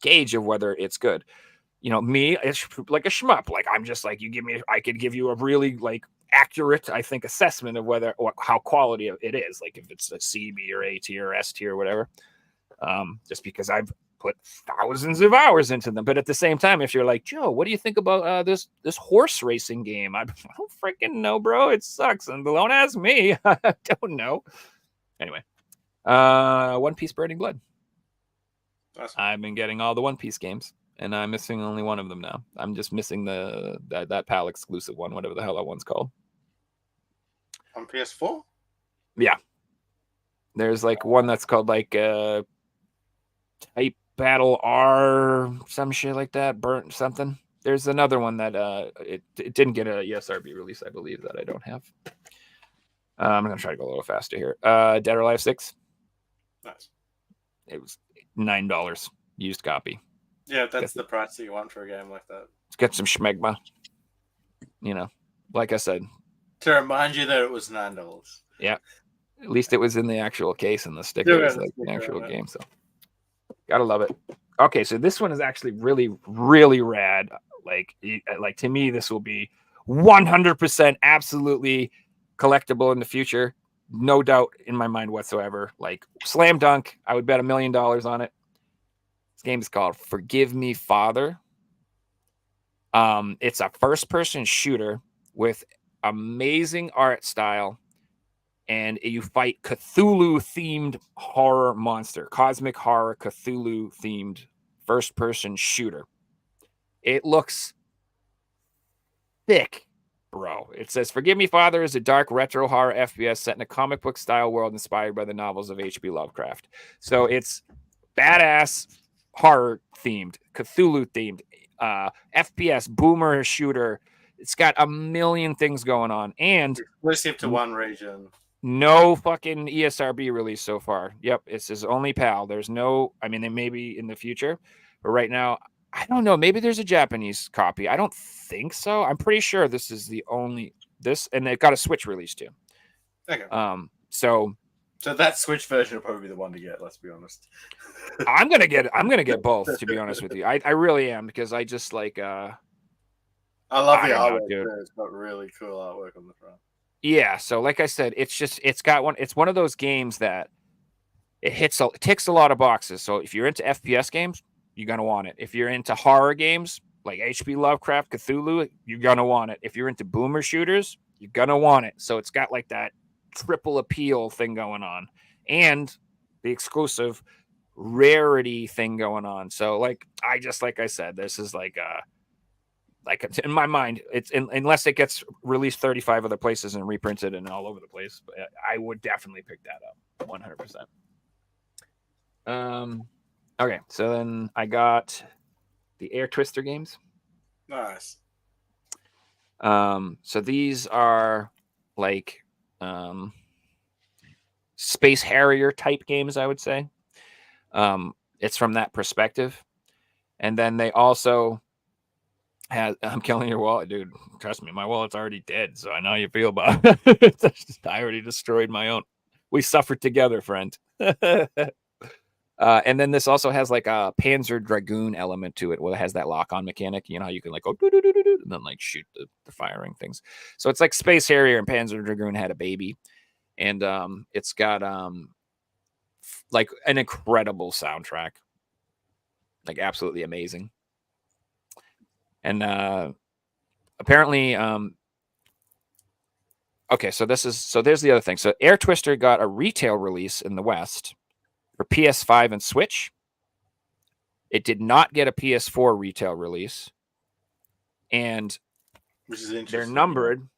gauge of whether it's good. Me, it's like a shmup. Like, I'm just like, I could give you a really like accurate, I think, assessment of how quality it is. Like if it's a C, B, or A tier, or S tier, or whatever. Just because I've put thousands of hours into them. But at the same time, if you're like, Joe, what do you think about this horse racing game? I don't freaking know, bro. It sucks. And don't ask me. I don't know. Anyway, One Piece Burning Blood. Awesome. I've been getting all the One Piece games, and I'm missing only one of them now. I'm just missing that PAL exclusive one, whatever the hell that one's called. On PS4? Yeah. There's like one that's called like Type Battle R, some shit like that, burnt something. There's another one that it didn't get a ESRB release, I believe, that I don't have. I'm gonna try to go a little faster here. Dead or Alive 6. Nice. It was $9 used copy. Yeah, that's the price that you want for a game like that. Let's get some schmegma. Like I said. To remind you that it was $9. Yeah. At least it was in the actual case, and the sticker is like an actual game. So gotta love it. Okay, so this one is actually really, really rad. Like to me, this will be 100% absolutely collectible in the future. No doubt in my mind whatsoever. Like, slam dunk. I would bet $1 million on it. This game is called Forgive Me, Father. It's a first-person shooter with amazing art style, and you fight Cthulhu-themed horror monster, cosmic horror Cthulhu-themed first-person shooter. It looks thick, bro. It says, Forgive Me, Father is a dark retro horror FPS set in a comic book style world inspired by the novels of H.P. Lovecraft. So it's badass horror themed, Cthulhu themed, FPS boomer shooter. It's got a million things going on, and Exclusive to one region. No fucking ESRB release so far. Yep, it's his only PAL. There's no, I mean, they may be in the future, but right now, I don't know. Maybe there's a Japanese copy. I don't think so. I'm pretty sure this is the only and they've got a Switch release too. Okay. So that Switch version will probably be the one to get. Let's be honest. I'm gonna get both, to be honest with you. I really am, because I just like I love the don't know, artwork. dude. It's got really cool artwork on the front. Yeah, so like I said, it's one of those games that it ticks a lot of boxes. So if you're into FPS games, you're gonna want it. If you're into horror games like HP Lovecraft, Cthulhu, you're gonna want it. If you're into boomer shooters, you're gonna want it. So it's got like that triple appeal thing going on, and the exclusive rarity thing going on. So like I said, this is like in my mind, it's unless it gets released 35 other places and reprinted and all over the place, but I would definitely pick that up 100%. Okay, so then I got the Air Twister games. Nice. So these are like Space Harrier type games, I would say. It's from that perspective. And then they also I'm killing your wallet, dude. Trust me, my wallet's already dead, so I know how you feel about it. I already destroyed my own. We suffered together, friend. And then this also has like a Panzer Dragoon element to it, where it has that lock-on mechanic. You know how you can like go and then like shoot the firing things. So it's like Space Harrier and Panzer Dragoon had a baby, and it's got like an incredible soundtrack, like absolutely amazing. And apparently, Okay, so there's the other thing. So Air Twister got a retail release in the West for PS5 and Switch. It did not get a PS4 retail release, and Which is interesting. they're numbered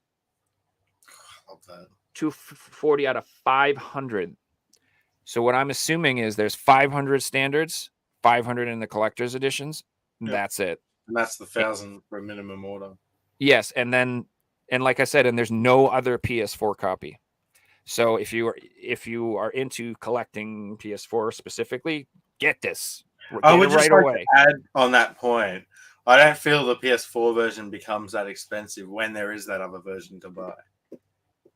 I love that. 240 out of 500. So what I'm assuming is there's 500 standards, 500 in the collector's editions. Yep. That's it. And that's the 1,000 for a minimum order. Yes, and like I said, and there's no other PS4 copy. So if you are into collecting PS4 specifically, get this. I Get would it just right like away. to add on that point. I don't feel the PS4 version becomes that expensive when there is that other version to buy,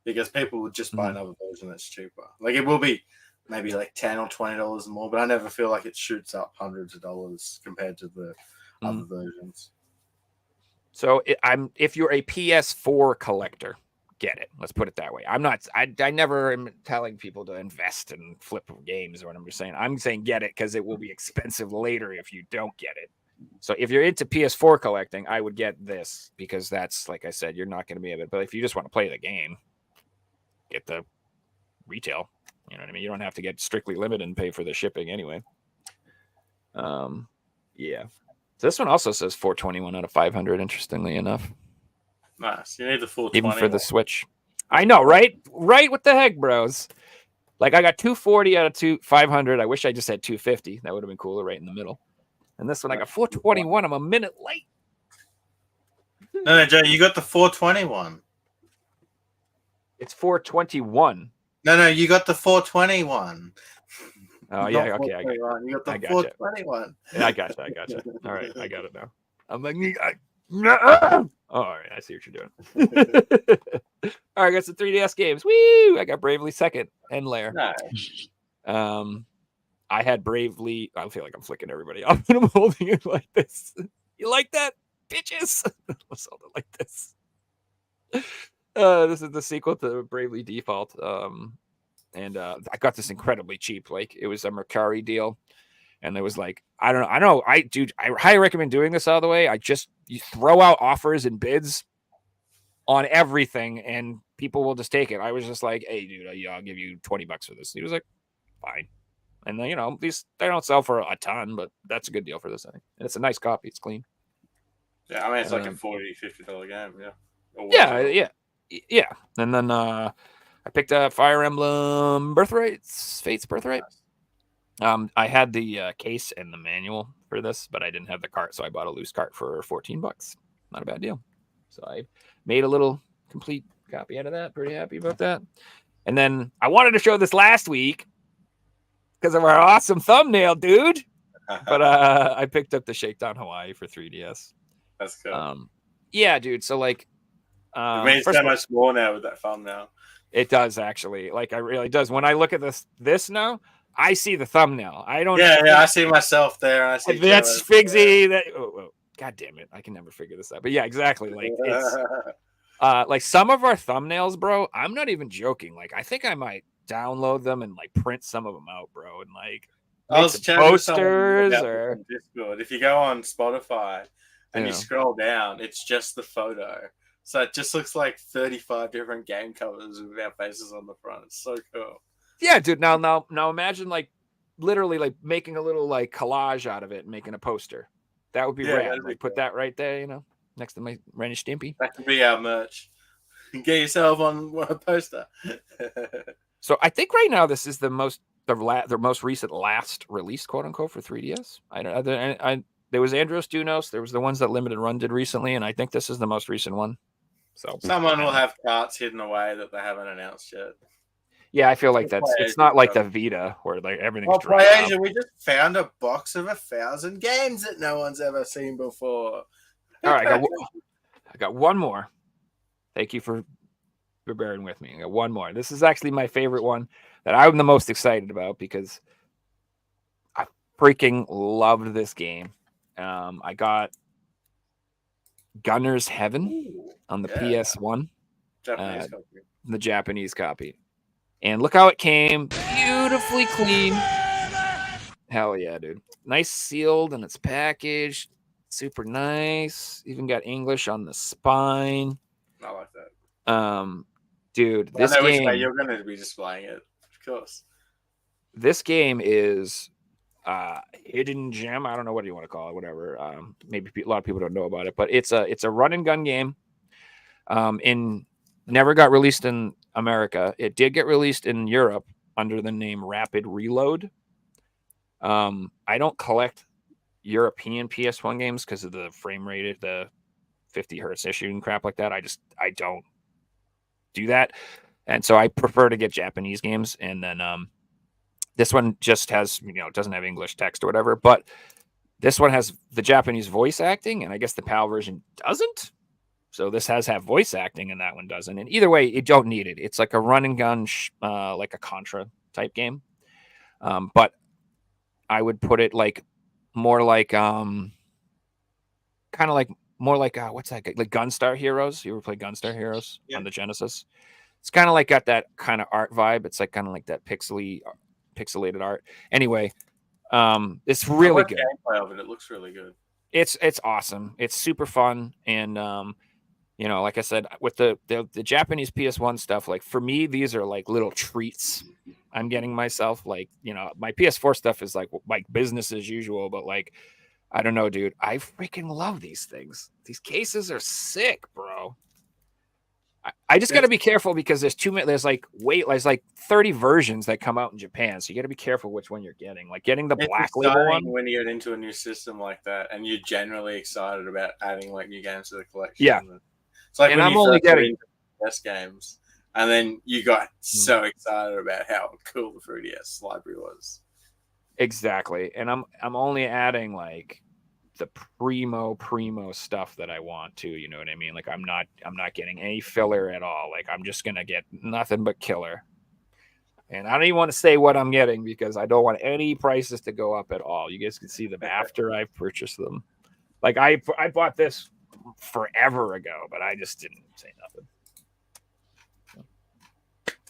because people would just buy another version that's cheaper. Like it will be maybe like $10 or $20 more, but I never feel like it shoots up hundreds of dollars compared to the other versions. So if you're a PS4 collector, get it. Let's put it that way. I never am telling people to invest and flip games or what I'm just saying. I'm saying get it because it will be expensive later if you don't get it. So if you're into PS4 collecting, I would get this because that's, like I said, you're not going to be able to. But if you just want to play the game, get the retail. You know what I mean? You don't have to get strictly limited and pay for the shipping anyway. Yeah. So this one also says 421 out of 500, interestingly enough. Nice. You need the 420. Even for the Switch. I know, right? Right? What the heck, bros? Like I got 240 out of 500. I wish I just had 250. That would have been cooler right in the middle. And this one I got 421. I'm a minute late. No, Joe, you got the 421. It's 421. No, you got the 421. Oh, yeah. Okay. You got the I gotcha. 421. I gotcha. All right. I got it now. I'm like, oh, all right. I see what you're doing. All right. I got some 3DS games. Woo! I got Bravely Second and Lair. Nice. I had Bravely. I feel like I'm flicking everybody off, and I'm holding it like this. You like that, bitches? Let's hold it like this. This is the sequel to Bravely Default. And I got this incredibly cheap. Like it was a Mercari deal, and there was like I highly recommend doing this all the way. You throw out offers and bids on everything, and people will just take it. I was just like, hey, dude, I'll give you $20 for this. He was like, fine. And then these they don't sell for a ton, but that's a good deal for this thing. And it's a nice copy. It's clean. Yeah, I mean it's like a $40-$50 game. Yeah. Yeah. And then I picked up Fire Emblem Fate's Birthright. I had the case and the manual for this, but I didn't have the cart, so I bought a loose cart for $14. Not a bad deal. So I made a little complete copy out of that. Pretty happy about that. And then I wanted to show this last week because of our awesome thumbnail, dude. But I picked up the Shakedown Hawaii for 3DS. That's cool. Yeah, dude. So like, it means so much more now with that thumbnail. It does actually. Like, it really does. When I look at this now, I see the thumbnail. I don't. Yeah. I see myself there. I see that's Figsy. That. Oh, God damn it! I can never figure this out. But yeah, exactly. Like it's. Like some of our thumbnails, bro. I'm not even joking. Like I think I might download them and like print some of them out, bro, and like I was posters or Discord. If you go on Spotify and you scroll down, it's just the photo. So it just looks like 35 different game covers with our faces on the front. It's so cool. Yeah, dude. Now imagine like literally like making a little like collage out of it and making a poster. That would be rad. Like put that right there, next to my Ren and Stimpy. That could be our merch. Get yourself on a poster. So I think right now this is the most recent last release, quote unquote, for 3DS. There was Andros Dunos. There was the ones that Limited Run did recently, and I think this is the most recent one. So someone will have carts hidden away that they haven't announced yet. Yeah, I feel like it's not like the Vita where like everything's dry. Asia, we just found a box of 1,000 games that no one's ever seen before. All right, I got one more. Thank you for bearing with me. I got one more. This is actually my favorite one that I'm the most excited about because I freaking loved this game. I got Gunner's Heaven on the PS1, the Japanese copy. And look how it came. Beautifully clean. Hell yeah, dude. Nice sealed and it's packaged. Super nice. Even got English on the spine. I like that. Dude, I this know which way game, you're going to be displaying it, of course. this game is hidden gem. I don't know what you want to call it, whatever. Maybe a lot of people don't know about it, but it's a run and gun game. Never got released in America. It did get released in Europe under the name Rapid Reload. I don't collect European PS1 games because of the frame rate, the 50 hertz issue and crap like that. I don't do that, and so I prefer to get Japanese games. And then this one just has, it doesn't have English text or whatever, but this one has the Japanese voice acting, and I guess the PAL version doesn't. So this has voice acting, and that one doesn't. And either way, you don't need it. It's like a run and gun, like a Contra type game. But I would put it like more like kind of like more like what's that? Like Gunstar Heroes. You ever play Gunstar Heroes on the Genesis? It's kind of like got that kind of art vibe. It's like kind of like that pixelated art. Anyway, it's really good. Gameplay of it. It looks really good. It's awesome. It's super fun, and like I said, with the Japanese PS1 stuff, like for me, these are like little treats I'm getting myself. Like, my PS4 stuff is like business as usual, but like, I don't know, dude. I freaking love these things. These cases are sick, bro. I just got to be careful because there's there's like 30 versions that come out in Japan. So you got to be careful which one you're getting. Like getting the black label one. When you get into a new system like that and you're generally excited about adding like new games to the collection. Yeah. It's like and when I'm you only first getting best games, and then you got so excited about how cool the 3DS library was. Exactly, and I'm only adding like the primo stuff that I want to. You know what I mean? Like I'm not getting any filler at all. Like I'm just gonna get nothing but killer. And I don't even want to say what I'm getting because I don't want any prices to go up at all. You guys can see them after I've purchased them. Like I bought this forever ago, but I just didn't say nothing.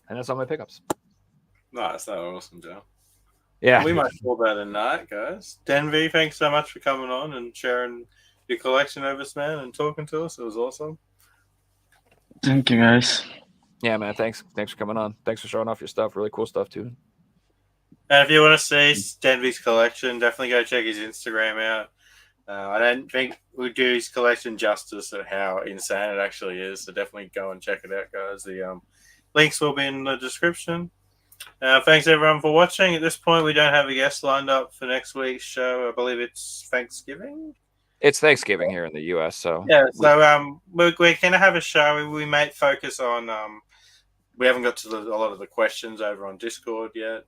And that's all my pickups. Nice, that was awesome, Joe. Yeah, we might call that a night, guys. Denv, thanks so much for coming on and sharing your collection of us, man, and talking to us. It was awesome. Thank you, guys. Yeah, man. Thanks for coming on. Thanks for showing off your stuff. Really cool stuff too. And if you want to see Denv's collection, definitely go check his Instagram out. I don't think we do his collection justice at how insane it actually is. So definitely go and check it out, guys. The links will be in the description. Thanks everyone for watching. At this point, we don't have a guest lined up for next week's show. I believe it's Thanksgiving. It's Thanksgiving here in the U.S. So yeah. So we're going to have a show. We might focus on. We haven't got to a lot of the questions over on Discord yet.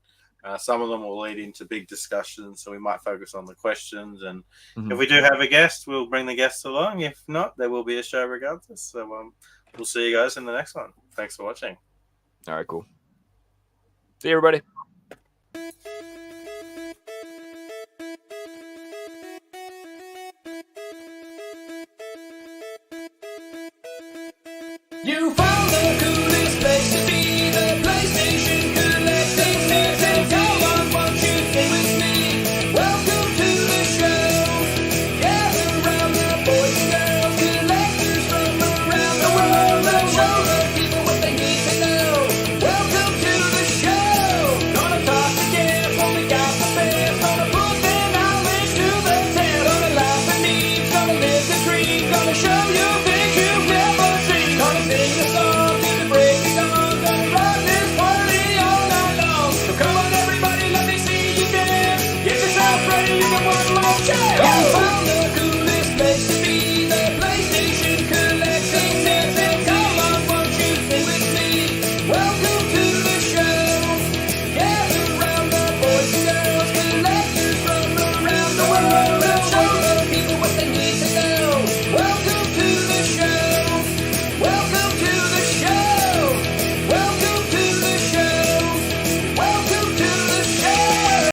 Some of them will lead into big discussions, so we might focus on the questions. And if we do have a guest, we'll bring the guests along. If not, there will be a show regardless. So we'll see you guys in the next one. Thanks for watching. All right, cool. See you, everybody. You